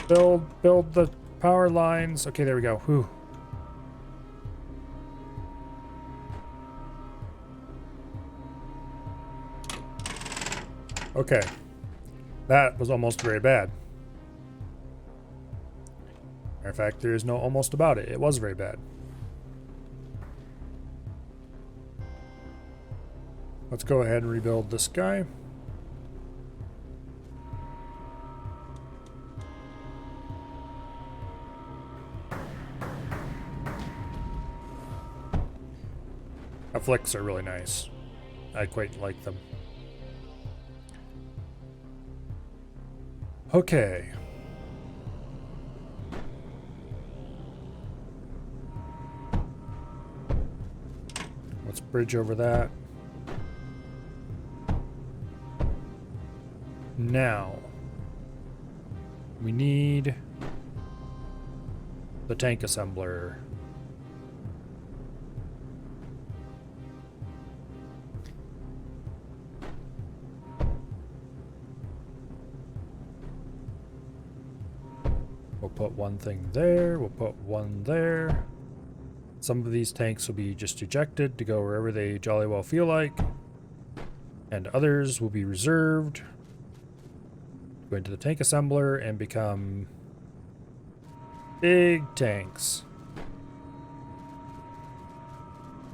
Build the power lines. Okay, there we go. Whew. Okay. That was almost very bad. Matter of fact, there is no almost about it. It was very bad. Let's go ahead and rebuild this guy. Flicks are really nice. I quite like them. Okay. Let's bridge over that. Now, we need the tank assembler. We'll put one thing there, we'll put one there. Some of these tanks will be just ejected to go wherever they jolly well feel like. And others will be reserved. Go into the tank assembler and become big tanks.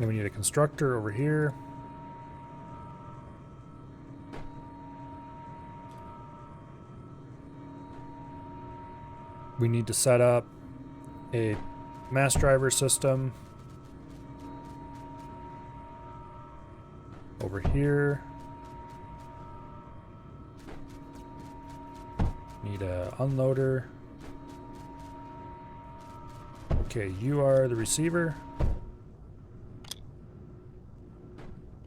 Then we need a constructor over here. We need to set up a mass driver system over here. Need a unloader. Okay, you are the receiver.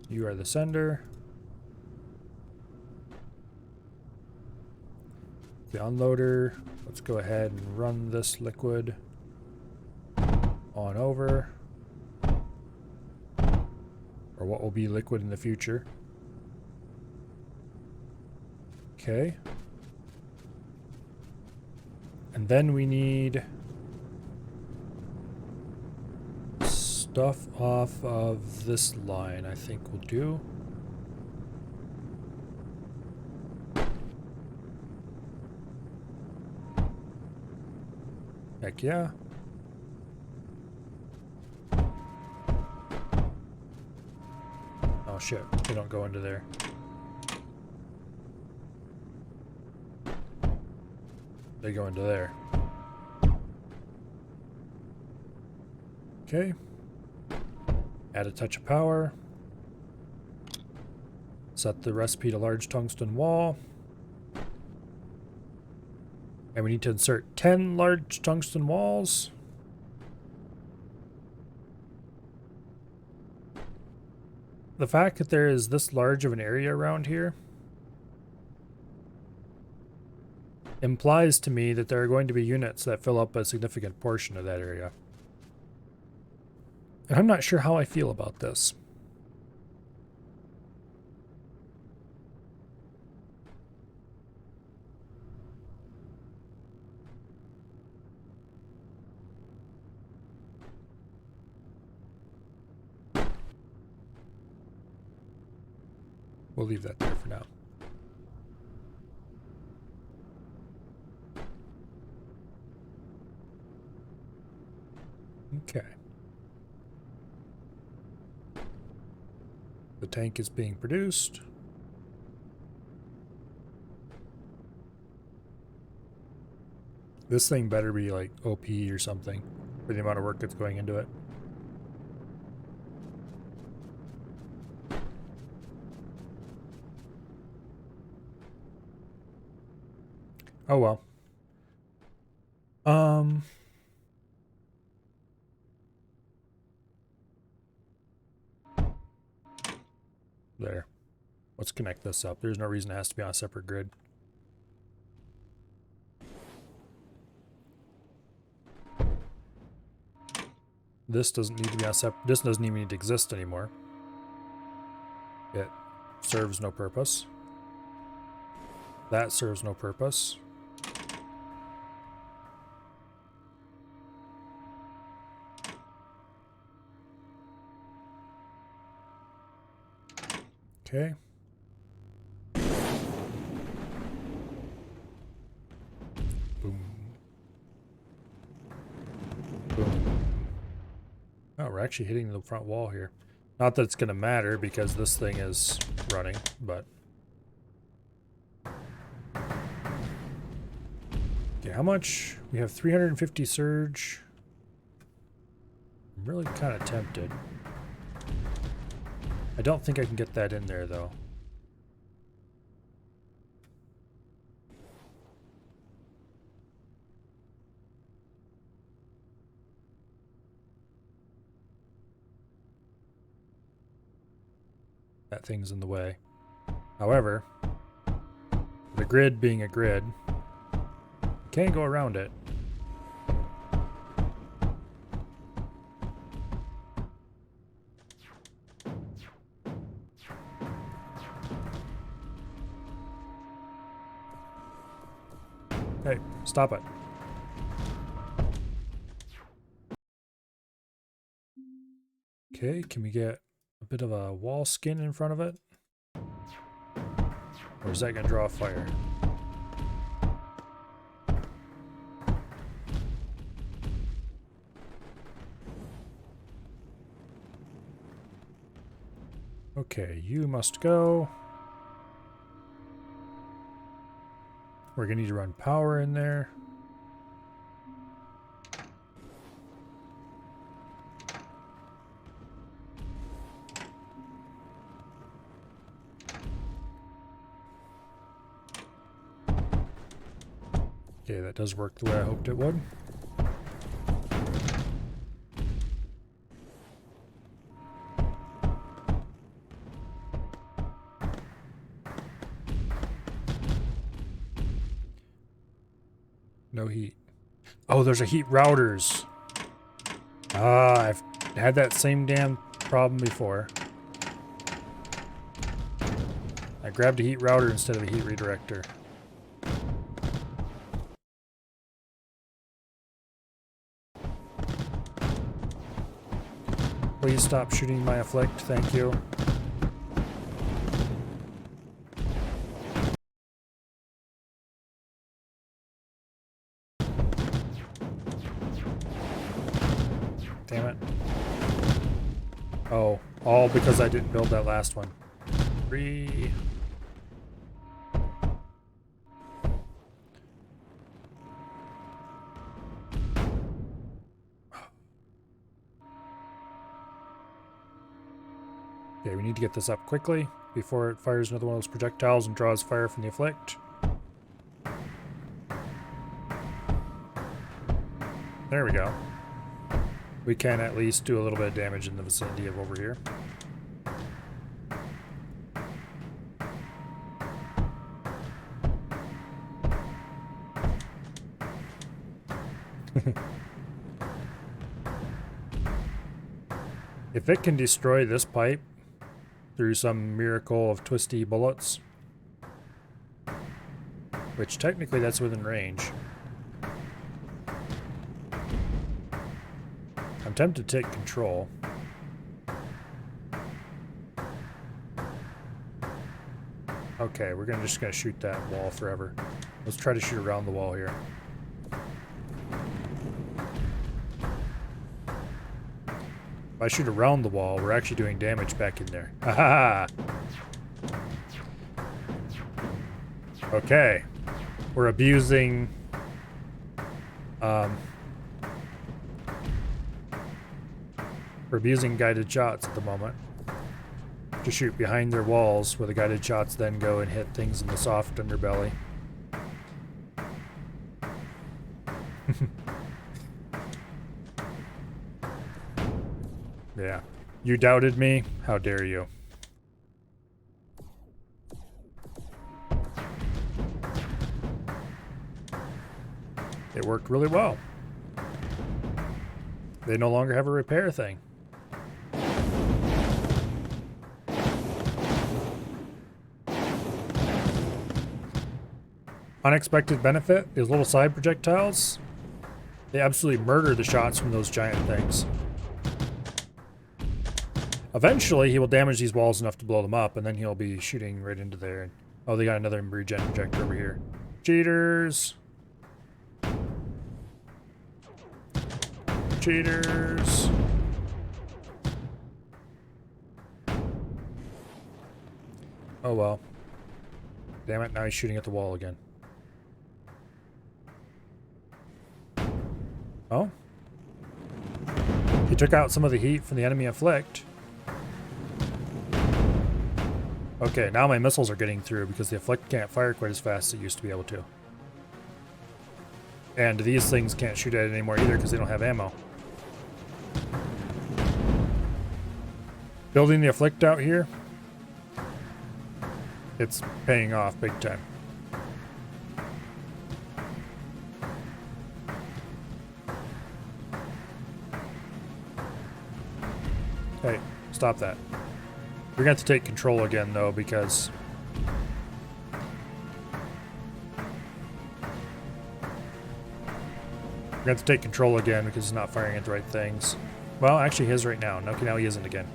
You are the sender. The unloader Let's go ahead and run this liquid on over, or what will be liquid in the future. Okay. And then we need stuff off of this line, I think will do. Heck yeah. Oh shit, they don't go into there. They go into there. Okay. Add a touch of power. Set the recipe to large tungsten wall. And we need to insert 10 large tungsten walls. The fact that there is this large of an area around here implies to me that there are going to be units that fill up a significant portion of that area. And I'm not sure how I feel about this. We'll leave that there for now. Okay. The tank is being produced. This thing better be like OP or something for the amount of work that's going into it. Oh well. There. Let's connect this up. There's no reason it has to be on a separate grid. This doesn't need to be on separate. This doesn't even need to exist anymore. It serves no purpose. That serves no purpose. Okay. Boom. Boom. Oh, we're actually hitting the front wall here. Not that it's going to matter because this thing is running, but... Okay, how much? We have 350 surge. I'm really kind of tempted. I don't think I can get that in there, though. That thing's in the way. However, the grid being a grid, can't go around it. Hey, stop it. Okay, can we get a bit of a wall skin in front of it? Or is that going to draw fire? Okay, you must go. We're going to need to run power in there. Okay, that does work the way I hoped it would. No heat. Oh, there's a heat routers. Ah, I've had that same damn problem before. I grabbed a heat router instead of a heat redirector. Please stop shooting my afflict, thank you. Damn it. Oh, all because I didn't build that last one. 3. Okay, we need to get this up quickly before it fires another one of those projectiles and draws fire from the afflict. There we go. We can at least do a little bit of damage in the vicinity of over here. If it can destroy this pipe through some miracle of twisty bullets, which technically that's within range. I'm tempted to take control. Okay, we're just gonna shoot that wall forever. Let's try to shoot around the wall here. If I shoot around the wall, we're actually doing damage back in there. Ha ha! Okay. We're abusing guided shots at the moment. To shoot behind their walls where the guided shots then go and hit things in the soft underbelly. Yeah. You doubted me? How dare you? It worked really well. They no longer have a repair thing. Unexpected benefit, these little side projectiles, they absolutely murder the shots from those giant things. Eventually, he will damage these walls enough to blow them up, and then he'll be shooting right into there. Oh, they got another regen projector over here. Cheaters! Cheaters! Oh well. Damn it, now he's shooting at the wall again. Oh? He took out some of the heat from the enemy afflict. Okay, now my missiles are getting through because the afflict can't fire quite as fast as it used to be able to. And these things can't shoot at it anymore either because they don't have ammo. Building the afflict out here, it's paying off big time. Hey, stop that. We're going to have to take control again, though, because we're going to have to take control again because he's not firing at the right things. Well, actually, he is right now. Okay, now he isn't again.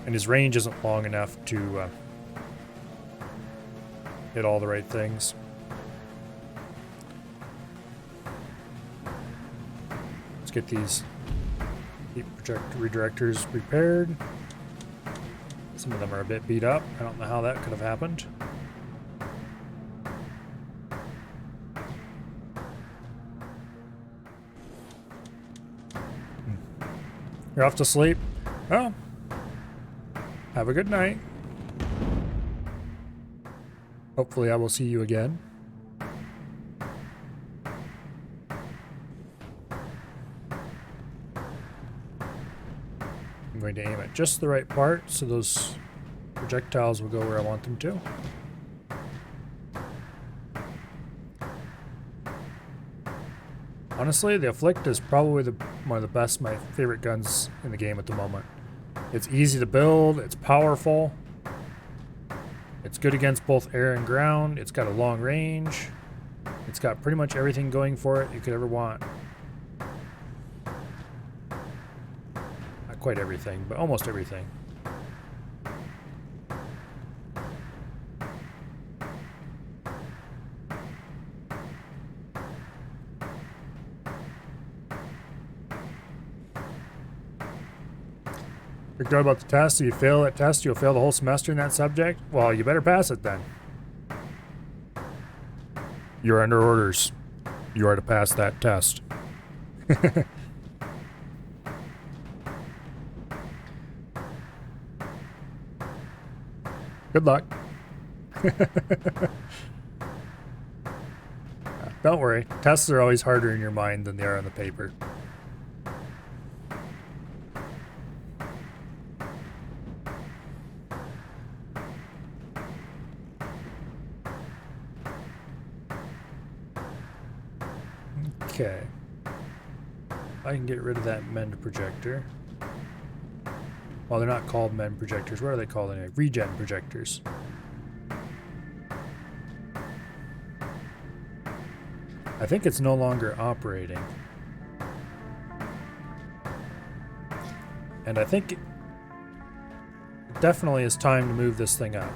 And his range isn't long enough to hit all the right things. Let's get these heat redirectors repaired. Some of them are a bit beat up. I don't know how that could have happened. You're off to sleep? Well, have a good night. Hopefully I will see you again. I'm going to aim at just the right part so those projectiles will go where I want them to. Honestly, the Afflict is probably one of the best, my favorite guns in the game at the moment. It's easy to build, it's powerful, it's good against both air and ground, it's got a long range, it's got pretty much everything going for it you could ever want. Not quite everything, but almost everything. Freaked out about the test? If you fail that test, you'll fail the whole semester in that subject? Well, you better pass it then. You're under orders. You are to pass that test. Good luck. Don't worry. Tests are always harder in your mind than they are on the paper. Okay. I can get rid of that mend projector. Well, they're not called mend projectors. What are they called anyway? Regen projectors. I think it's no longer operating. And I think it definitely is time to move this thing up.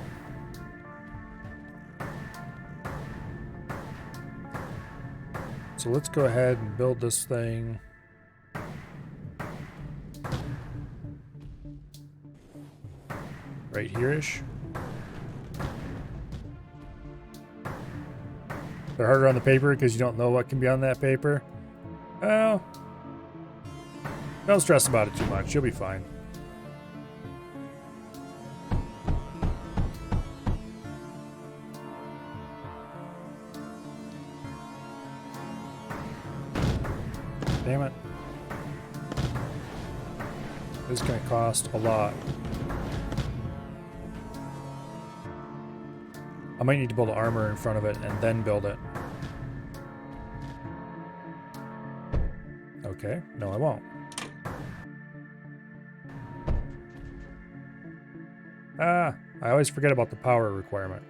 So let's go ahead and build this thing. Right here-ish. They're harder on the paper because you don't know what can be on that paper. Well, don't stress about it too much. You'll be fine. Damn it. This is going to cost a lot. I might need to build armor in front of it and then build it. Okay, no I won't. Ah, I always forget about the power requirement.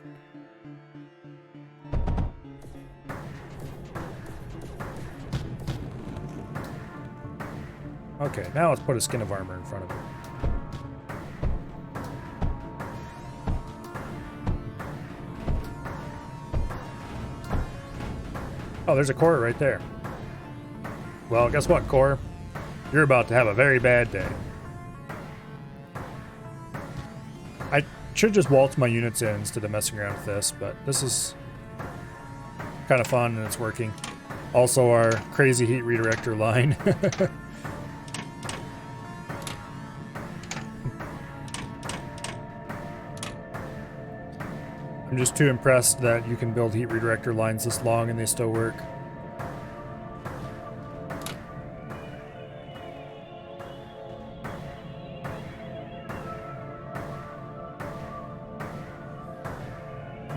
Okay, now let's put a skin of armor in front of it. Oh, there's a core right there. Well, guess what, core? You're about to have a very bad day. I should just waltz my units in instead of messing around with this, but this is kind of fun and it's working. Also, our crazy heat redirector line. I'm just too impressed that you can build heat redirector lines this long and they still work.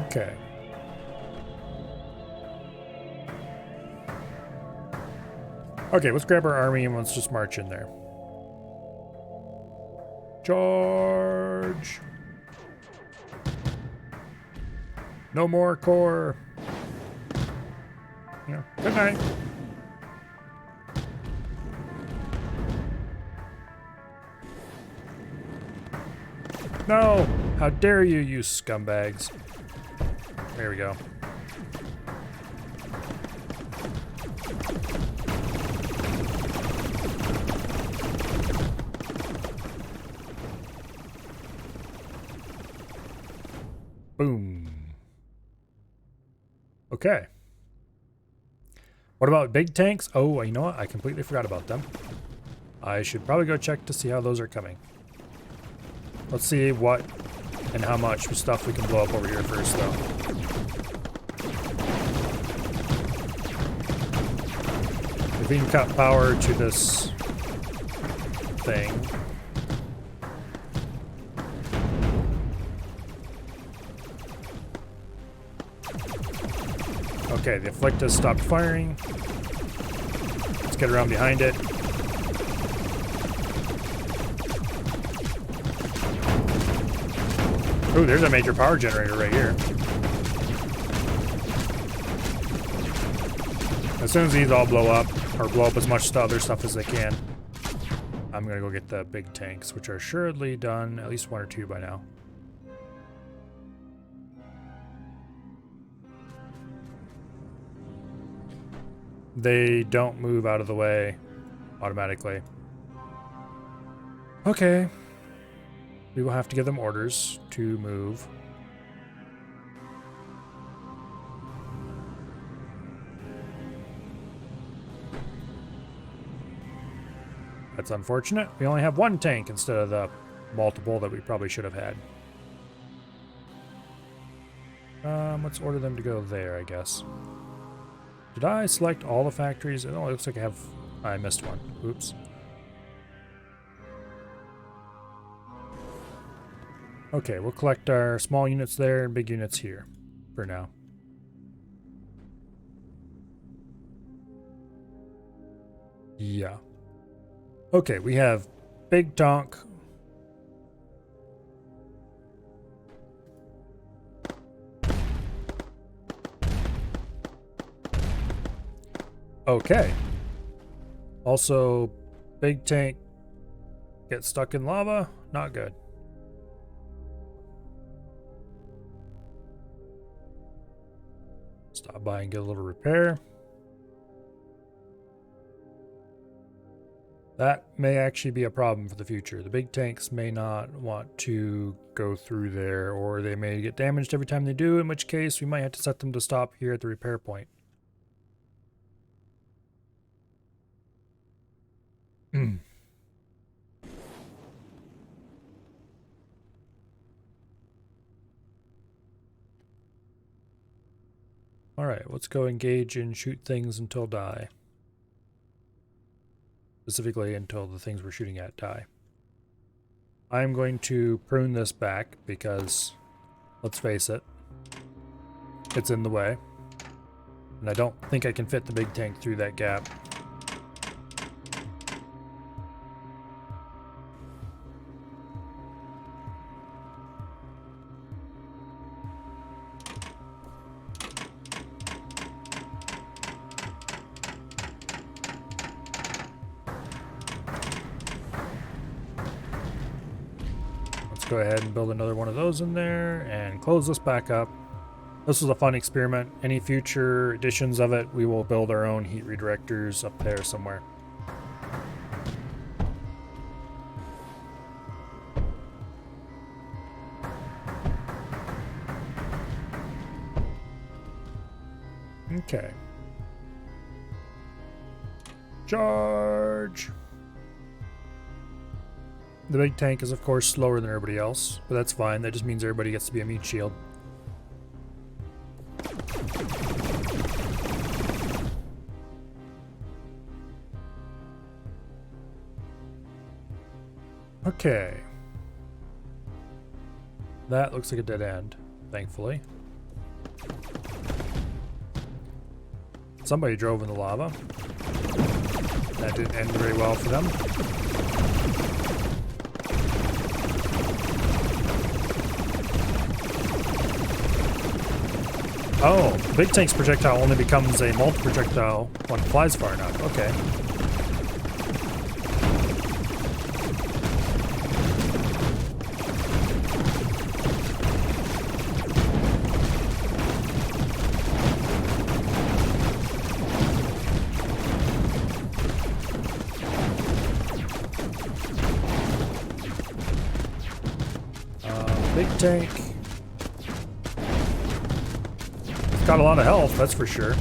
Okay. Okay, let's grab our army and let's just march in there. Charge! No more core. Yeah. Good night. No! How dare you, you scumbags. There we go. Boom. Okay. What about big tanks? Oh, you know what? I completely forgot about them. I should probably go check to see how those are coming. Let's see what and how much stuff we can blow up over here first, though. If we can cut power to this thing. Okay, the Afflict has stopped firing. Let's get around behind it. Ooh, there's a major power generator right here. As soon as these all blow up, or blow up as much other stuff as they can, I'm gonna go get the big tanks, which are assuredly done, at least 1 or 2 by now. They don't move out of the way automatically. Okay. We will have to give them orders to move. That's unfortunate. We only have 1 tank instead of the multiple that we probably should have had. Let's order them to go there, I guess. Did I select all the factories? Oh, it looks like I missed one. Oops. Okay, we'll collect our small units there and big units here for now. Yeah. Okay, we have big tank. Okay. Also, big tank get stuck in lava. Not good. Stop by and get a little repair. That may actually be a problem for the future. The big tanks may not want to go through there, or they may get damaged every time they do, in which case we might have to set them to stop here at the repair point. Alright, let's go engage and shoot things until die. Specifically until the things we're shooting at die. I'm going to prune this back because, let's face it, it's in the way. And I don't think I can fit the big tank through that gap. Go ahead and build another one of those in there and close this back up. This was a fun experiment. Any future editions of it, we will build our own heat redirectors up there somewhere. Okay. Charge! The big tank is, of course, slower than everybody else, but that's fine. That just means everybody gets to be a meat shield. Okay. That looks like a dead end, thankfully. Somebody drove in the lava. That didn't end very well for them. Oh, big tank's projectile only becomes a multi-projectile when it flies far enough. Okay. Big tank. Got a lot of health, that's for sure.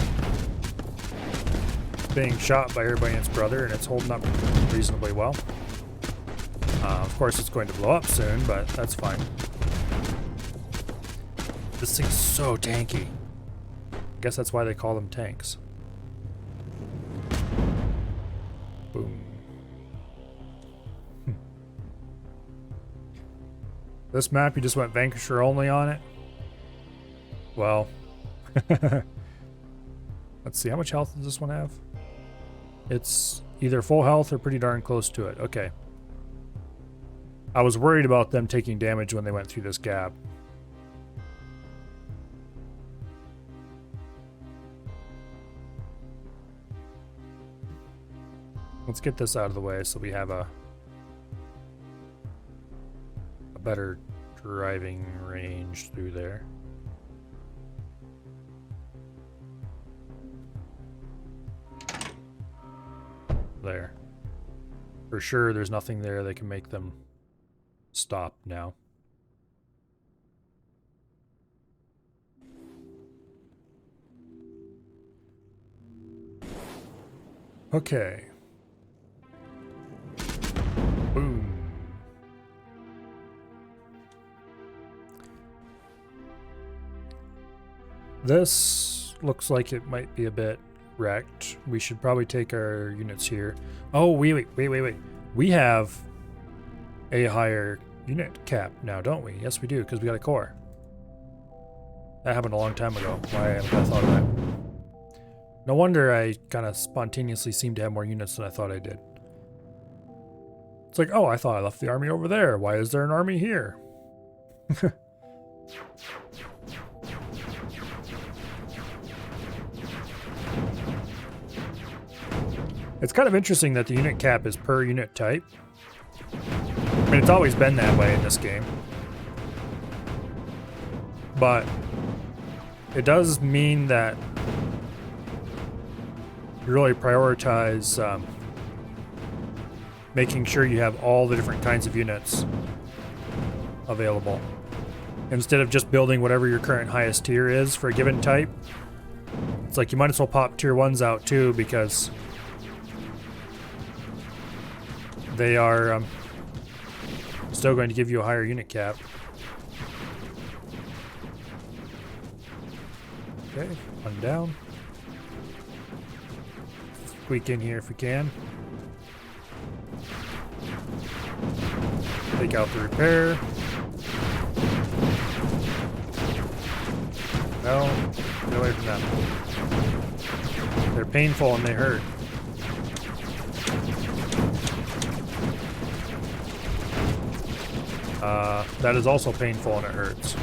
It's being shot by everybody and its brother, and it's holding up reasonably well. Of course, it's going to blow up soon, but that's fine. This thing's so tanky. I guess that's why they call them tanks. Boom. This map, you just went Vanquisher only on it? Well... Let's see, how much health does this one have? It's either full health or pretty darn close to it. Okay. I was worried about them taking damage when they went through this gap. Let's get this out of the way so we have a better driving range through there. There. For sure there's nothing there that can make them stop now. Okay. Boom. This looks like it might be a bit wrecked. We should probably take our units here. Oh, wait. We have a higher unit cap now, don't we? Yes, we do, because we got a core. That happened a long time ago. Why haven't I thought of that? No wonder I kind of spontaneously seem to have more units than I thought I did. It's like, oh, I thought I left the army over there. Why is there an army here? It's kind of interesting that the unit cap is per unit type. I mean, it's always been that way in this game. But it does mean that you really prioritize making sure you have all the different kinds of units available. Instead of just building whatever your current highest tier is for a given type, it's like you might as well pop tier 1s out too, because they are still going to give you a higher unit cap. Okay, one down. Squeak in here if we can. Take out the repair. No, get away from them. They're painful and they hurt. That is also painful and it hurts.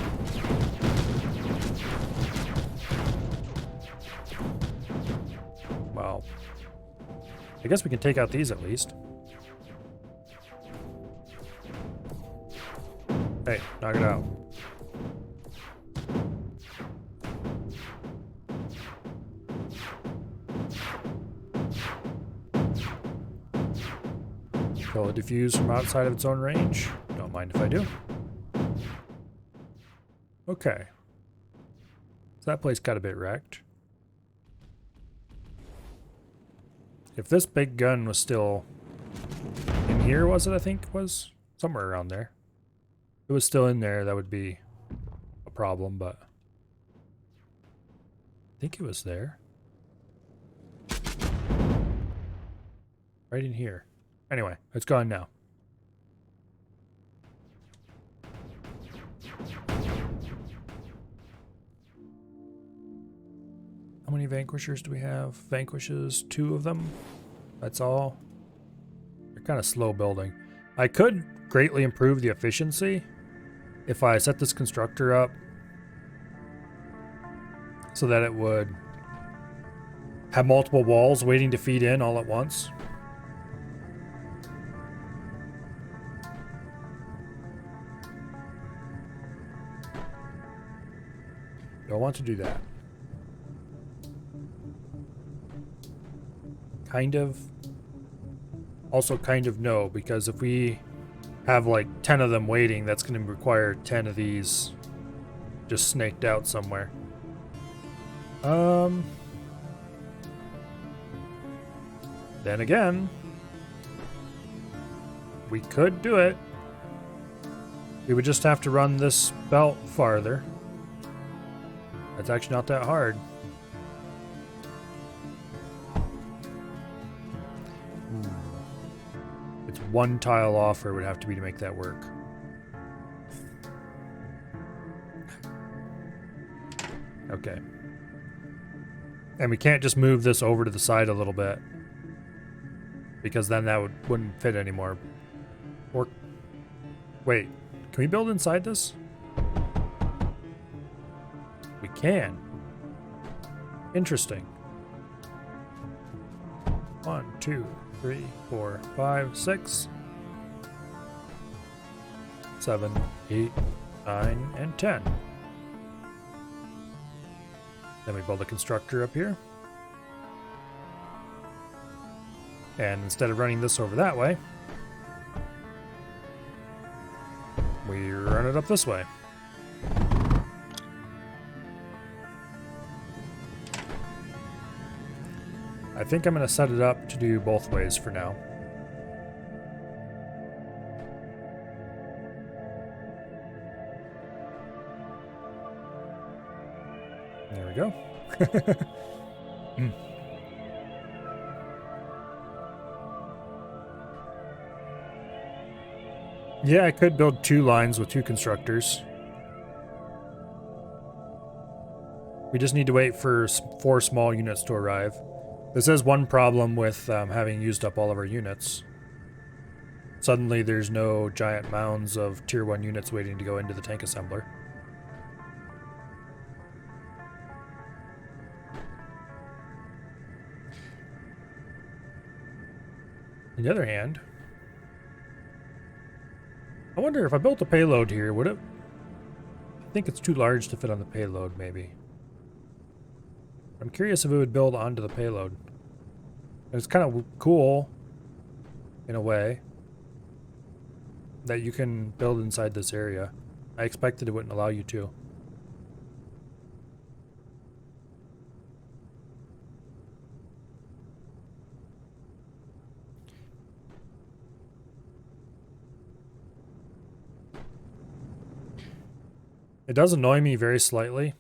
Well, I guess we can take out these at least. Hey, knock it out. Will it diffuse from outside of its own range? Don't mind if I do. Okay. So that place got a bit wrecked. If this big gun was still in here, was it? I think it was somewhere around there. If it was still in there, that would be a problem, but I think it was there. Right in here. Anyway, it's gone now. How many vanquishers do we have? Vanquishes, 2 of them. That's all. They're kind of slow building. I could greatly improve the efficiency if I set this constructor up so that it would have multiple walls waiting to feed in all at once. Don't want to do that. Kind of. Also kind of no, because if we have like 10 of them waiting, that's going to require 10 of these just snaked out somewhere. Then again, we could do it. We would just have to run this belt farther. That's actually not that hard. It's 1 tile off, or it would have to be to make that work. Okay. And we can't just move this over to the side a little bit. because then that wouldn't fit anymore. Or wait, can we build inside this? We can. Interesting. 1, 2, 3, 4, 5, 6, 7, 8, 9, and 10. Then we build a constructor up here. And instead of running this over that way, we run it up this way. I think I'm going to set it up to do both ways for now. There we go. Yeah, I could build 2 lines with 2 constructors. We just need to wait for 4 small units to arrive. This is one problem with having used up all of our units. Suddenly there's no giant mounds of tier 1 units waiting to go into the tank assembler. On the other hand, I wonder if I built a payload here, would it? I think it's too large to fit on the payload, maybe. I'm curious if it would build onto the payload. And it's kind of cool, in a way, that you can build inside this area. I expected it wouldn't allow you to. It does annoy me very slightly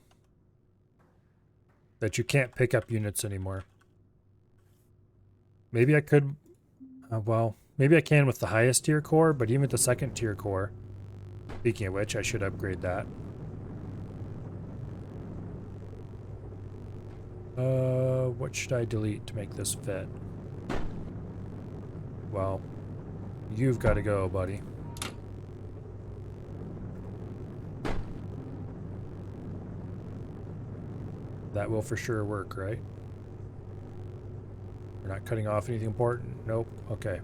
that you can't pick up units anymore. Maybe I could, well, maybe I can with the highest tier core, but even with the second tier core, speaking of which, I should upgrade that. What should I delete to make this fit? Well, you've got to go, buddy. That will for sure work, right? We're not cutting off anything important? Nope. Okay.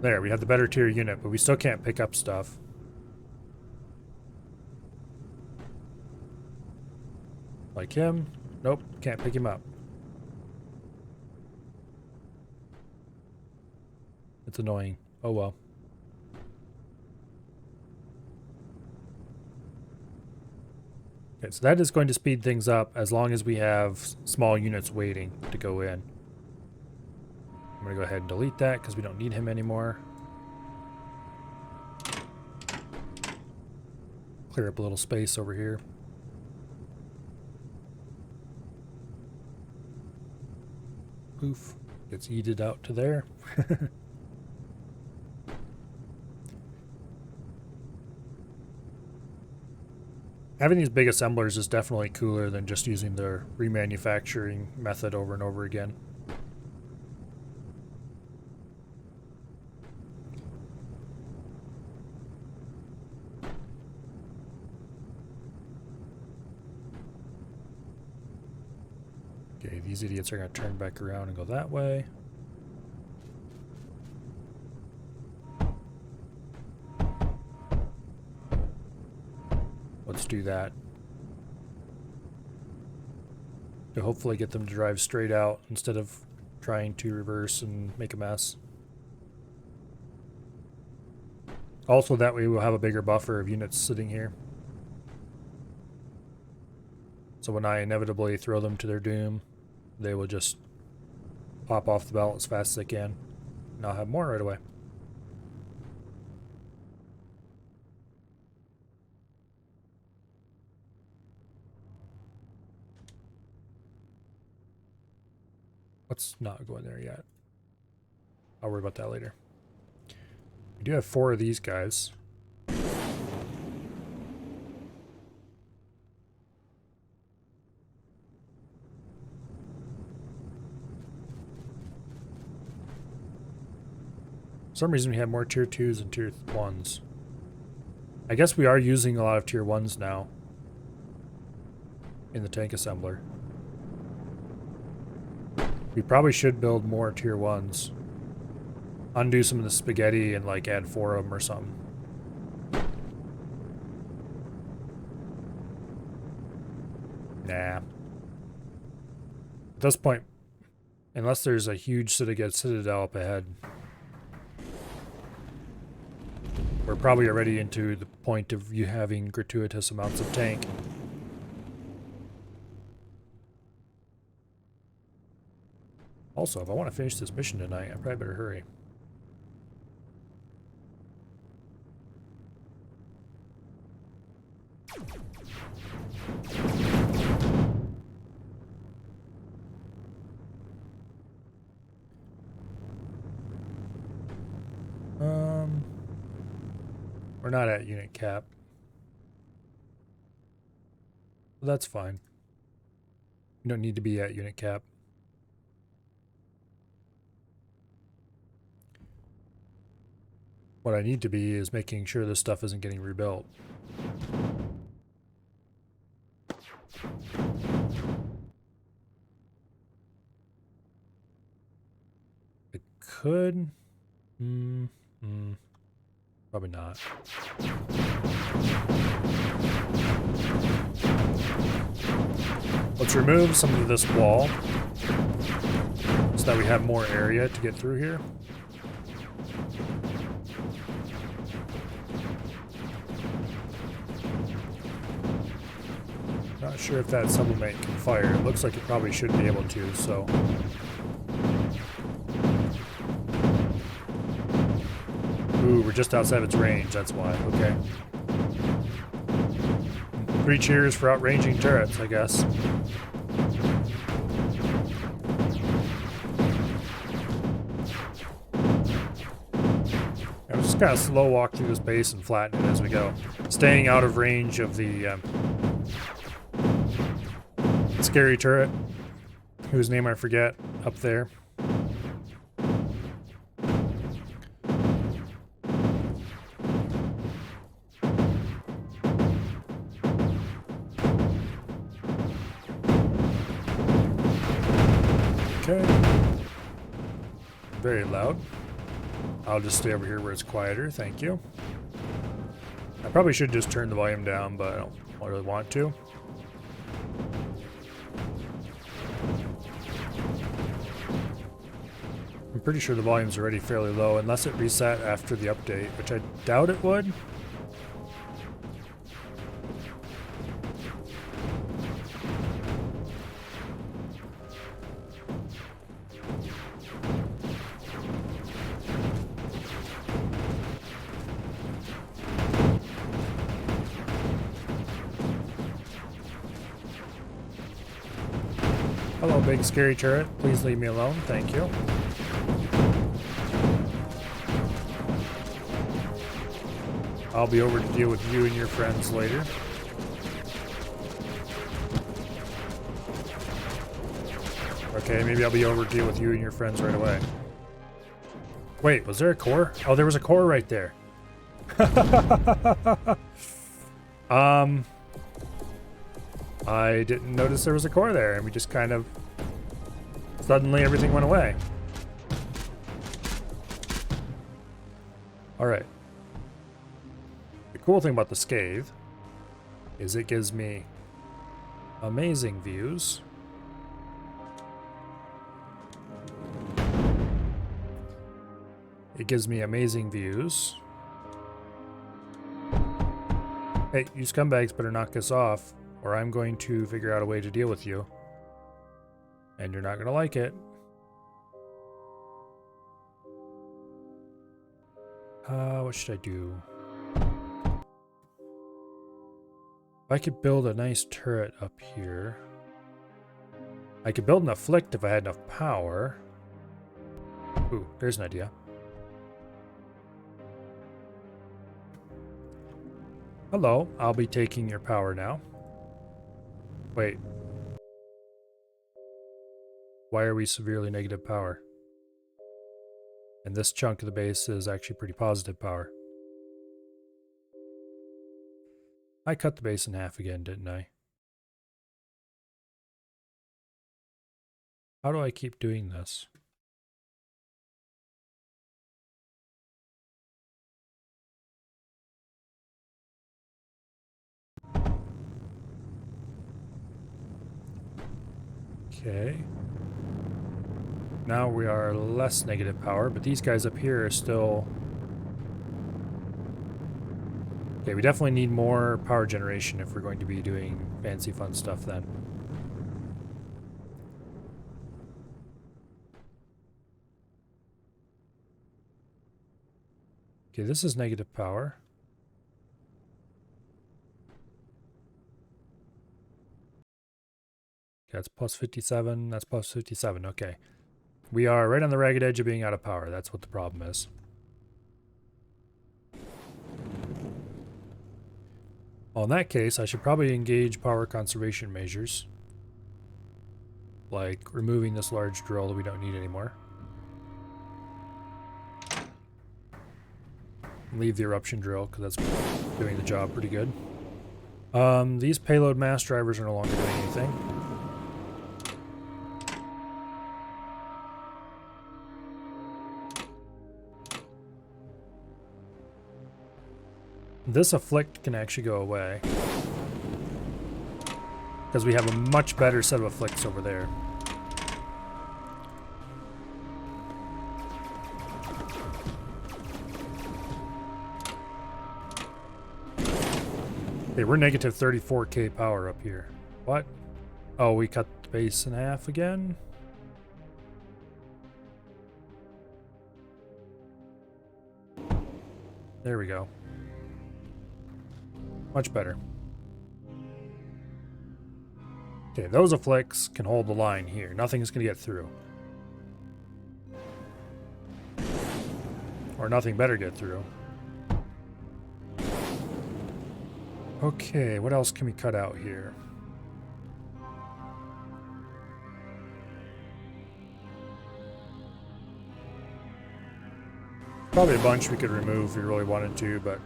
There, we have the better tier unit, but we still can't pick up stuff. Like him? Nope, can't pick him up. It's annoying. Oh well. Okay, so that is going to speed things up as long as we have small units waiting to go in. I'm going to go ahead and delete that because we don't need him anymore. Clear up a little space over here. Poof. Gets yeeted out to there. Having these big assemblers is definitely cooler than just using the remanufacturing method over and over again. Okay, these idiots are going to turn back around and go that way. Let's do that. To hopefully get them to drive straight out instead of trying to reverse and make a mess. Also, that way we'll have a bigger buffer of units sitting here. So when I inevitably throw them to their doom, they will just pop off the belt as fast as they can. And I'll have more right away. Let's not go in there yet. I'll worry about that later. We do have 4 of these guys. For some reason we have more tier 2s and tier 1s. I guess we are using a lot of tier 1s now in the tank assembler. We probably should build more tier 1s. Undo some of the spaghetti and like add 4 of them or something. Nah. At this point, unless there's a huge citadel up ahead, we're probably already into the point of you having gratuitous amounts of tank. Also, if I want to finish this mission tonight, I probably better hurry. We're not at unit cap. Well, that's fine. You don't need to be at unit cap. What I need to be is making sure this stuff isn't getting rebuilt. I could... Probably not. Let's remove some of this wall so that we have more area to get through here. Not sure if that sublimate can fire. It looks like it probably should be able to, so... Ooh, we're just outside of its range, that's why. Okay. 3 cheers for outranging turrets, I guess. I'm just kind of slow walk through this base and flatten it as we go. Staying out of range of the scary turret, whose name I forget, up there. Okay. Very loud. I'll just stay over here where it's quieter, thank you. I probably should just turn the volume down, but I don't really want to. I'm pretty sure the volume's already fairly low, unless it reset after the update, which I doubt it would. Hello, big scary turret. Please leave me alone. Thank you. I'll be over to deal with you and your friends later. Okay, maybe I'll be over to deal with you and your friends right away. Wait, was there a core? Oh, there was a core right there. I didn't notice there was a core there, and we just kind of... Suddenly everything went away. Alright. The cool thing about the Scathe is it gives me amazing views. It gives me amazing views. Hey, you scumbags better knock this off, or I'm going to figure out a way to deal with you. And you're not going to like it. What should I do? If I could build a nice turret up here. I could build an afflict if I had enough power. Ooh, there's an idea. Hello, I'll be taking your power now. Wait. Why are we severely negative power? And this chunk of the base is actually pretty positive power. I cut the base in half again, didn't I? How do I keep doing this? Okay. Now we are less negative power, but these guys up here are still... Okay, we definitely need more power generation if we're going to be doing fancy fun stuff then. Okay, this is negative power. Okay, that's plus 57, that's plus 57, okay. We are right on the ragged edge of being out of power, that's what the problem is. Well, in that case, I should probably engage power conservation measures. Like removing this large drill that we don't need anymore. Leave the eruption drill, because that's doing the job pretty good. These payload mass drivers are no longer doing anything. This afflict can actually go away, because we have a much better set of afflicts over there. Okay, we're negative 34k power up here. What? Oh, we cut the base in half again? There we go. Much better. Okay, those afflicts can hold the line here. Nothing's going to get through. Or nothing better get through. Okay, what else can we cut out here? Probably a bunch we could remove if we really wanted to, but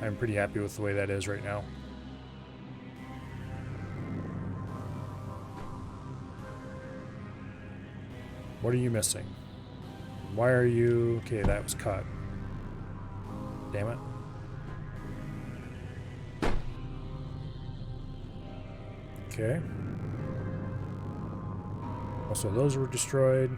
I'm pretty happy with the way that is right now. What are you missing? Why are you... Okay, that was cut. Damn it. Okay. Also, those were destroyed.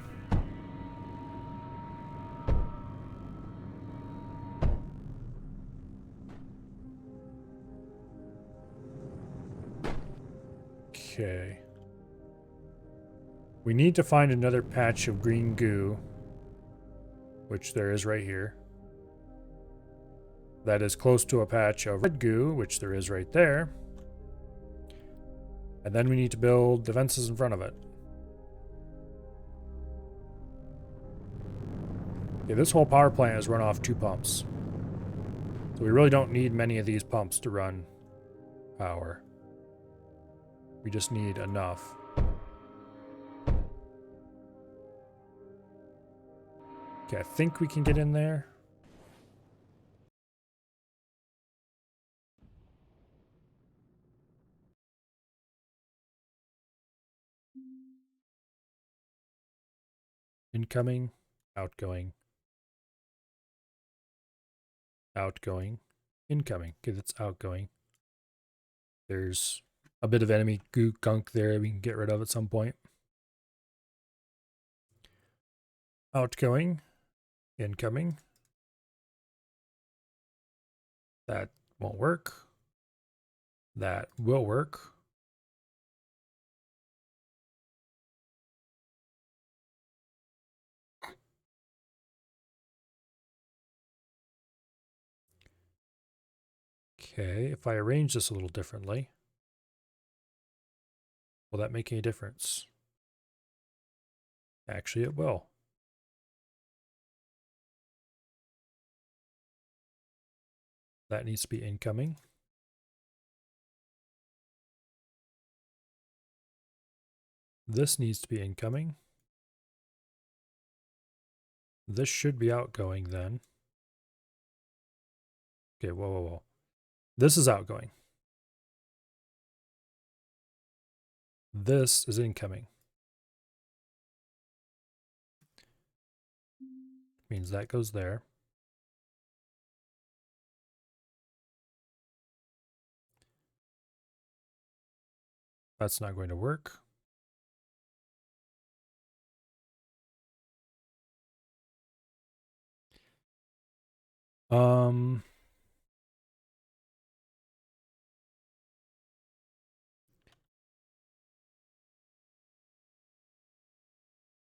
Okay. We need to find another patch of green goo, which there is right here. That is close to a patch of red goo, which there is right there. And then we need to build defenses in front of it. Okay, this whole power plant is run off 2 pumps. So we really don't need many of these pumps to run power. We just need enough. Okay, I think we can get in there. Incoming, outgoing. Outgoing, incoming. Okay, that's outgoing. There's a bit of enemy gunk there we can get rid of at some point. Outgoing, incoming. That won't work. That will work. Okay, if I arrange this a little differently, will that make any difference? Actually, it will. That needs to be incoming. This needs to be incoming. This should be outgoing then. Okay, whoa. This is outgoing. This is incoming. Means that goes there. That's not going to work.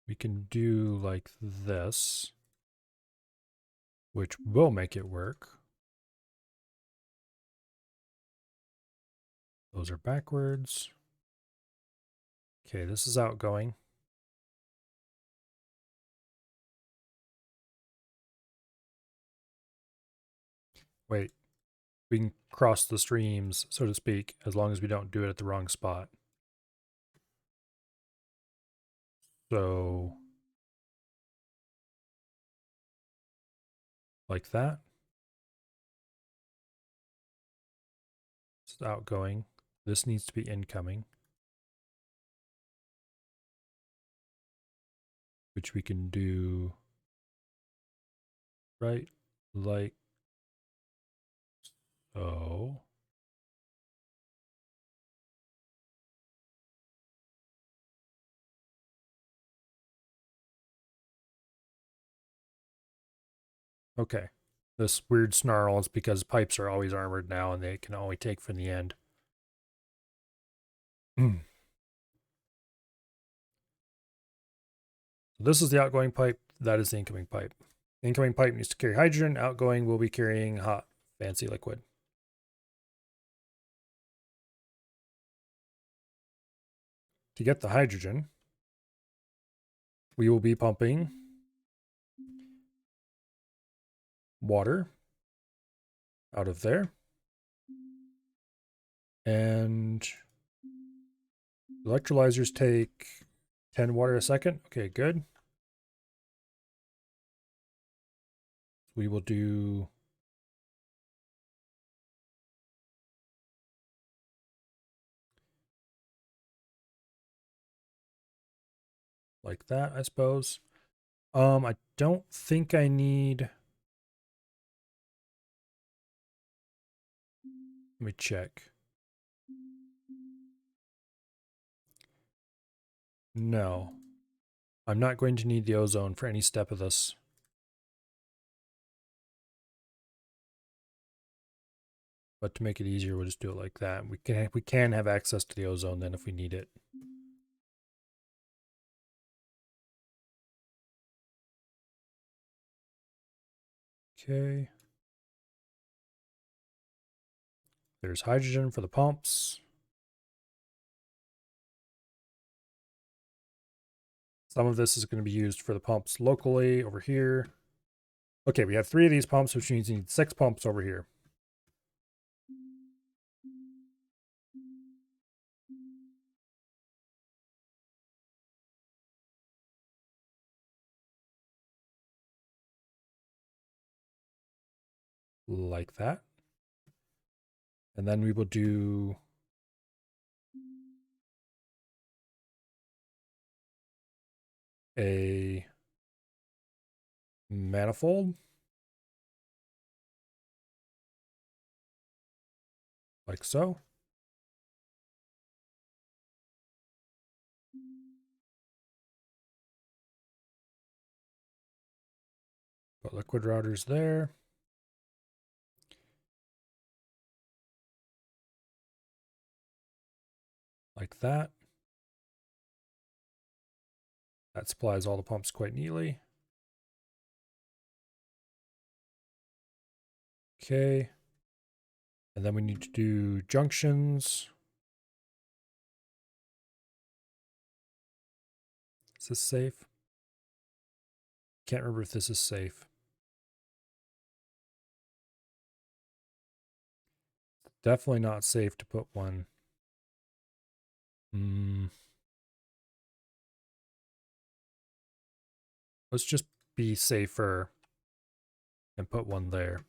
We can do like this, which will make it work. Those are backwards. Okay, this is outgoing. Wait, we can cross the streams, so to speak, as long as we don't do it at the wrong spot. So, like that. It's outgoing. This needs to be incoming, which we can do right like so. Okay. This weird snarl is because pipes are always armored now and they can only take from the end. This is the outgoing pipe. That is the incoming pipe. The incoming pipe needs to carry hydrogen. Outgoing will be carrying hot, fancy liquid. To get the hydrogen, we will be pumping water out of there. And electrolyzers take 10 water a second. Okay, good. We will do like that, I suppose. I don't think I need. Let me check. No. I'm not going to need the ozone for any step of this. But to make it easier, we'll just do it like that. We can have access to the ozone then if we need it. Okay. There's hydrogen for the pumps. Some of this is going to be used for the pumps locally over here. Okay, we have 3 of these pumps, which means we need 6 pumps over here. Like that. And then we will do a manifold. Like so. Put liquid routers there. Like that. That supplies all the pumps quite neatly. Okay. And then we need to do junctions. Is this safe? Can't remember if this is safe. Definitely not safe to put one. Let's just be safer and put one there.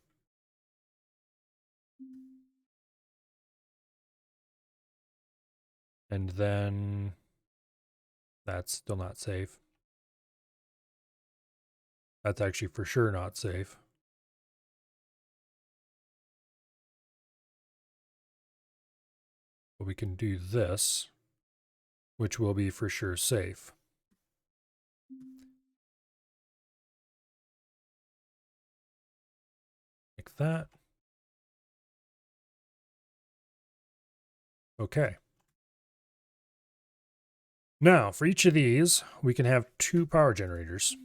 And then that's still not safe. That's actually for sure not safe. But we can do this, which will be for sure safe. Like that. Okay. Now, for each of these, we can have 2 power generators.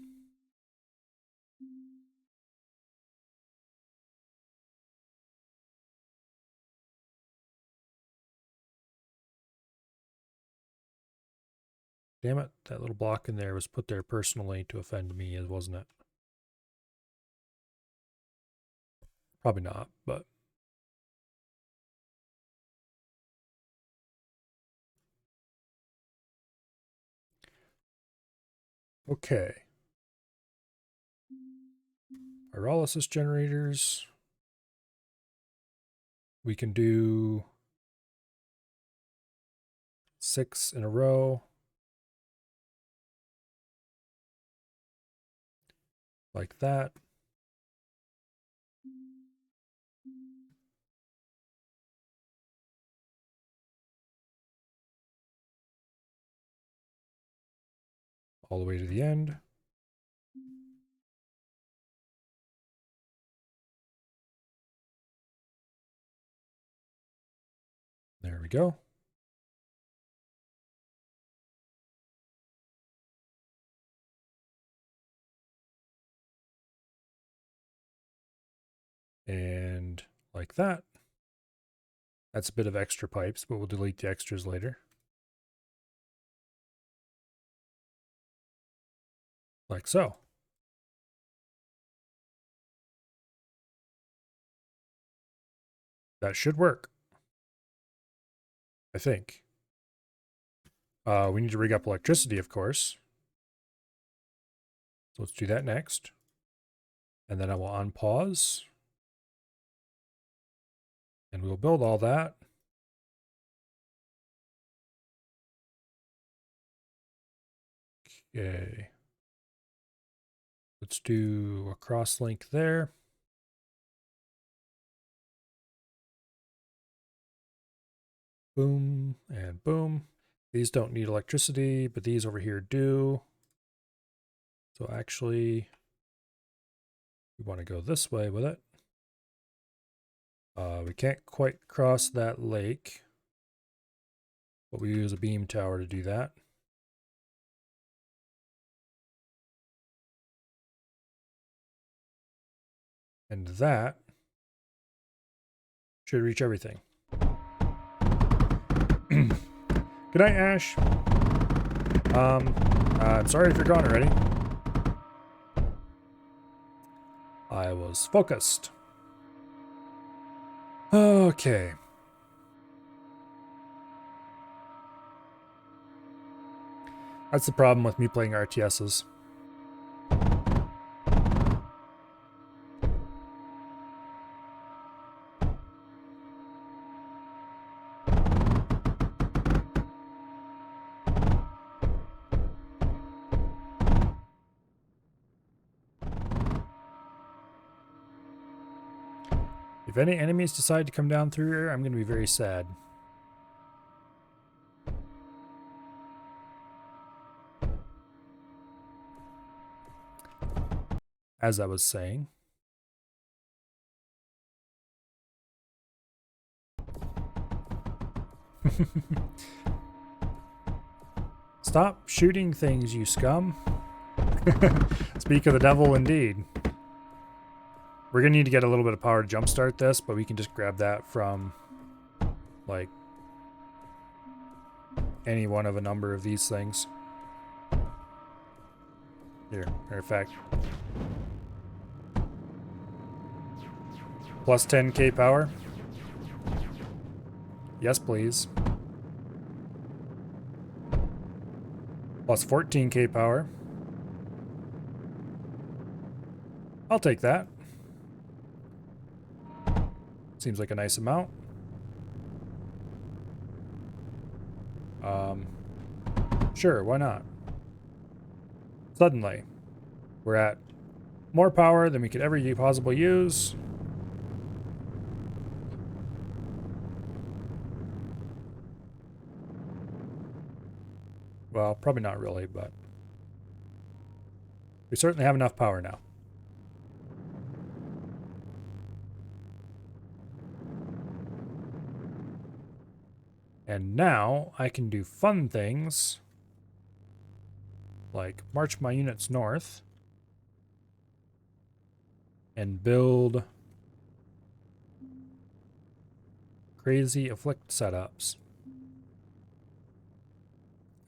Damn it, that little block in there was put there personally to offend me, wasn't it? Probably not, but... Okay. Pyrolysis generators. We can do 6 in a row. Like that. All the way to the end. There we go. And like that. That's a bit of extra pipes, but we'll delete the extras later. Like so. That should work. I think. We need to rig up electricity, of course. So let's do that next. And then I will unpause. And we'll build all that. Okay. Let's do a cross link there. Boom and boom. These don't need electricity, but these over here do. So actually, we want to go this way with it. We can't quite cross that lake, but we use a beam tower to do that. And that should reach everything. Good night, Ash. I'm sorry if you're gone already. I was focused. Okay. That's the problem with me playing RTSs. If any enemies decide to come down through here, I'm going to be very sad. As I was saying. Stop shooting things, you scum. Speak of the devil indeed. We're going to need to get a little bit of power to jumpstart this, but we can just grab that from, like, any one of a number of these things. Here, matter of fact. Plus 10k power. Yes, please. Plus 14k power. I'll take that. Seems like a nice amount. Sure, why not? Suddenly, we're at more power than we could ever possibly use. Well, probably not really, but we certainly have enough power now. And now I can do fun things like march my units north and build crazy afflict setups.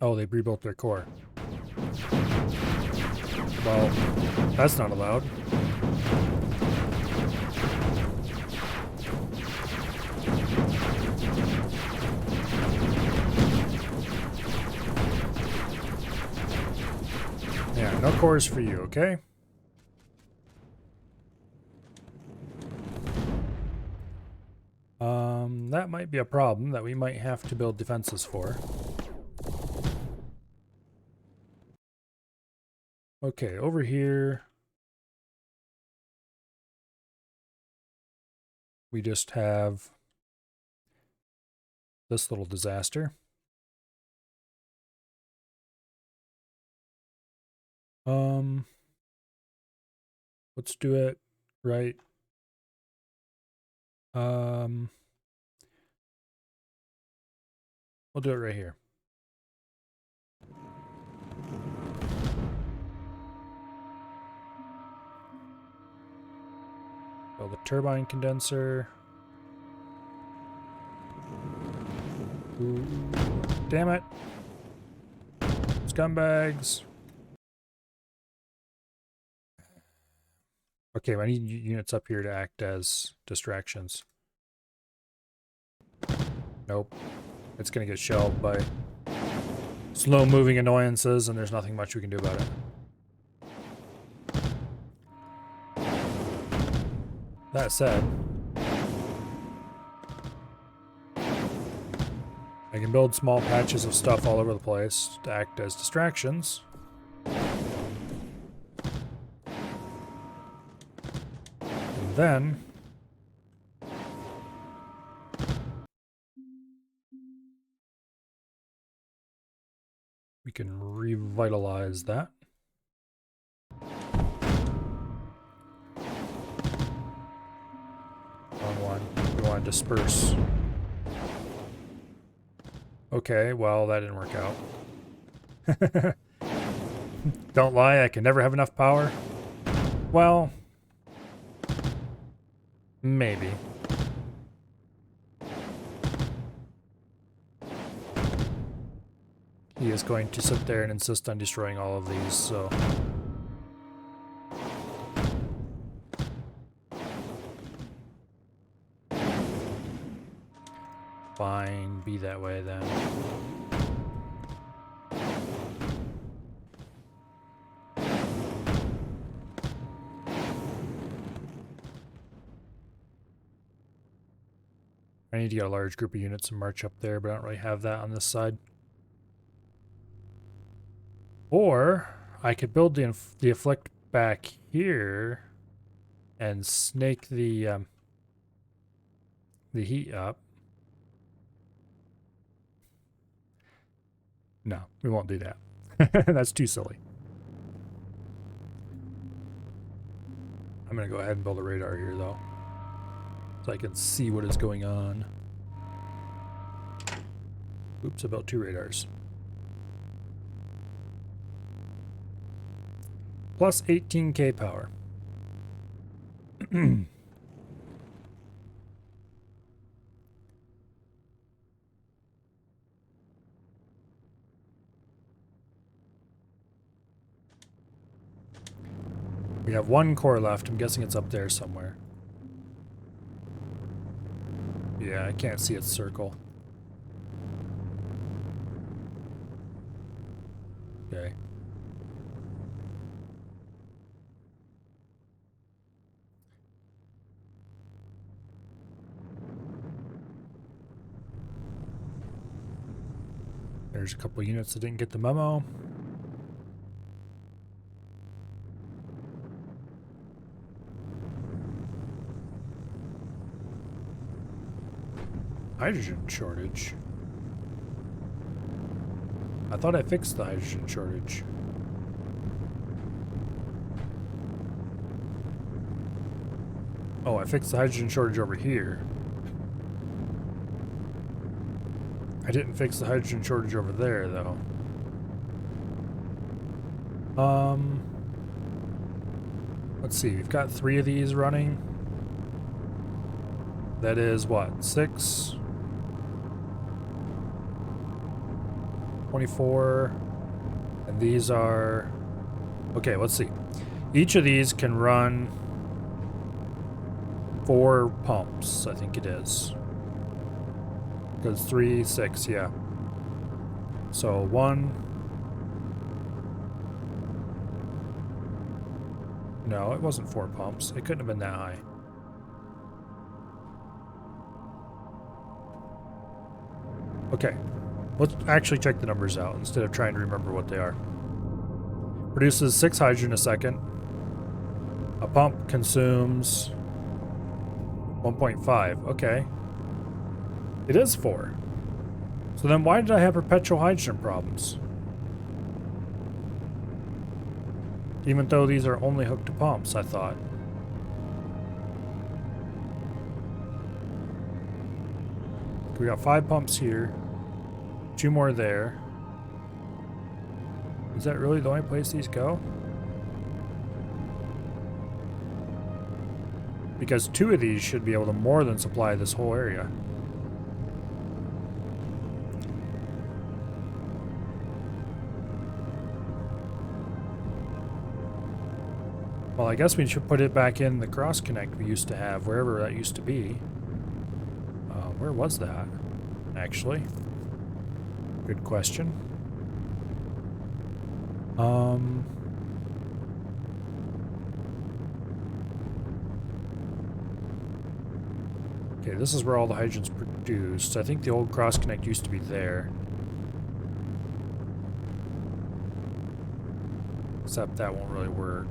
Oh, they rebuilt their core. Well, that's not allowed. Yeah, no cores for you, okay? That might be a problem that we might have to build defenses for. Okay, over here we just have this little disaster. Let's do it right. We'll do it right here. Build a turbine condenser. Ooh, damn it. Scumbags. Okay, I need units up here to act as distractions. Nope. It's gonna get shelled by slow-moving annoyances, and there's nothing much we can do about it. That said, I can build small patches of stuff all over the place to act as distractions. And then we can revitalize that. Wrong one. We want to disperse. Okay, well, that didn't work out. Don't lie, I can never have enough power. Well, maybe. He is going to sit there and insist on destroying all of these, so... Fine, be that way then. I need to get a large group of units and march up there, but I don't really have that on this side. Or I could build the afflict back here and snake the heat up. No, we won't do that. That's too silly. I'm gonna go ahead and build a radar here though, so I can see what is going on. Oops, I built 2 radars. Plus 18k power. We have 1 core left. I'm guessing it's up there somewhere. Yeah, I can't see its circle. Okay. there's a couple units that didn't get the memo. Hydrogen shortage. I thought I fixed the hydrogen shortage. Oh, I fixed the hydrogen shortage over here. I didn't fix the hydrogen shortage over there, though. Let's see. We've got 3 of these running. That is what? 6? 24. And these are... Okay, let's see. Each of these can run 4 pumps, I think it is. Because 3, 6, yeah. So 1. No, it wasn't 4 pumps. It couldn't have been that high. Okay. Let's actually check the numbers out instead of trying to remember what they are. Produces 6 hydrogen a second. A pump consumes 1.5. Okay. It is 4. So then why did I have perpetual hydrogen problems? Even though these are only hooked to pumps, I thought. We got 5 pumps here. 2 more there. Is that really the only place these go? Because 2 of these should be able to more than supply this whole area. Well, I guess we should put it back in the cross connect we used to have, wherever that used to be. Where was that, actually? Good question. Okay, this is where all the hydrogen's produced. I think the old cross connect used to be there. Except that won't really work.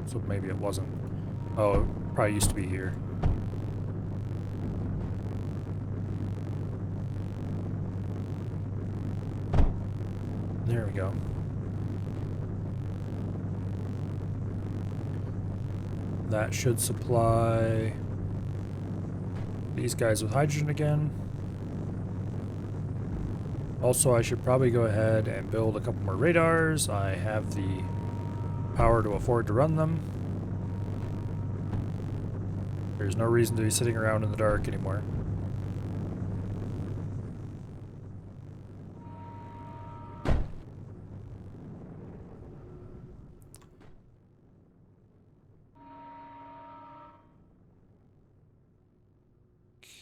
So maybe it wasn't. Oh, it probably used to be here. There we go. That should supply these guys with hydrogen again. Also, I should probably go ahead and build a couple more radars. I have the power to afford to run them. There's no reason to be sitting around in the dark anymore.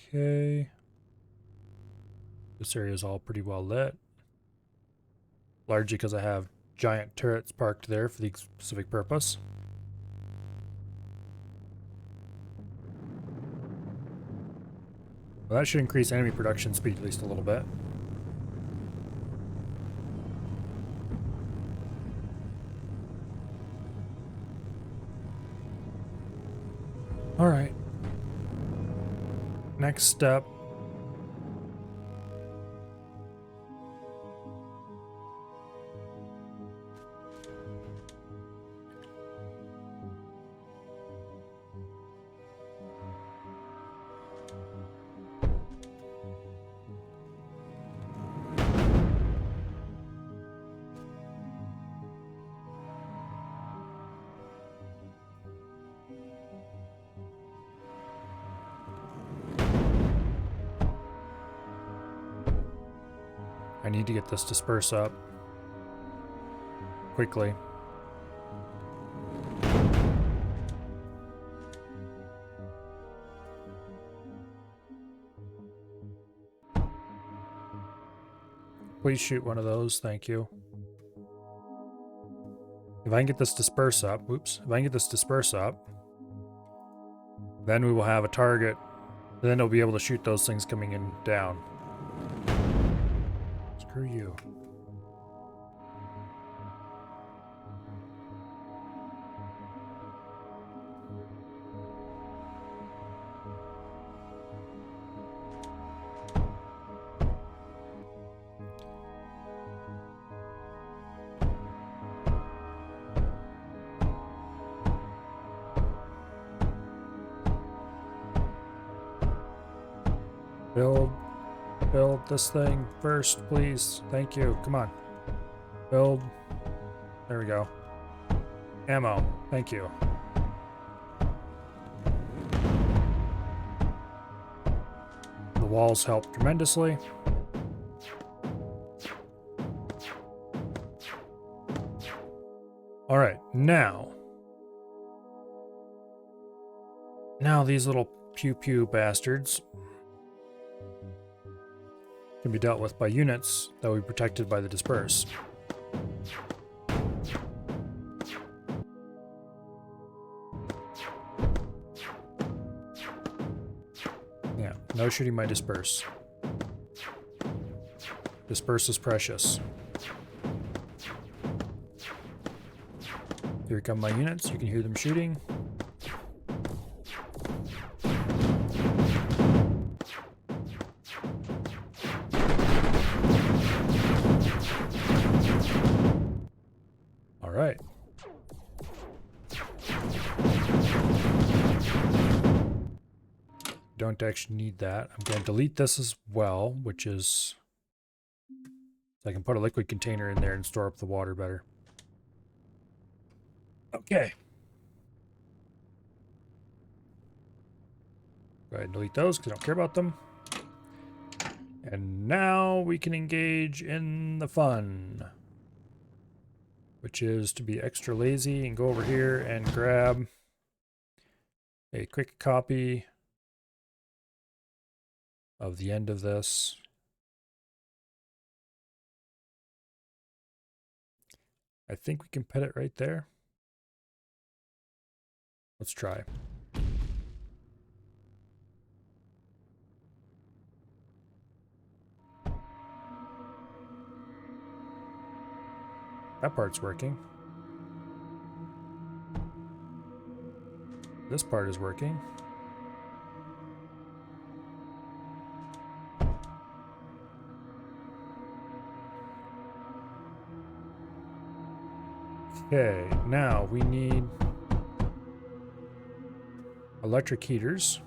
Okay. This area is all pretty well lit. Largely because I have giant turrets parked there for the specific purpose. Well, that should increase enemy production speed at least a little bit. Alright. Next step. I need to get this disperse up quickly. Please shoot one of those, thank you. If I can get this disperse up, if I can get this disperse up, then we will have a target. Then it'll be able to shoot those things coming in down. Screw you. Build this thing first, please. Thank you. Come on. Build. There we go. Ammo. Thank you. The walls help tremendously. All right, now these little pew-pew bastards can be dealt with by units that will be protected by the disperse. Yeah, no shooting my disperse. Disperse is precious. Here come my units. You can hear them shooting. All right. Don't actually need that. I'm going to delete this as well, which is so I can put a liquid container in there and store up the water better. Okay. Go ahead and delete those because I don't care about them. And now we can engage in the fun, which is to be extra lazy and go over here and grab a quick copy of the end of this. I think we can put it right there. Let's try. That part's working. This part is working. Okay, now we need electric heaters.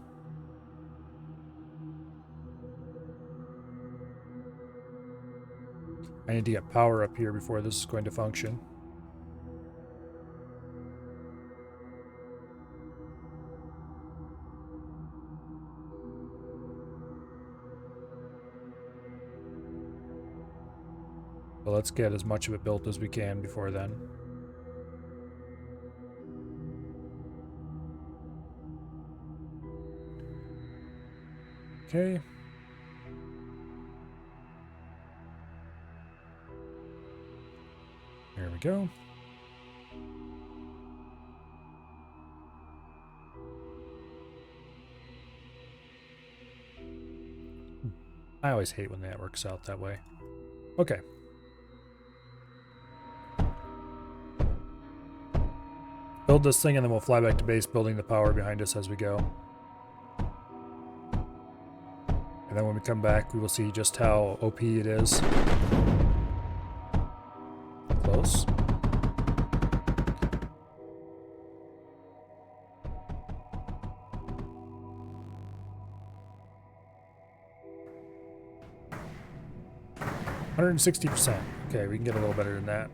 I need to get power up here before this is going to function. So let's get as much of it built as we can before then. Okay. There we go. I always hate when that works out that way. Okay. Build this thing and then we'll fly back to base building the power behind us as we go. And then when we come back, we will see just how OP it is. Close. %. Okay, we can get a little better than that.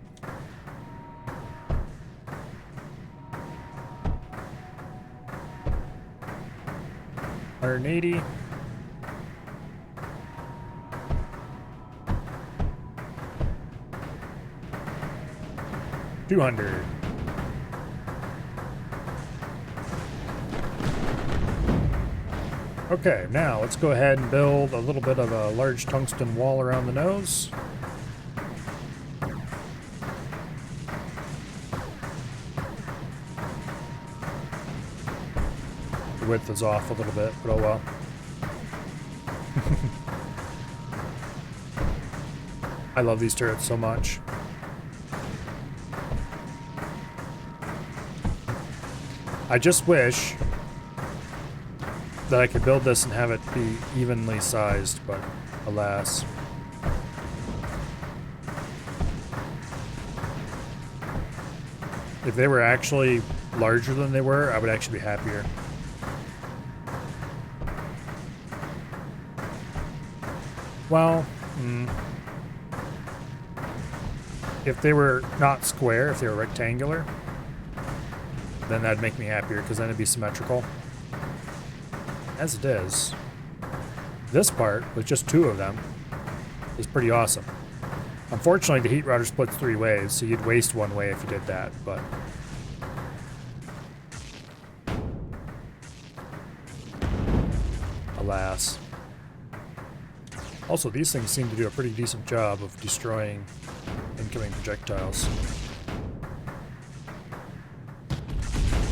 $180. $200. Okay, now let's go ahead and build a little bit of a large tungsten wall around the nose. The width is off a little bit, but oh well. I love these turrets so much. I just wish that I could build this and have it be evenly sized, but alas. If they were actually larger than they were, I would actually be happier. Well, if they were not square, if they were rectangular, then that'd make me happier, because then it'd be symmetrical. As it is, this part, with just 2 of them, is pretty awesome. Unfortunately, the heat router splits 3 ways, so you'd waste 1 way if you did that, but... alas. Also, these things seem to do a pretty decent job of destroying incoming projectiles.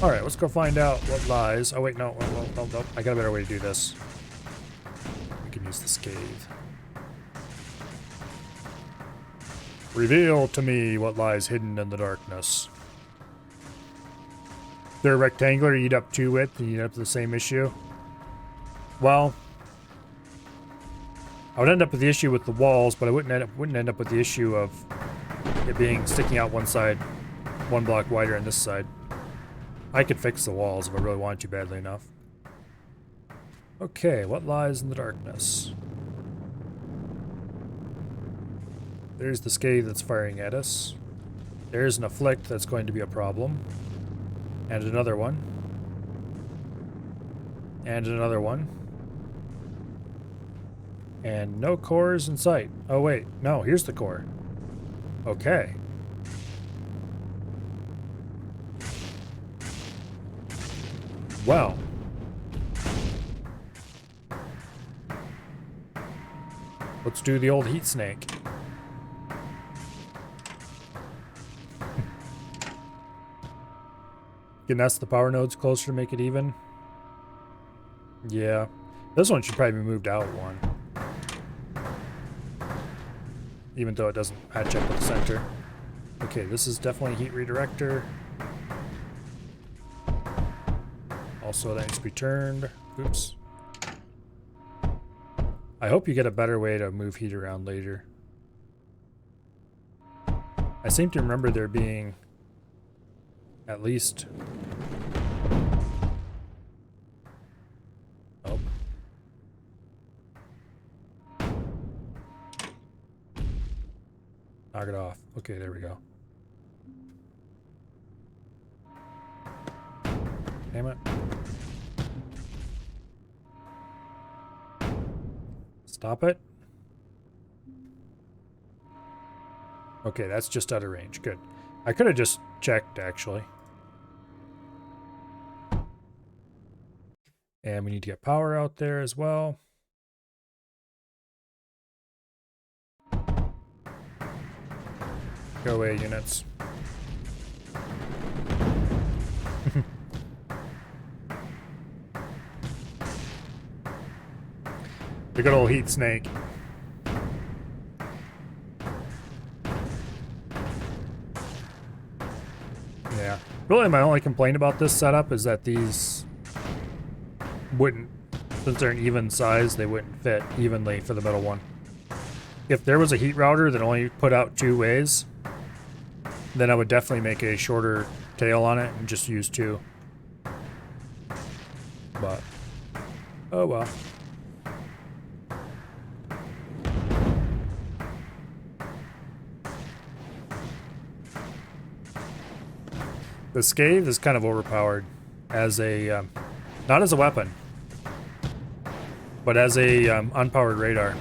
Alright, let's go find out what lies... oh wait, no, no, I got a better way to do this. We can use the scathe. Reveal to me what lies hidden in the darkness. If they're rectangular, you eat up 2 width, and you end up with the same issue. Well, I would end up with the issue with the walls, but I wouldn't end up with the issue of it being sticking out one side, 1 block wider on this side. I could fix the walls if I really wanted to badly enough. Okay, what lies in the darkness? There's the scathe that's firing at us. There's an afflict that's going to be a problem. And another one. And another one. And no cores in sight. Oh wait, no, here's the core. Okay. Well. Let's do the old heat snake. Can nest the power nodes closer to make it even? Yeah. This one should probably be moved out 1. Even though it doesn't match up with the center. Okay, this is definitely a heat redirector. Also, that needs to be turned. Oops. I hope you get a better way to move heat around later. I seem to remember there being at least... oh. Knock it off. Okay, there we go. Damn it. Stop it. Okay, that's just out of range. Good. I could have just checked, actually. And we need to get power out there as well. Go away, units. The good old heat snake. Yeah. Really, my only complaint about this setup is that these wouldn't, since they're an even size, they wouldn't fit evenly for the middle one. If there was a heat router that only put out 2 ways, then I would definitely make a shorter tail on it and just use 2. But, oh well. The scathe is kind of overpowered as a, not as a weapon, but as a unpowered radar.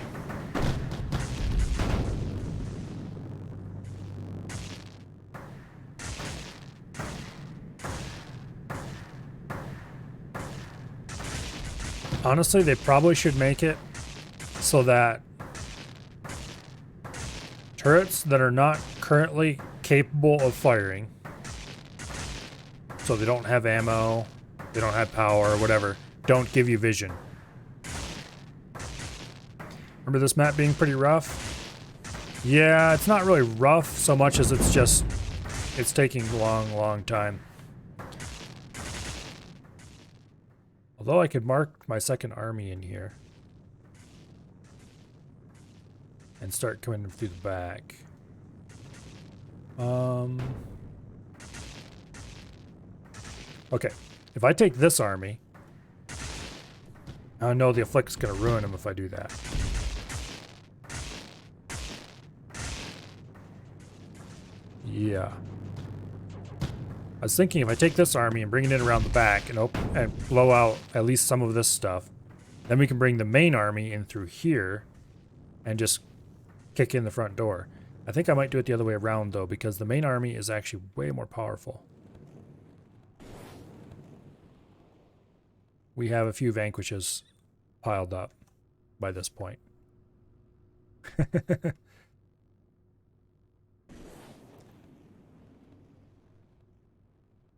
Honestly, they probably should make it so that turrets that are not currently capable of firing, so they don't have ammo, they don't have power, whatever, don't give you vision. Remember this map being pretty rough? Yeah, it's not really rough so much as it's just, it's taking a long time. Although I could mark my second army in here. And start coming through the back. Okay, if I take this army, I know the Afflict's gonna ruin him if I do that. Yeah. I was thinking if I take this army and bring it in around the back and blow out at least some of this stuff, then we can bring the main army in through here and just kick in the front door. I think I might do it the other way around though, because the main army is actually way more powerful. We have a few vanquishes piled up by this point.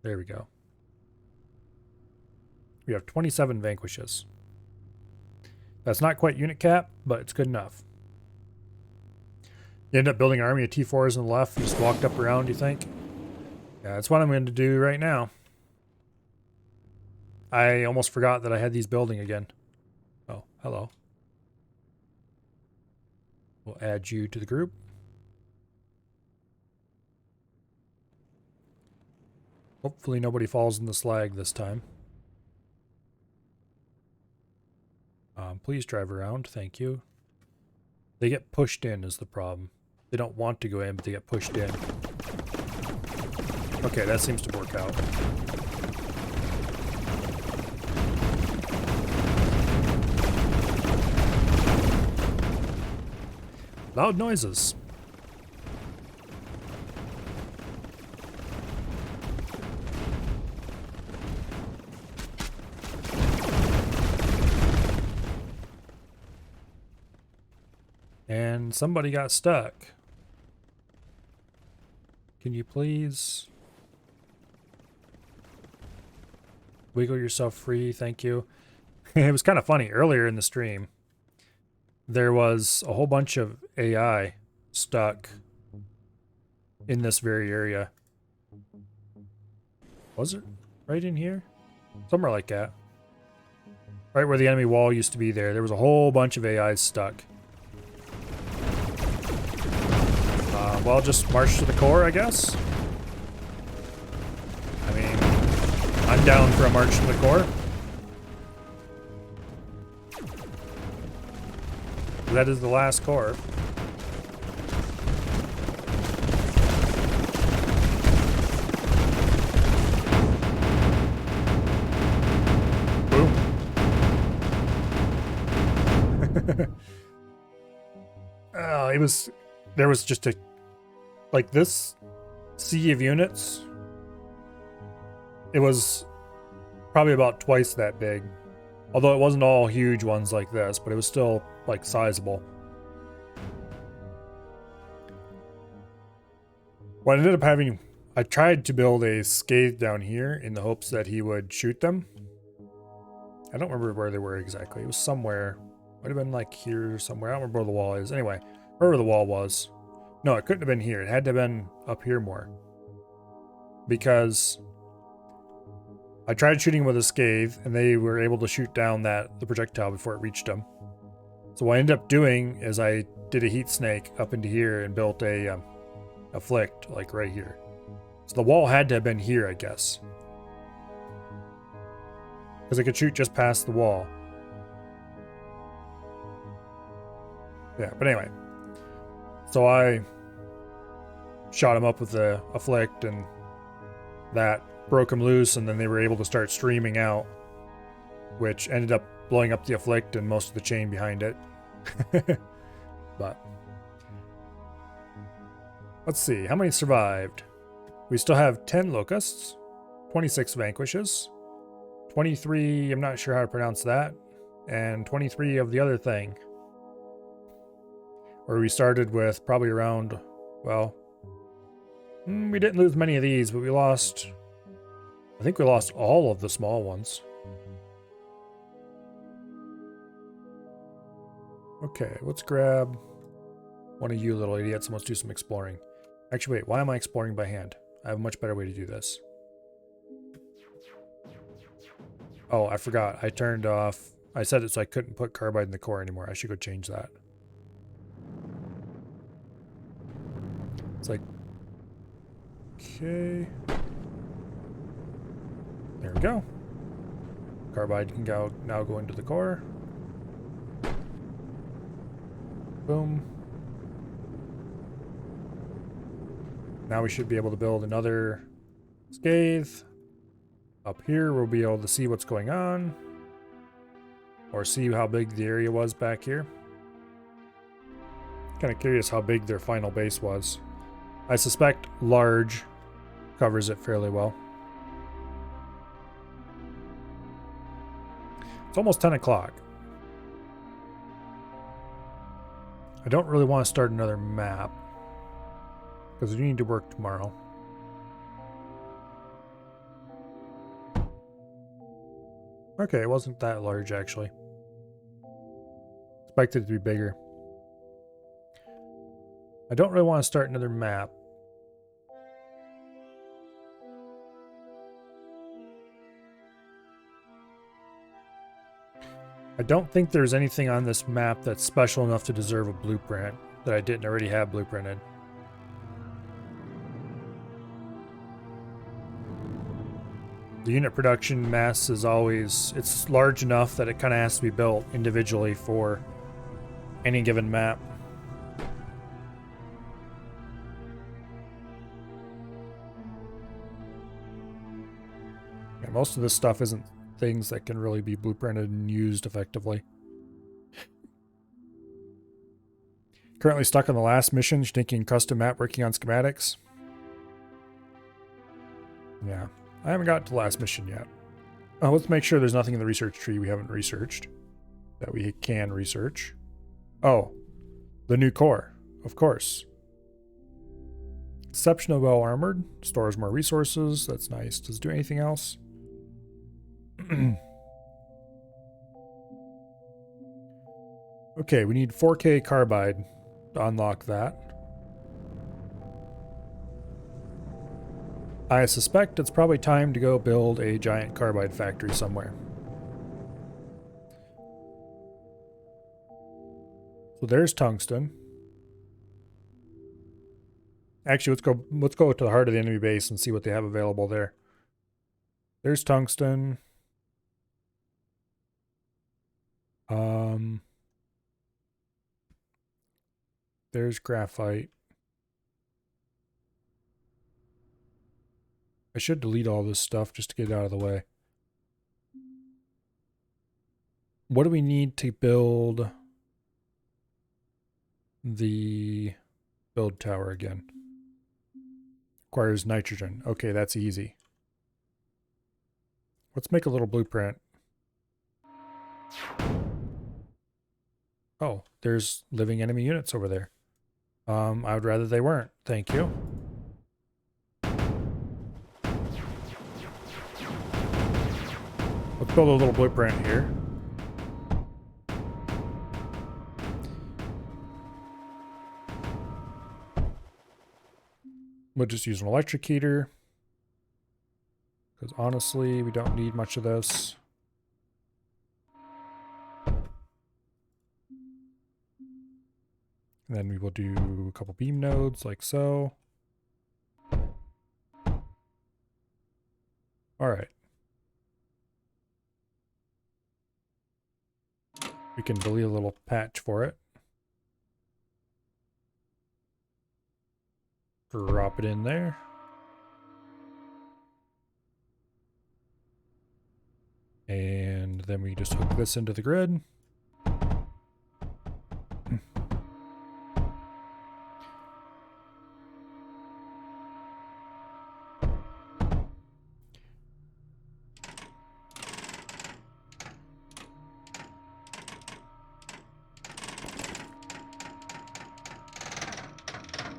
There we go. We have 27 vanquishes. That's not quite unit cap, but it's good enough. You end up building an army of T4s on the left, just walked up around, you think? Yeah, that's what I'm going to do right now. I almost forgot that I had these building again. Oh, hello. We'll add you to the group. Hopefully nobody falls in the slag this time. Please drive around, thank you. They get pushed in is the problem. They don't want to go in, but they get pushed in. Okay, that seems to work out. Loud noises. And somebody got stuck. Can you please wiggle yourself free? Thank you. It was kind of funny. Earlier in the stream, there was a whole bunch of AI stuck in this very area. Was it? Right in here? Somewhere like that. Right where the enemy wall used to be there was a whole bunch of AIs stuck. Well, just march to the core, I guess. I mean, I'm down for a march to the core. That is the last core. Boom. There was just a, like this sea of units. It was probably about twice that big. Although it wasn't all huge ones like this, but it was still like sizable. What I ended up having, I tried to build a scathe down here in the hopes that he would shoot them. I don't remember where they were exactly. It was somewhere. Might have been like here somewhere. I don't remember where the wall is. Anyway, wherever the wall was. No, it couldn't have been here. It had to have been up here more. Because I tried shooting with a scathe, and they were able to shoot down the projectile before it reached them. So what I ended up doing is I did a heat snake up into here and built a afflict, like right here. So the wall had to have been here, I guess. Because I could shoot just past the wall. Yeah, but anyway. So I shot him up with the afflict, and that broke him loose, and then they were able to start streaming out, which ended up blowing up the afflict and most of the chain behind it. But let's see, how many survived? We still have 10 locusts, 26 vanquishes, 23, I'm not sure how to pronounce that, and 23 of the other thing. Where we started with probably around, well, we didn't lose many of these, but we lost, I think we lost all of the small ones. Okay, let's grab one of you little idiots and let's do some exploring. Actually, wait, why am I exploring by hand? I have a much better way to do this. Oh, I forgot. I turned off, I set it so I couldn't put carbide in the core anymore. I should go change that. It's like, okay. There we go. Carbide can now go into the core. Boom. Now we should be able to build another scathe. Up here, we'll be able to see what's going on. Or see how big the area was back here. Kind of curious how big their final base was. I suspect large covers it fairly well. It's almost 10 o'clock. I don't really want to start another map because we need to work tomorrow. Okay, it wasn't that large actually. Expected it to be bigger. I don't really want to start another map. I don't think there's anything on this map that's special enough to deserve a blueprint that I didn't already have blueprinted. The unit production mass is always, it's large enough that it kind of has to be built individually for any given map. Yeah, most of this stuff isn't things that can really be blueprinted and used effectively. Currently stuck on the last mission, thinking custom map working on schematics. Yeah, I haven't got to the last mission yet. Oh, let's make sure there's nothing in the research tree we haven't researched that we can research. Oh, the new core, of course. Exceptional well armored, stores more resources. That's nice. Does it do anything else? Okay, we need 4K carbide to unlock that. I suspect it's probably time to go build a giant carbide factory somewhere. So there's tungsten. Actually, let's go to the heart of the enemy base and see what they have available there. There's tungsten. There's graphite. I should delete all this stuff just to get it out of the way. What do we need to build the build tower again? Requires nitrogen. Okay, that's easy. Let's make a little blueprint. Oh, there's living enemy units over there. I would rather they weren't. Thank you. Let's build a little blueprint here. We'll just use an electric heater. Because honestly, we don't need much of this. And then we will do a couple beam nodes like so. All right. We can delete a little patch for it. Drop it in there. And then we just hook this into the grid.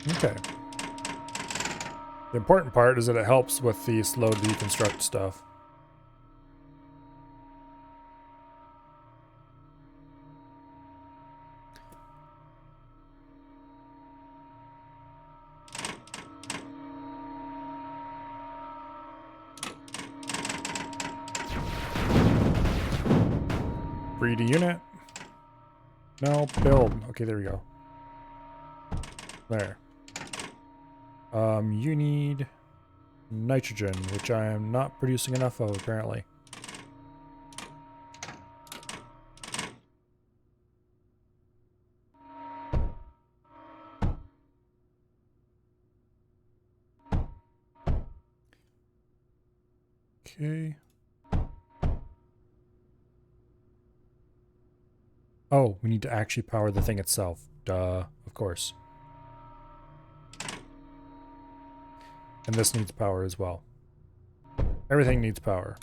Okay. The important part is that it helps with the slow deconstruct stuff. Free to unit. No, build. Okay, there we go. There. You need nitrogen, which I am not producing enough of, apparently. Okay. Oh, we need to actually power the thing itself. Duh, of course. And this needs power as well. Everything needs power.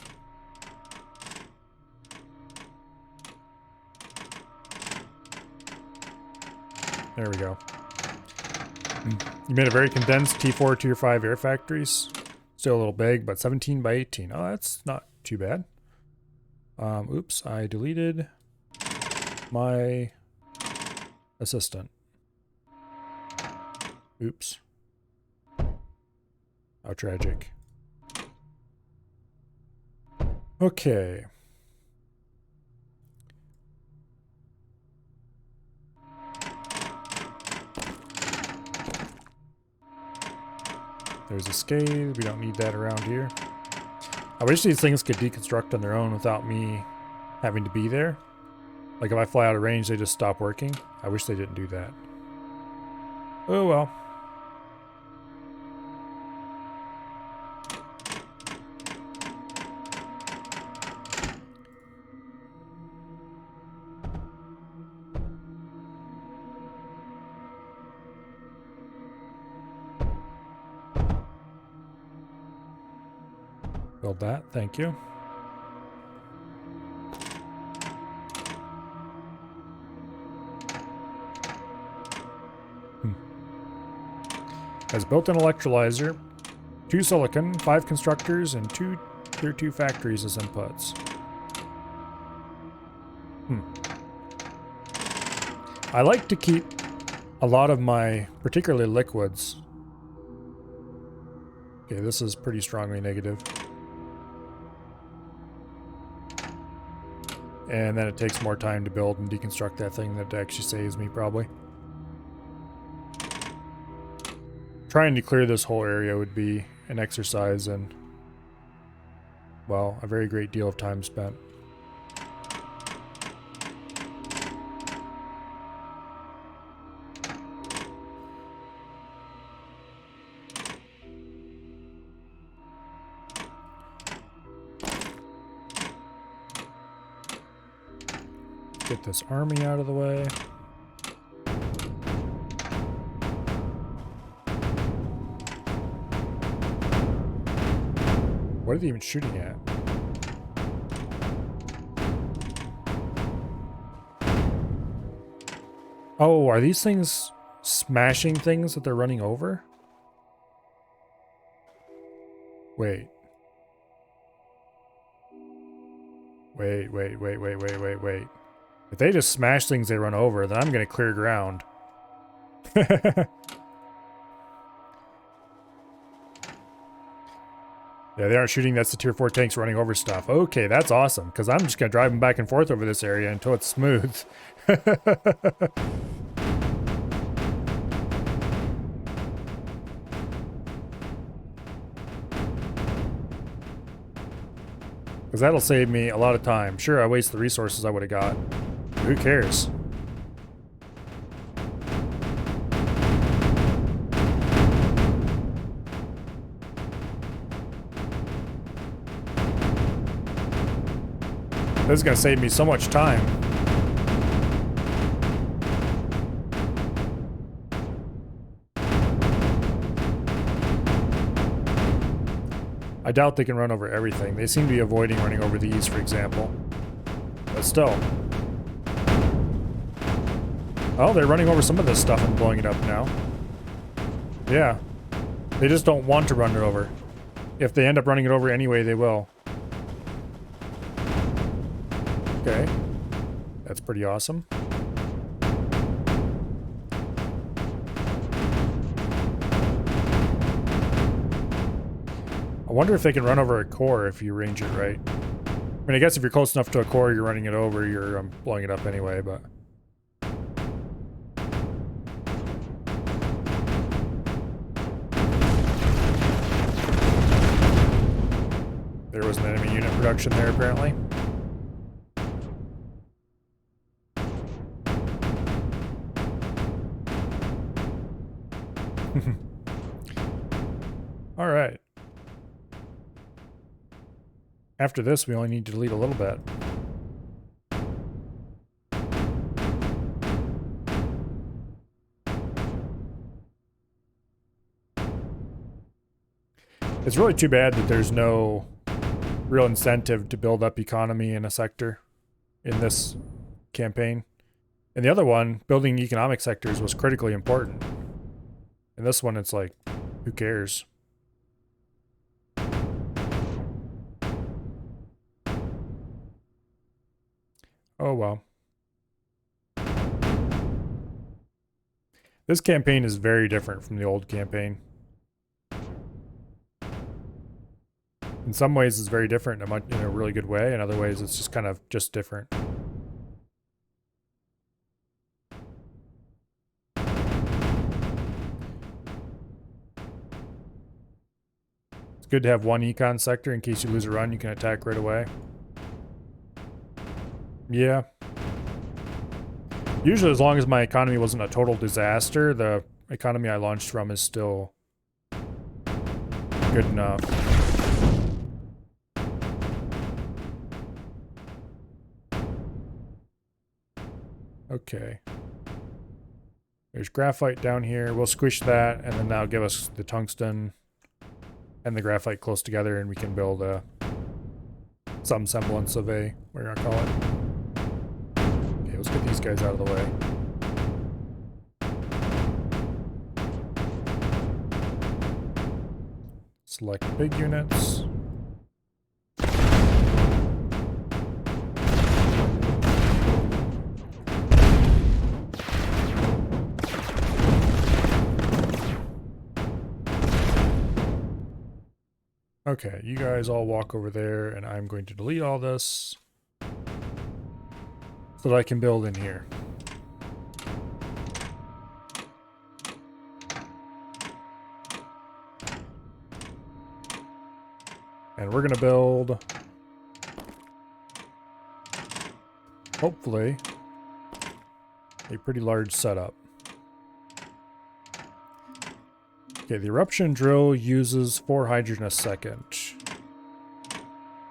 There we go. You made a very condensed T4 Tier 5 air factories. Still a little big, but 17 by 18. Oh, that's not too bad. Oops, I deleted my assistant. Oops. How tragic. Okay. There's a scathe. We don't need that around here. I wish these things could deconstruct on their own without me having to be there. Like if I fly out of range, they just stop working. I wish they didn't do that. Oh well. Build that, thank you. Has built-in electrolyzer, 2 silicon, 5 constructors, and 2 tier 2 factories as inputs. I like to keep a lot of my, particularly liquids. Okay, this is pretty strongly negative. And then it takes more time to build and deconstruct that thing. That actually saves me, probably. Trying to clear this whole area would be an exercise and, well, a very great deal of time spent. Get this army out of the way. What are they even shooting at? Oh, are these things smashing things that they're running over? Wait. Wait. If they just smash things they run over, then I'm gonna clear ground. Yeah, they aren't shooting. That's the tier 4 tanks running over stuff. Okay, that's awesome, because I'm just going to drive them back and forth over this area until it's smooth. Because that'll save me a lot of time. Sure, I waste the resources I would have got. Who cares? This is going to save me so much time. I doubt they can run over everything. They seem to be avoiding running over these, for example. But still. Oh, they're running over some of this stuff and blowing it up now. Yeah. They just don't want to run it over. If they end up running it over anyway, they will. Okay. That's pretty awesome. I wonder if they can run over a core if you range it right. I mean, I guess if you're close enough to a core, you're running it over, you're blowing it up anyway, but... There was an enemy unit production there, apparently. All right. After this, we only need to delete a little bit. It's really too bad that there's no real incentive to build up economy in a sector in this campaign. In the other one, building economic sectors was critically important. In this one, it's like, who cares? Oh well. This campaign is very different from the old campaign. In some ways, it's very different in a really good way. In other ways, it's just kind of just different. It's good to have one econ sector in case you lose a run, you can attack right away. Yeah. Usually, as long as my economy wasn't a total disaster, the economy I launched from is still good enough. Okay. There's graphite down here. We'll squish that, and then that'll give us the tungsten and the graphite close together, and we can build some semblance of a, what are you gonna call it? Okay, let's get these guys out of the way. Select big units. Okay, you guys all walk over there, and I'm going to delete all this so that I can build in here. And we're going to build, hopefully, a pretty large setup. Okay, the eruption drill uses 4 hydrogen a second.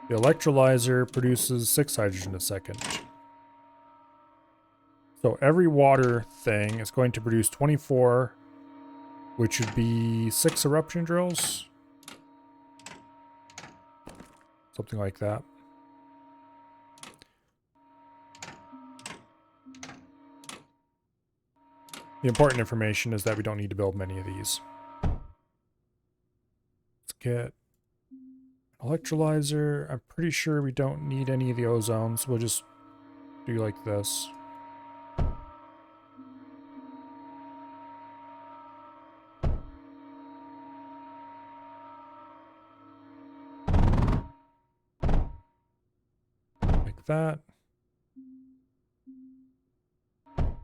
The electrolyzer produces 6 hydrogen a second. So every water thing is going to produce 24, which would be 6 eruption drills. Something like that. The important information is that we don't need to build many of these. Let's get electrolyzer. I'm pretty sure we don't need any of the ozone, so we'll just do like this. Like that.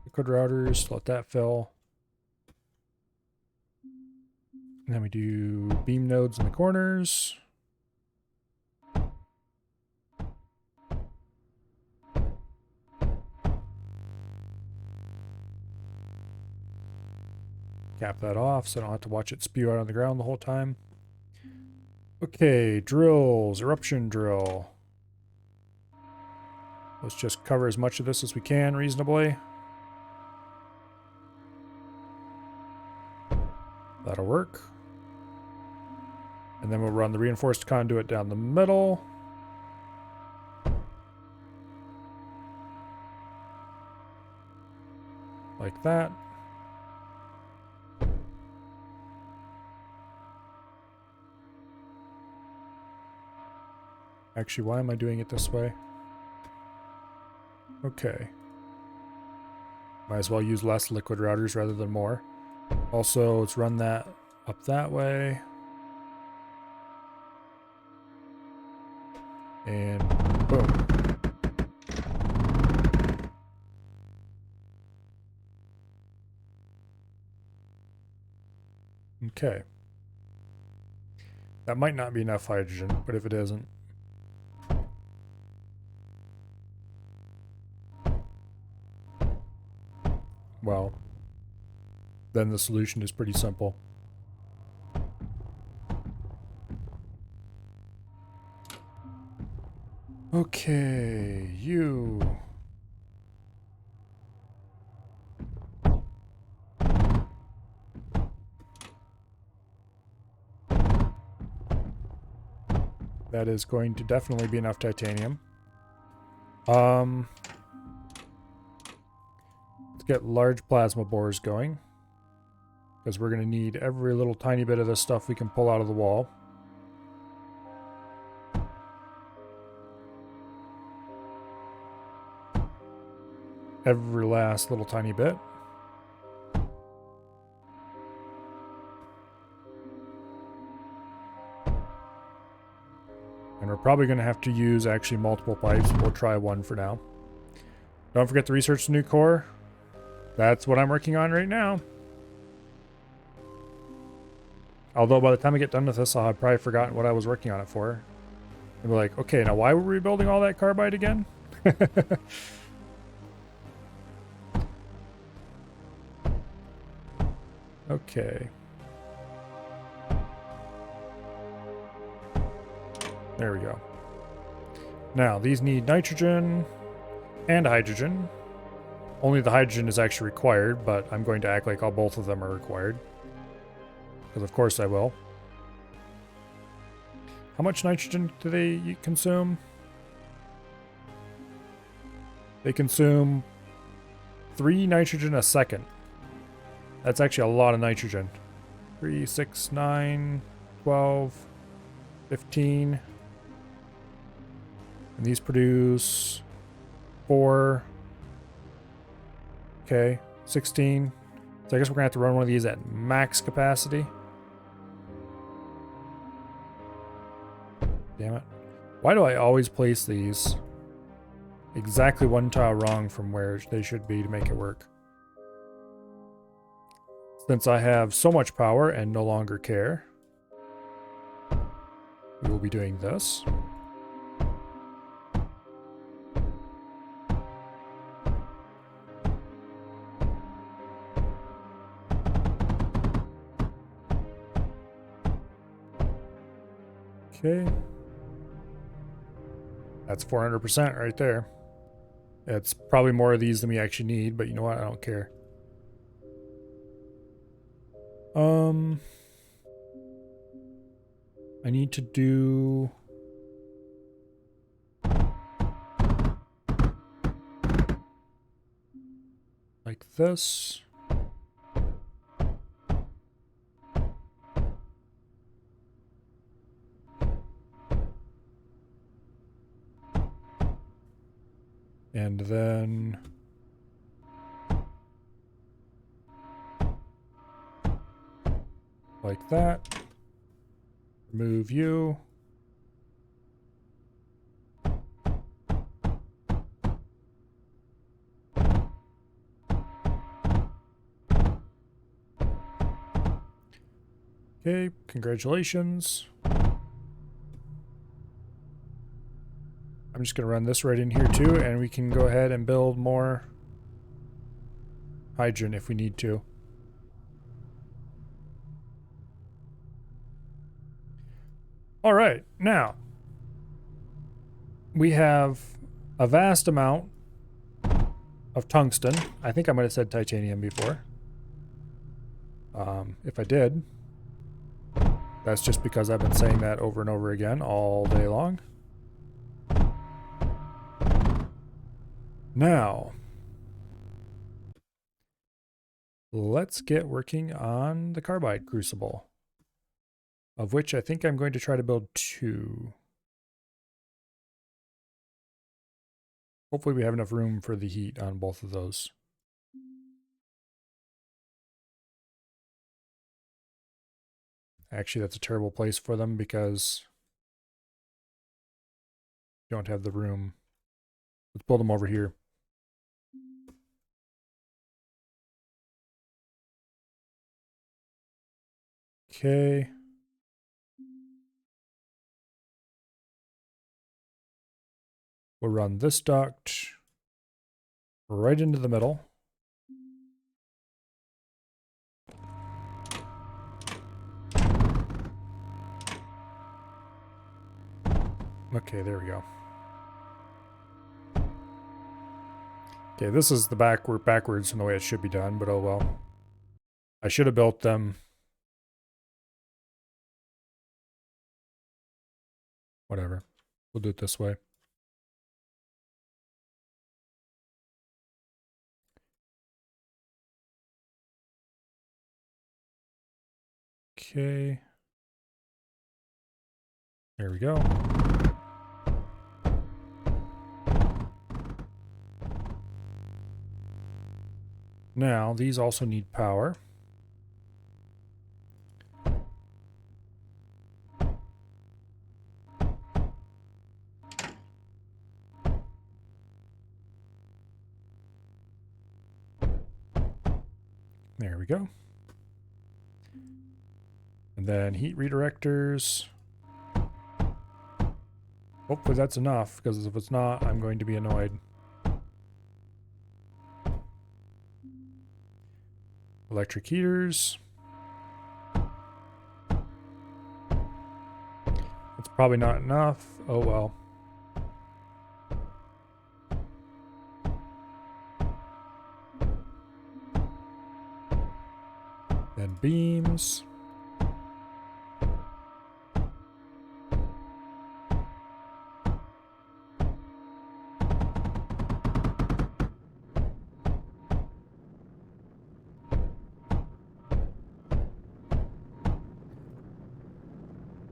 Liquid routers, let that fill. And then we do beam nodes in the corners. Cap that off so I don't have to watch it spew out on the ground the whole time. Okay, drills, eruption drill. Let's just cover as much of this as we can reasonably. That'll work. And then we'll run the reinforced conduit down the middle. Like that. Actually, why am I doing it this way? Okay. Might as well use less liquid routers rather than more. Also, let's run that up that way. And boom. Okay. That might not be enough hydrogen, but if it isn't, well, then the solution is pretty simple. Okay, you. That is going to definitely be enough titanium. Let's get large plasma bores going, because we're going to need every little tiny bit of this stuff we can pull out of the wall. Every last little tiny bit. And we're probably going to have to use actually multiple pipes. We'll try one for now. Don't forget to research the new core. That's what I'm working on right now. Although by the time I get done with this, I'll have probably forgotten what I was working on it for. And be like, okay, now why were we building all that carbide again? Okay. There we go. Now, these need nitrogen and hydrogen. Only the hydrogen is actually required, but I'm going to act like both of them are required. Because of course I will. How much nitrogen do they consume? They consume 3 nitrogen a second. That's actually a lot of nitrogen. 3, 6, 9, 12, 15. And these produce 4. Okay, 16. So I guess we're going to have to run one of these at max capacity. Damn it. Why do I always place these exactly one tile wrong from where they should be to make it work? Since I have so much power and no longer care, we will be doing this. Okay. That's 400% right there. It's probably more of these than we actually need, but you know what? I don't care. I need to do like this. And then like that. Remove you. Okay, congratulations. I'm just going to run this right in here too, and we can go ahead and build more hydrogen if we need to. All right, now we have a vast amount of tungsten. I think I might have said titanium before. If I did, that's just because I've been saying that over and over again all day long. Now, let's get working on the carbide crucible, of which I think I'm going to try to build 2. Hopefully we have enough room for the heat on both of those. Actually, that's a terrible place for them because you don't have the room. Let's build them over here. Okay. We'll run this duct right into the middle. Okay, there we go. Okay, this is the backwards from the way it should be done, but oh well. I should have built them. Whatever. We'll do it this way. Okay. There we go. Now, these also need power. There we go. And then heat redirectors. Hopefully that's enough, because if it's not, I'm going to be annoyed. Electric heaters. It's probably not enough. Oh well. Then beams.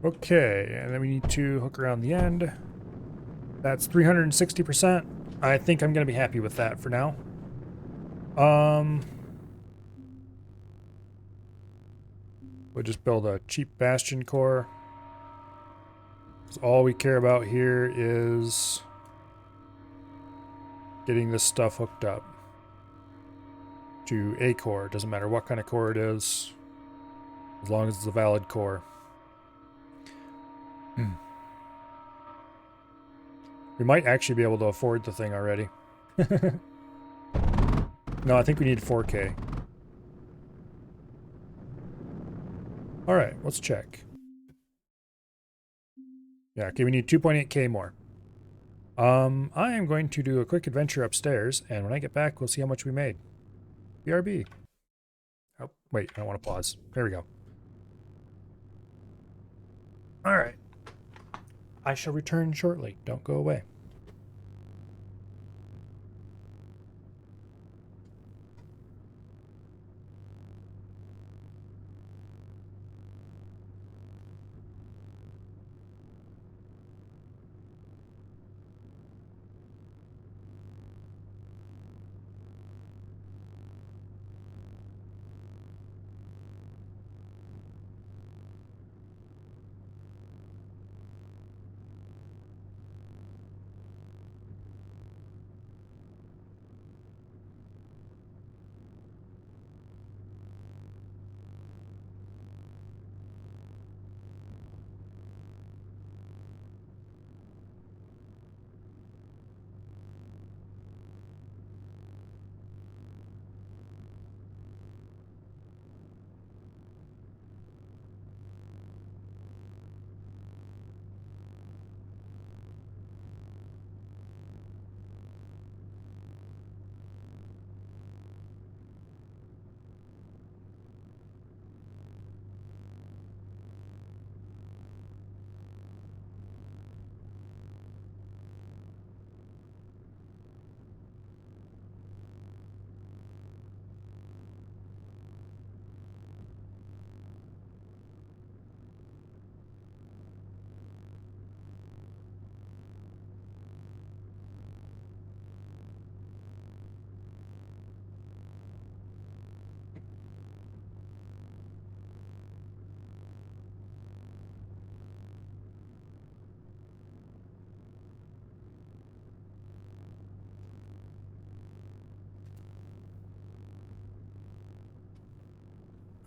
Okay, and then we need to hook around the end. That's 360%. I think I'm going to be happy with that for now. We'll just build a cheap bastion core. So all we care about here is getting this stuff hooked up to a core. Doesn't matter what kind of core it is, as long as it's a valid core. We might actually be able to afford the thing already. No, I think we need 4K. Alright, let's check. Yeah, okay, we need 2.8K more. I am going to do a quick adventure upstairs, and when I get back, we'll see how much we made. BRB. Oh, wait, I don't want to pause. There we go. Alright. I shall return shortly. Don't go away.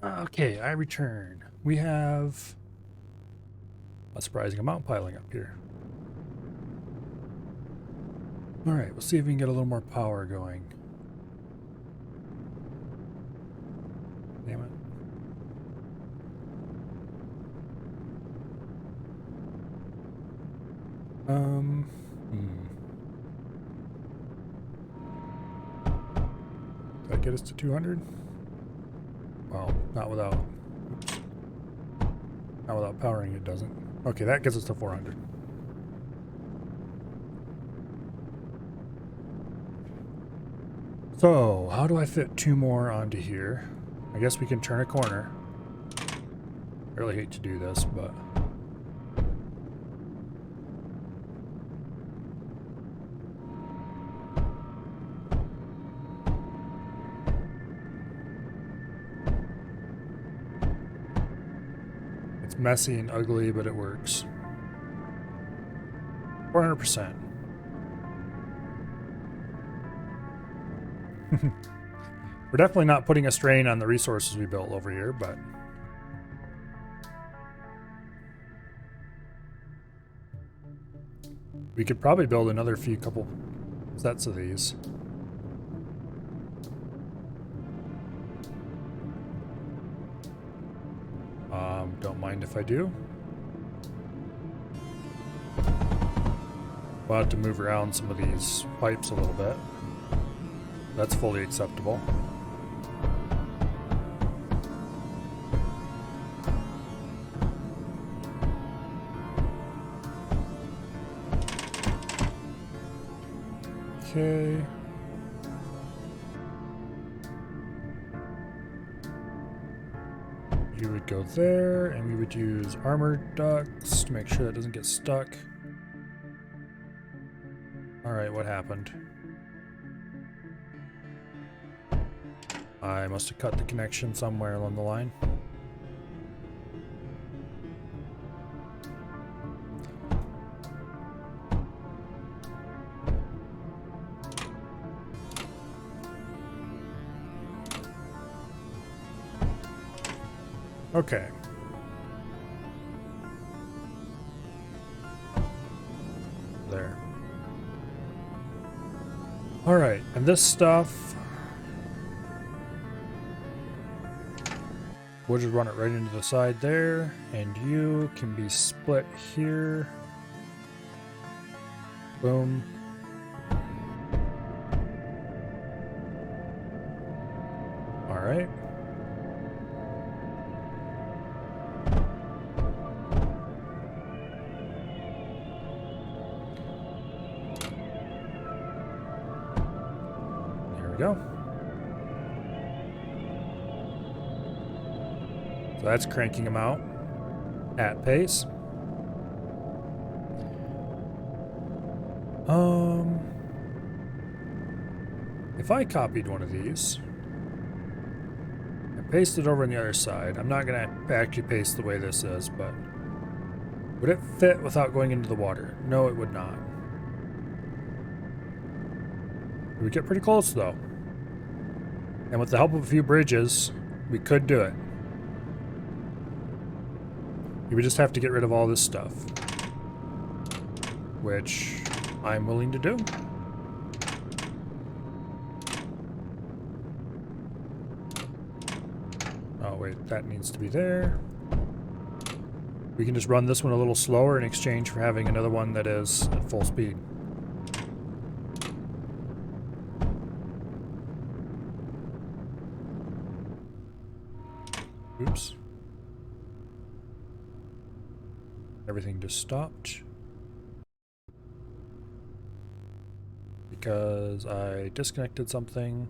Okay, I return. We have a surprising amount piling up here. Alright, we'll see if we can get a little more power going. Damn it. That get us to 200? Well, not without... Oops. Not without powering, it doesn't. Okay, that gets us to 400. So, how do I fit 2 more onto here? I guess we can turn a corner. I really hate to do this, but... It's messy and ugly, but it works. 400%. We're definitely not putting a strain on the resources we built over here, but... We could probably build another couple sets of these. Don't mind if I do. We'll have to move around some of these pipes a little bit. That's fully acceptable. Okay. You would go there, and we would use armor ducts to make sure that doesn't get stuck. Alright, what happened? I must have cut the connection somewhere along the line. Okay. There. Alright, and this stuff... We'll just run it right into the side there, and you can be split here. Boom. Alright. Go. So that's cranking them out at pace. If I copied one of these and pasted over on the other side, I'm not going to actually paste the way this is, but would it fit without going into the water? No, it would not. We would get pretty close though. And with the help of a few bridges, we could do it. You would just have to get rid of all this stuff. Which I'm willing to do. Oh wait, that needs to be there. We can just run this one a little slower in exchange for having another one that is at full speed. Oops. Everything just stopped. Because I disconnected something.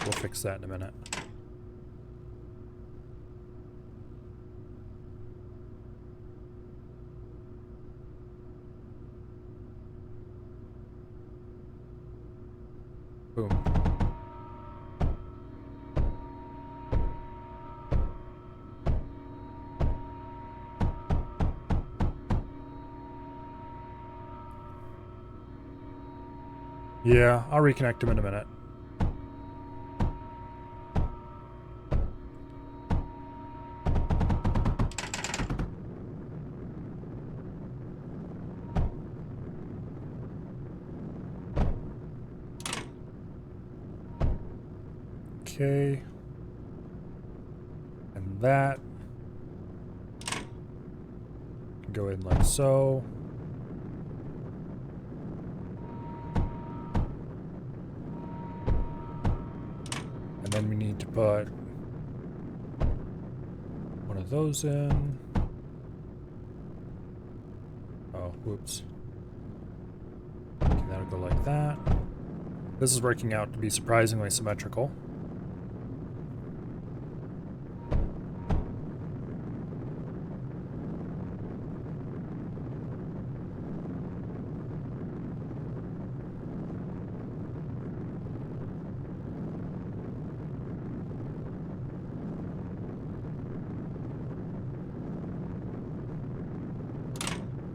We'll fix that in a minute. Boom. Yeah, I'll reconnect him in a minute. Okay. And that can go in like so. then we need to put one of those in. Oh, whoops. Okay, that'll go like that. This is working out to be surprisingly symmetrical.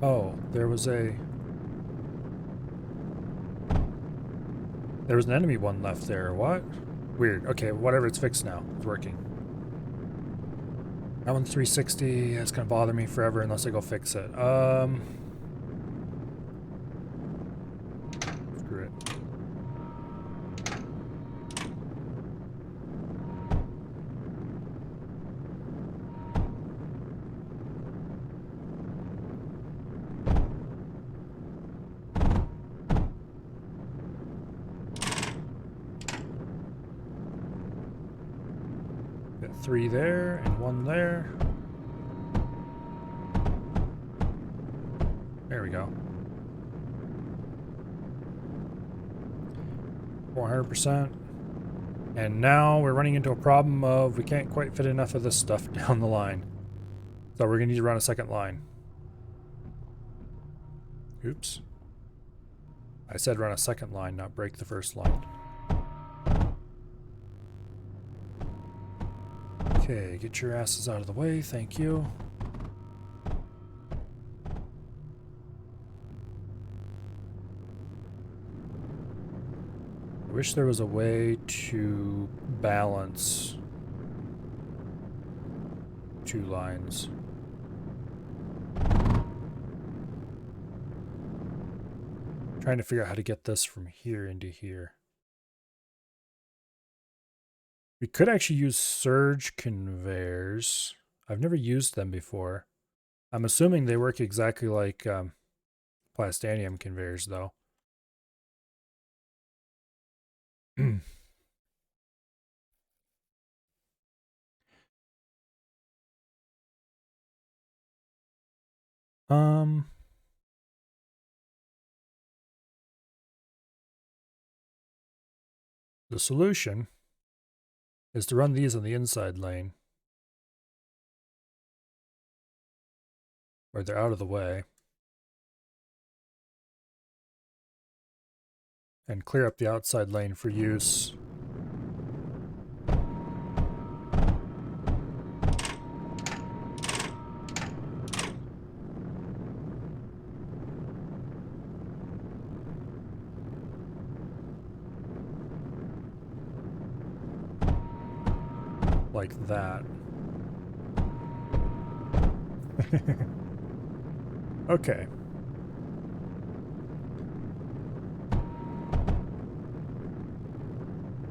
Oh, there was an enemy one left there. What? Weird. Okay, whatever, it's fixed now. It's working. That one's 360. It's gonna bother me forever unless I go fix it. Screw it. Got 3 there and 1 there. There we go. 400%. And now we're running into a problem of we can't quite fit enough of this stuff down the line. So we're going to need to run a second line. Oops. I said run a second line, not break the first line. Okay, get your asses out of the way, thank you. I wish there was a way to balance 2 lines. Trying to figure out how to get this from here into here. We could actually use surge conveyors. I've never used them before. I'm assuming they work exactly like plastanium conveyors, though. The solution is to run these on the inside lane, where they're out of the way, and clear up the outside lane for use. Like that. Okay.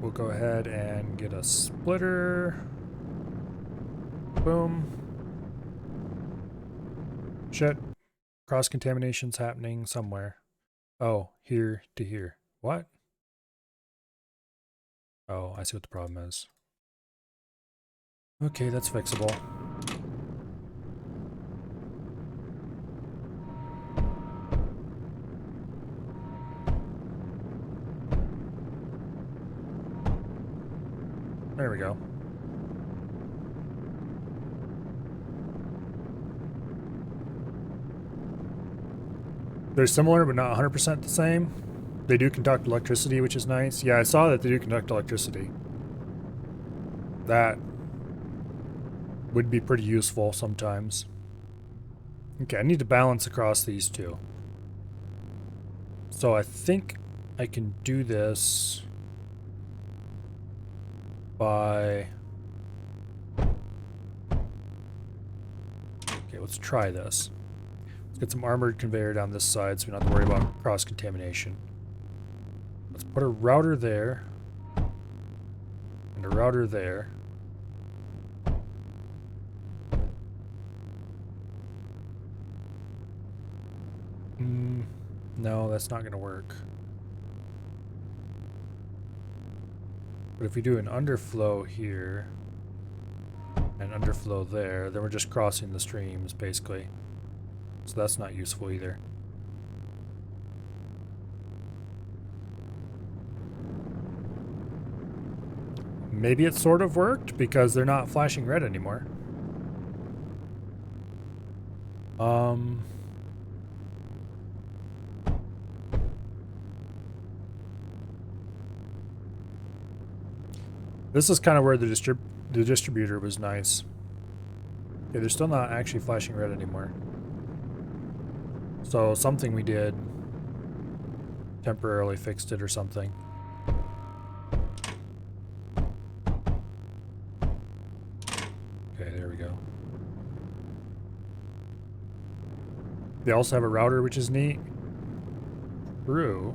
We'll go ahead and get a splitter. Boom. Shit. Cross-contamination's happening somewhere. Oh, here to here. What? Oh, I see what the problem is. Okay, that's fixable. There we go. They're similar, but not 100% the same. They do conduct electricity, which is nice. Yeah, I saw that they do conduct electricity. That would be pretty useful sometimes. Okay, I need to balance across these two. So I think I can do this by... Okay, let's try this. Let's get some armored conveyor down this side so we don't have to worry about cross-contamination. Let's put a router there. And a router there. No, that's not going to work. But if we do an underflow here and underflow there, then we're just crossing the streams, basically. So that's not useful either. Maybe it sort of worked because they're not flashing red anymore. This is kind of where the distributor was nice. Okay, they're still not actually flashing red anymore. So something we did temporarily fixed it or something. Okay, there we go. They also have a router, which is neat. True.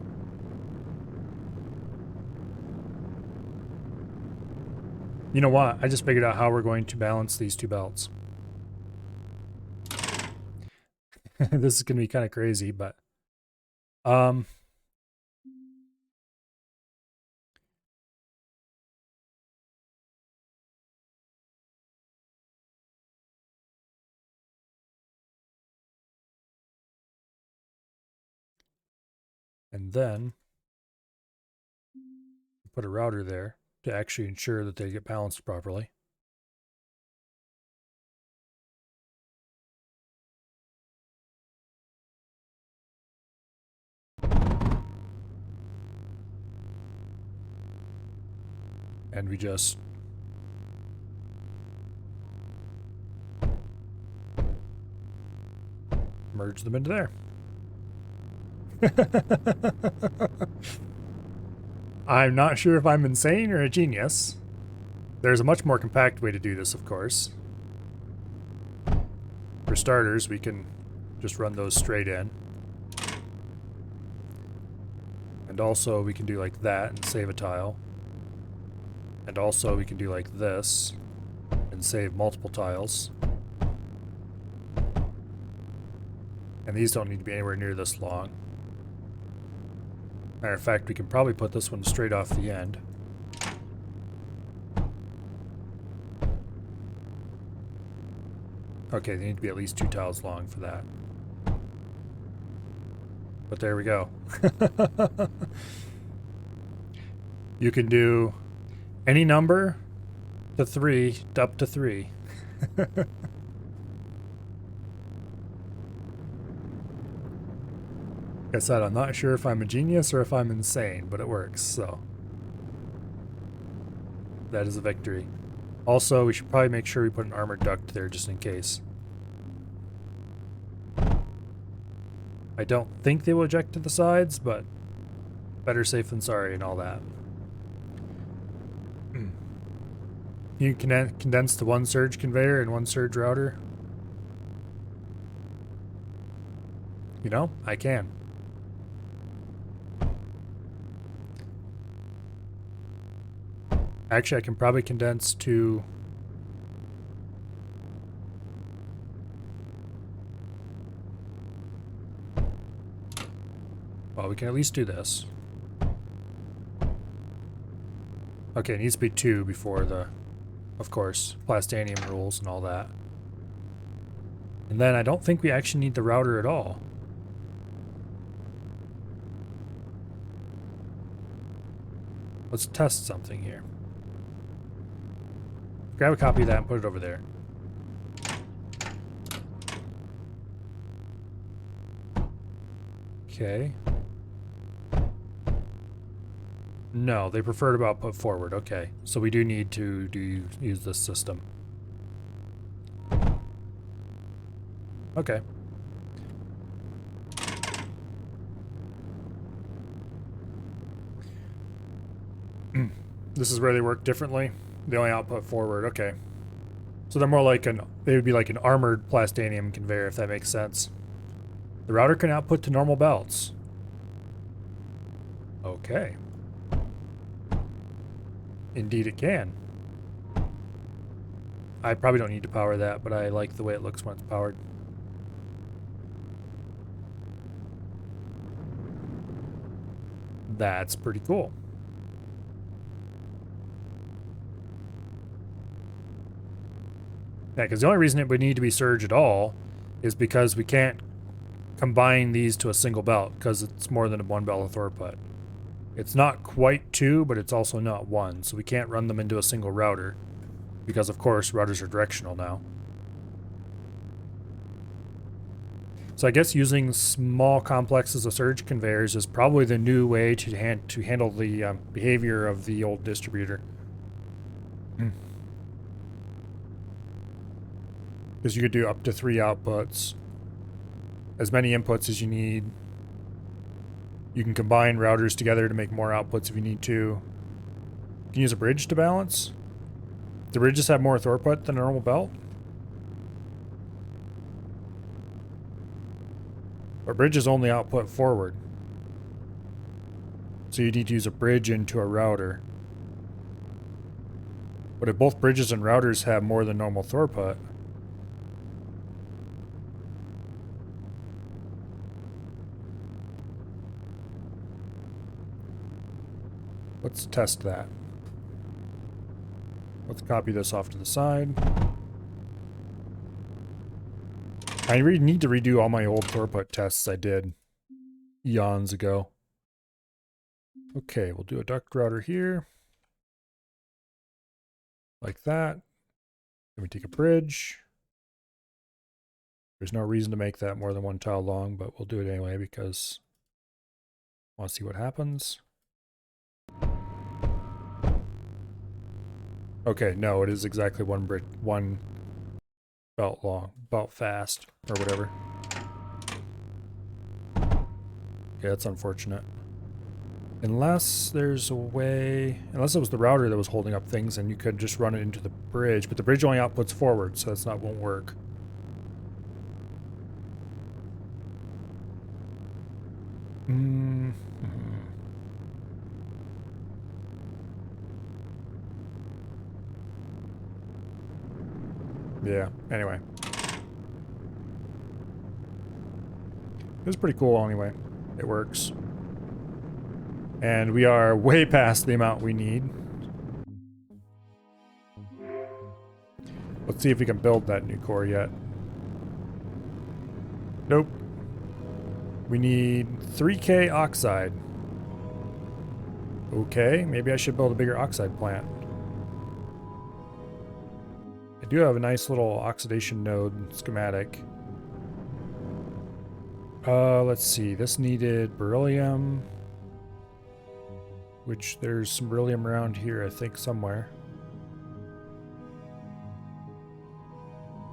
You know what? I just figured out how we're going to balance these two belts. This is going to be kind of crazy, but and then put a router there to actually ensure that they get balanced properly. And we just merge them into there. I'm not sure if I'm insane or a genius. There's a much more compact way to do this, of course. For starters, we can just run those straight in. And also we can do like that and save a tile. And also we can do like this and save multiple tiles. And these don't need to be anywhere near this long. Matter of fact, we can probably put this one straight off the end. Okay, they need to be at least 2 tiles long for that. But there we go. You can do any number to 3, up to 3. Like I said, I'm not sure if I'm a genius or if I'm insane, but it works, so. That is a victory. Also, we should probably make sure we put an armored duct there just in case. I don't think they will eject to the sides, but better safe than sorry and all that. You can condense to 1 surge conveyor and 1 surge router. You know, I can. Actually, I can probably condense to... Well, we can at least do this. Okay, it needs to be 2 before the, of course, plastanium rules and all that. And then I don't think we actually need the router at all. Let's test something here. Grab a copy of that and put it over there. Okay. No, they prefer to output forward. Okay, so we do need to use this system. Okay. This is where they work differently. They only output forward. Okay. So they're more like they would be like an armored plastanium conveyor, if that makes sense. The router can output to normal belts. Okay. Indeed it can. I probably don't need to power that, but I like the way it looks when it's powered. That's pretty cool. Yeah, because the only reason it would need to be surge at all is because we can't combine these to a single belt because it's more than one belt of throughput. It's not quite two, but it's also not one, so we can't run them into a single router because, of course, routers are directional now. So I guess using small complexes of surge conveyors is probably the new way to handle the behavior of the old distributor. Because you could do up to 3 outputs. As many inputs as you need. You can combine routers together to make more outputs if you need to. You can use a bridge to balance. Do bridges have more throughput than a normal belt? But bridges only output forward. So you need to use a bridge into a router. But if both bridges and routers have more than normal throughput, let's test that. Let's copy this off to the side. I really need to redo all my old throughput tests I did eons ago. Okay, we'll do a duct router here. Like that. Then we take a bridge. There's no reason to make that more than 1 tile long, but we'll do it anyway because I want to see what happens. Okay, no, it is exactly one belt long, belt fast, or whatever. Okay, that's unfortunate. Unless there's a way, unless it was the router that was holding up things and you could just run it into the bridge, but the bridge only outputs forward, so that's not, won't work. Yeah, anyway. It was pretty cool anyway. It works. And we are way past the amount we need. Let's see if we can build that new core yet. Nope. We need 3K oxide. Okay, maybe I should build a bigger oxide plant. I do have a nice little oxidation node schematic. Let's see. This needed beryllium. Which there's some beryllium around here, I think, somewhere.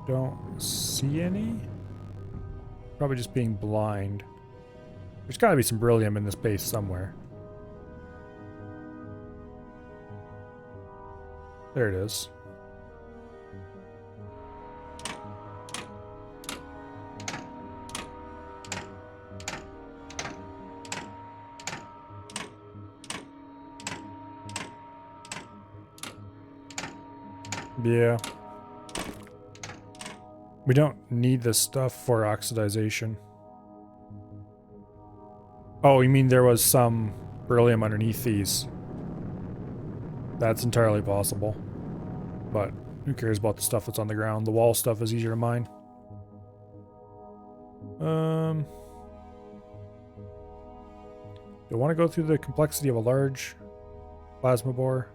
Don't see any? Probably just being blind. There's gotta be some beryllium in this base somewhere. There it is. Yeah. We don't need this stuff for oxidization. Oh, you mean there was some beryllium underneath these? That's entirely possible. But who cares about the stuff that's on the ground? The wall stuff is easier to mine. Do I want to go through the complexity of a large plasma bore?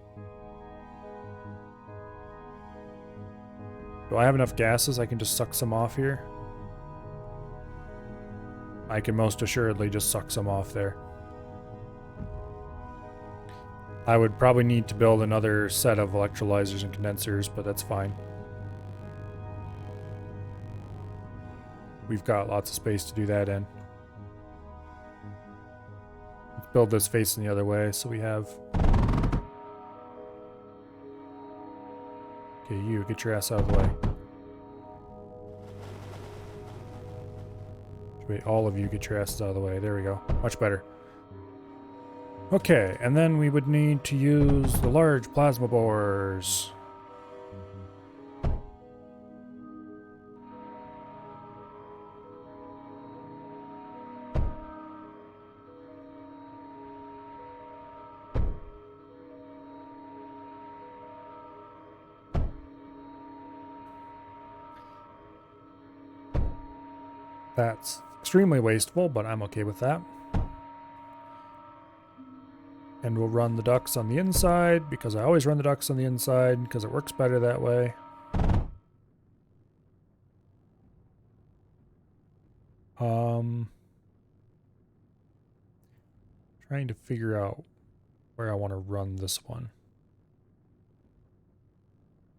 Do I have enough gases I can just suck some off here? I can most assuredly just suck some off there. I would probably need to build another set of electrolyzers and condensers, but that's fine. We've got lots of space to do that in. Let's build this facing the other way so we have... Okay, you, get your ass out of the way. Wait, all of you get your asses out of the way. There we go. Much better. Okay, and then we would need to use the large plasma bores. That's extremely wasteful, but I'm okay with that. And we'll run the ducts on the inside, because I always run the ducts on the inside, because it works better that way. Trying to figure out where I want to run this one.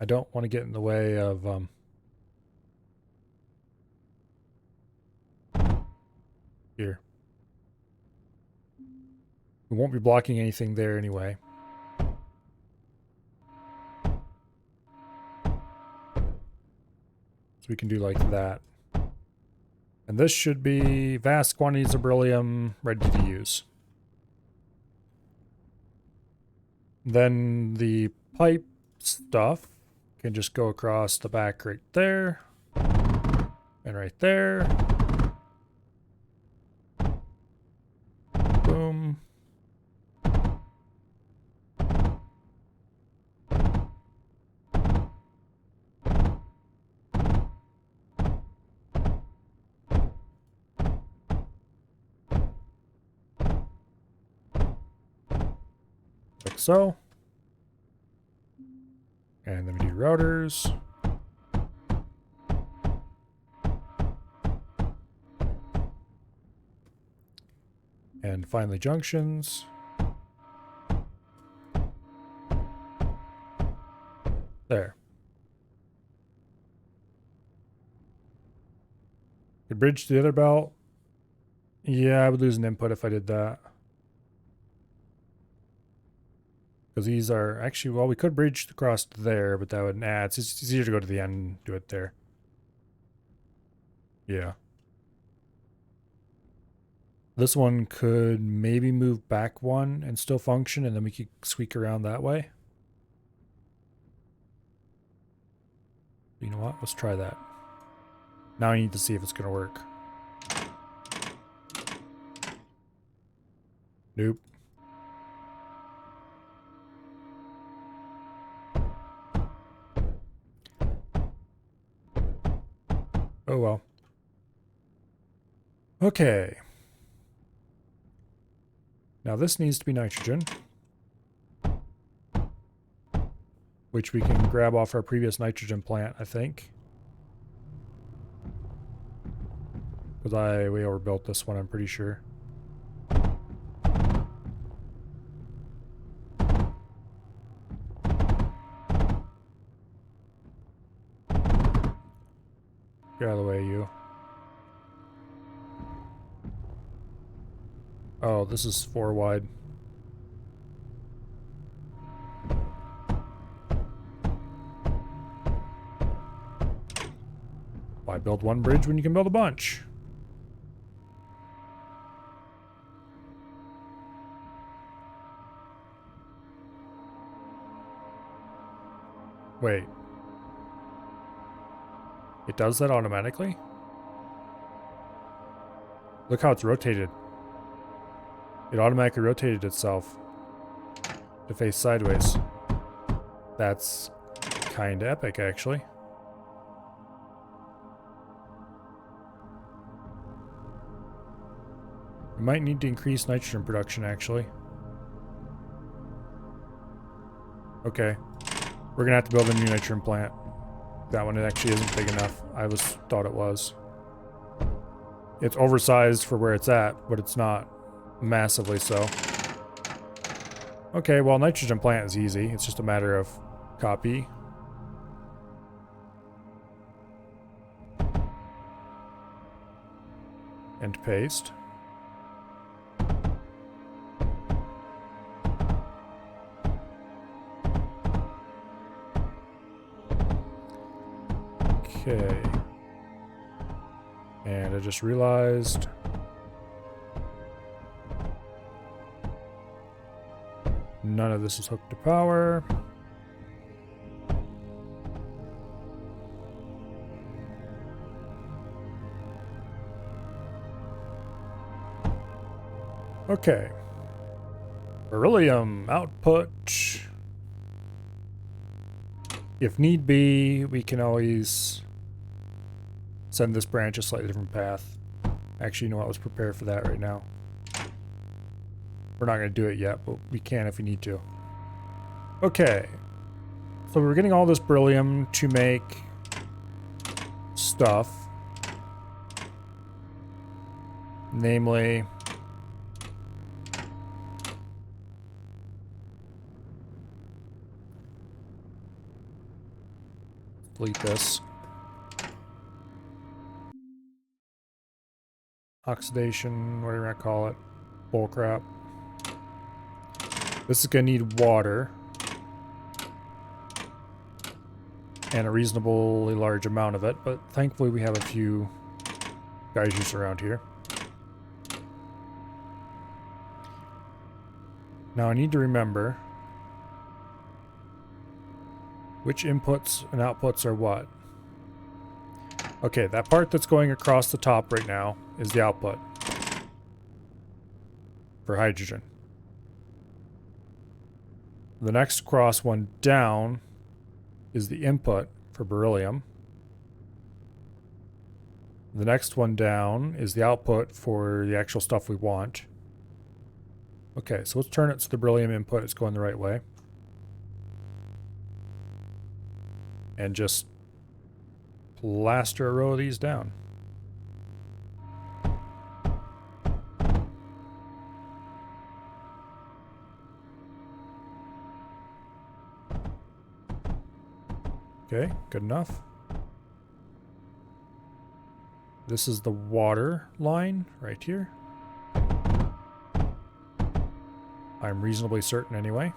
I don't want to get in the way of here. We won't be blocking anything there anyway. So we can do like that. And this should be vast quantities of beryllium ready to use. Then the pipe stuff can just go across the back right there. And right there. Boom. Like so. And then we do routers. And finally junctions. There. Could bridge to the other belt. Yeah, I would lose an input if I did that. Because these are actually, well, we could bridge across there, but that would, it's easier to go to the end and do it there. Yeah. This one could maybe move back one and still function, and then we could squeak around that way. You know what? Let's try that. Now I need to see if it's going to work. Nope. Oh well. Okay. Now this needs to be nitrogen, which we can grab off our previous nitrogen plant, I think. Because we overbuilt this one, I'm pretty sure. Get out of the way, you. Oh, this is 4 wide. Why build one bridge when you can build a bunch? Wait. It does that automatically? Look how it's rotated. It automatically rotated itself to face sideways. That's kind of epic, actually. We might need to increase nitrogen production, actually. Okay. We're gonna have to build a new nitrogen plant. That one actually isn't big enough. I thought it was. It's oversized for where it's at, but it's not massively so. Okay, well, nitrogen plant is easy. It's just a matter of copy. And paste. Okay. And I just realized none of this is hooked to power. Okay. Beryllium output. If need be, we can always send this branch a slightly different path. Actually, you know what? Let's prepare for that right now. We're not going to do it yet, but we can if we need to. Okay. So we're getting all this beryllium to make stuff. Namely... delete this. Oxidation, whatever I call it. Bullcrap. This is going to need water. And a reasonably large amount of it, but thankfully we have a few geysers around here. Now I need to remember which inputs and outputs are what. Okay, that part that's going across the top right now is the output for hydrogen. The next cross one down is the input for beryllium. The next one down is the output for the actual stuff we want. Okay, so let's turn it so the beryllium input is going the right way. And just plaster a row of these down. Okay, good enough. This is the water line right here. I'm reasonably certain anyway.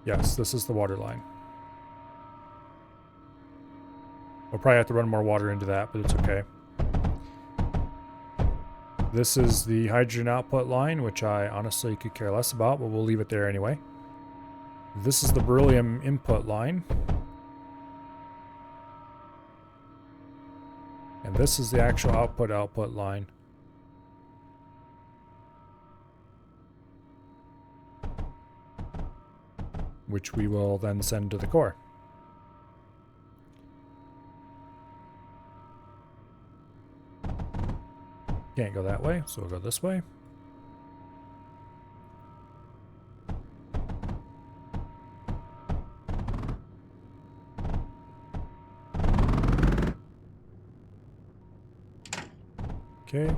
Yes, this is the water line. We'll probably have to run more water into that, but it's okay. This is the hydrogen output line, which I honestly could care less about, but we'll leave it there anyway. This is the beryllium input line. And this is the actual output line. Which we will then send to the core. Can't go that way, so we'll go this way. Okay.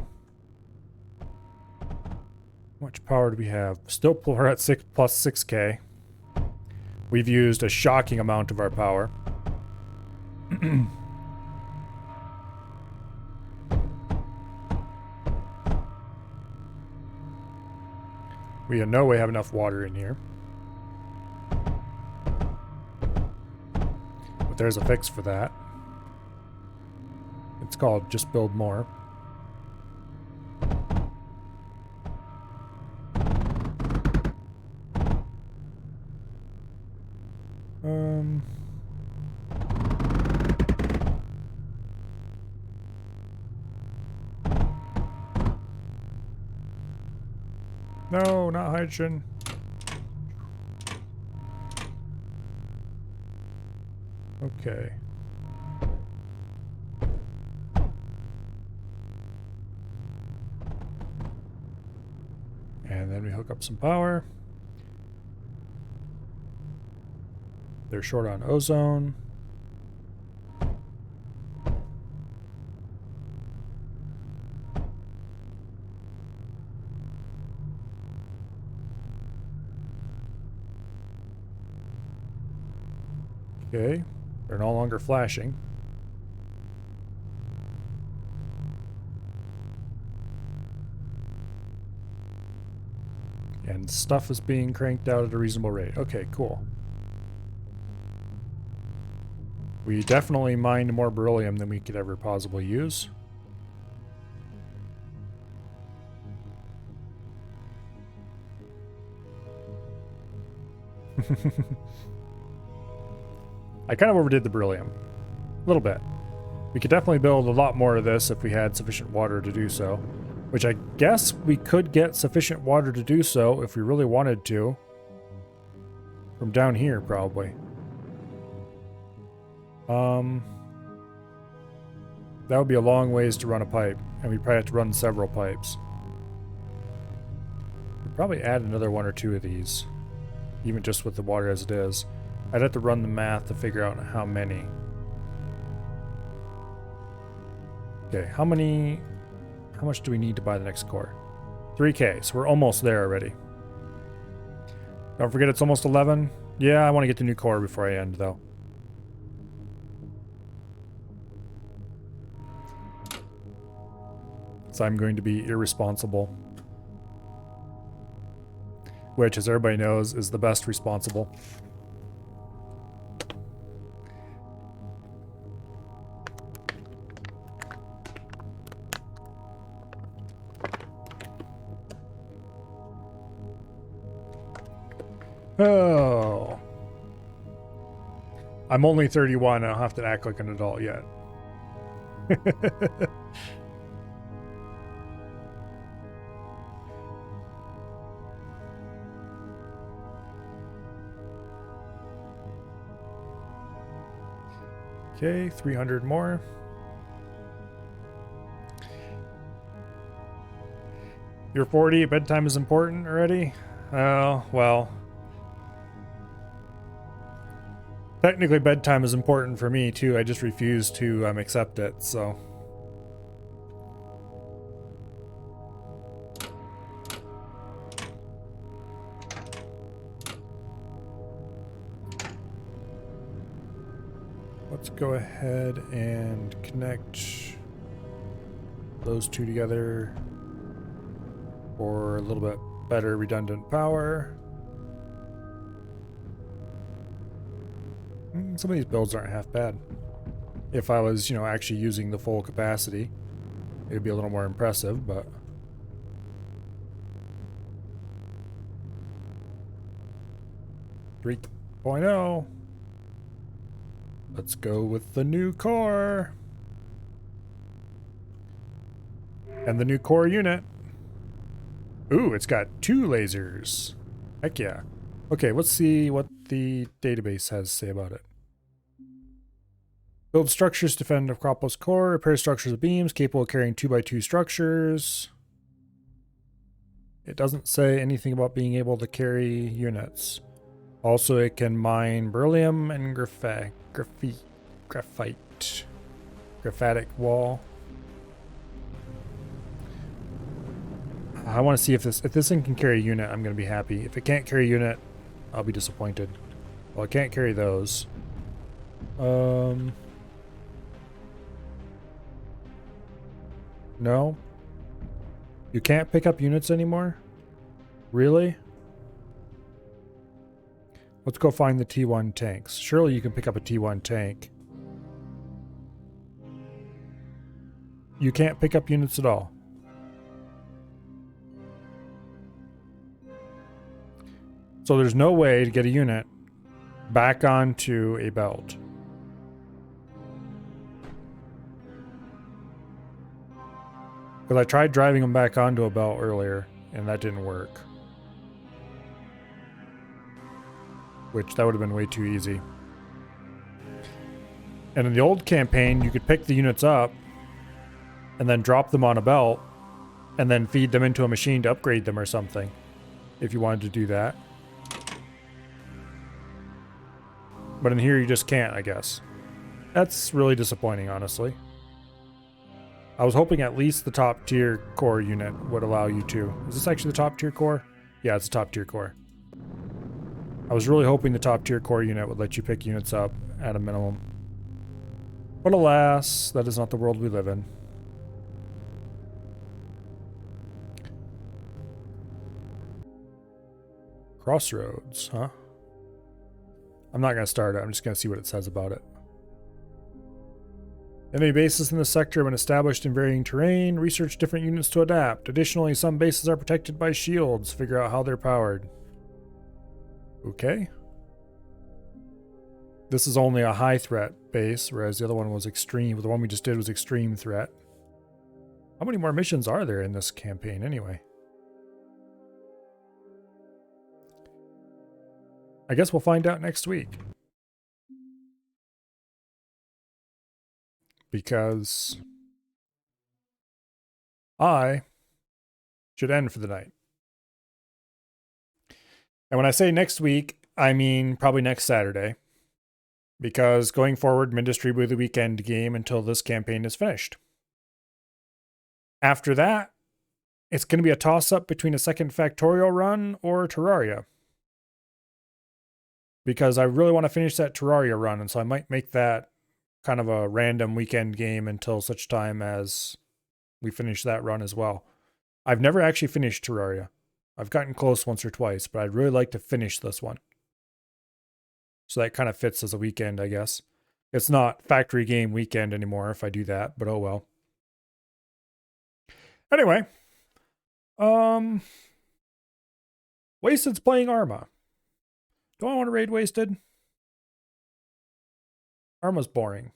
How much power do we have? Still, we're at 6 plus 6K. We've used a shocking amount of our power. We in no way have enough water in here. But there's a fix for that. It's called just build more. No, not hydrogen. Okay. And then we hook up some power. They're short on ozone. Okay, they're no longer flashing. And stuff is being cranked out at a reasonable rate. Okay, cool. We definitely mined more beryllium than we could ever possibly use. I kind of overdid the beryllium. A little bit. We could definitely build a lot more of this if we had sufficient water to do so. Which I guess we could get sufficient water to do so if we really wanted to. From down here, probably. That would be a long ways to run a pipe, and we probably have to run several pipes. We'd probably add another one or two of these, even just with the water as it is. I'd have to run the math to figure out how many. Okay, how much do we need to buy the next core? 3K, so we're almost there already. Don't forget it's almost 11. Yeah, I want to get the new core before I end, though. So I'm going to be irresponsible. Which, as everybody knows, is the best responsible. Oh. I'm only 31. I don't have to act like an adult yet. Okay, 300 more. You're 40, bedtime is important already? Oh, well. Technically, bedtime is important for me, too. I just refuse to accept it, so... Let's go ahead and connect those two together for a little bit better redundant power. Some of these builds aren't half bad. If I was, actually using the full capacity, it'd be a little more impressive, but... Three 3.0. Let's go with the new core. And the new core unit. Ooh, it's got 2 lasers. Heck yeah. Okay, let's see what the database has to say about it. Build structures to defend Acropolis core. Repair structures of beams capable of carrying 2x2 structures. It doesn't say anything about being able to carry units. Also, it can mine beryllium and graphite. Graphitic wall. I want to see if this thing can carry a unit, I'm going to be happy. If it can't carry a unit, I'll be disappointed. Well, it can't carry those. No. You can't pick up units anymore? Really? Let's go find the T1 tanks. Surely you can pick up a T1 tank. You can't pick up units at all. So there's no way to get a unit back onto a belt. Because I tried driving them back onto a belt earlier, and that didn't work. Which, that would have been way too easy. And in the old campaign, you could pick the units up, and then drop them on a belt, and then feed them into a machine to upgrade them or something, if you wanted to do that. But in here, you just can't, I guess. That's really disappointing, honestly. I was hoping at least the top tier core unit would allow you to. Is this actually the top tier core? Yeah, it's a top tier core. I was really hoping the top tier core unit would let you pick units up at a minimum. But alas, that is not the world we live in. Crossroads, huh? I'm not going to start it. I'm just going to see what it says about it. Enemy bases in this sector have been established in varying terrain. Research different units to adapt. Additionally, some bases are protected by shields. Figure out how they're powered. Okay. This is only a high threat base, whereas the other one was extreme. The one we just did was extreme threat. How many more missions are there in this campaign anyway? I guess we'll find out next week. Because I should end for the night. And when I say next week, I mean probably next Saturday. Because going forward, Ministry will be the weekend game until this campaign is finished. After that, it's going to be a toss-up between a second Factorial run or Terraria. Because I really want to finish that Terraria run, and so I might make that kind of a random weekend game until such time as we finish that run as well. I've never actually finished Terraria. I've gotten close once or twice, but I'd really like to finish this one. So that kind of fits as a weekend, I guess. It's not factory game weekend anymore if I do that, but oh well. Anyway, Wasted's playing Arma. Do I want to raid Wasted? Arma's boring.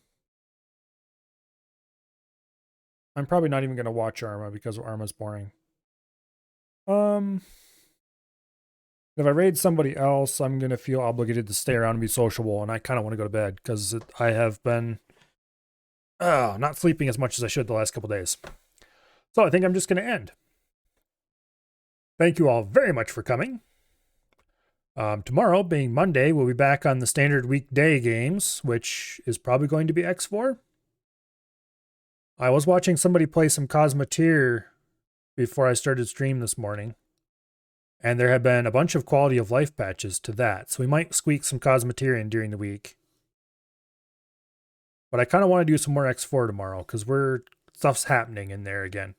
I'm probably not even going to watch Arma because Arma's boring. If I raid somebody else, I'm going to feel obligated to stay around and be sociable, and I kind of want to go to bed because I have been not sleeping as much as I should the last couple days. So I think I'm just going to end. Thank you all very much for coming. Tomorrow, being Monday, we'll be back on the standard weekday games, which is probably going to be X4. I was watching somebody play some Cosmoteer before I started stream this morning, and there have been a bunch of quality of life patches to that, so we might squeak some Cosmoteer in during the week. But I kind of want to do some more X4 tomorrow, because stuff's happening in there again.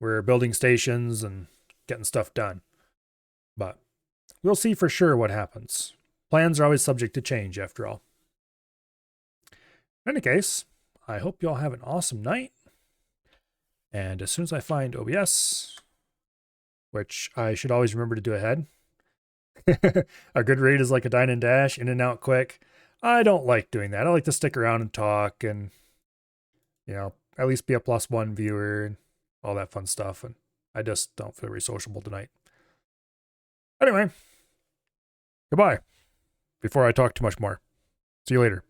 We're building stations and getting stuff done. But we'll see for sure what happens. Plans are always subject to change, after all. In any case, I hope you all have an awesome night. And as soon as I find OBS, which I should always remember to do ahead, a good raid is like a dine and dash, in and out quick. I don't like doing that. I like to stick around and talk and, at least be a +1 viewer and all that fun stuff. And I just don't feel very sociable tonight. Anyway, goodbye before I talk too much more. See you later.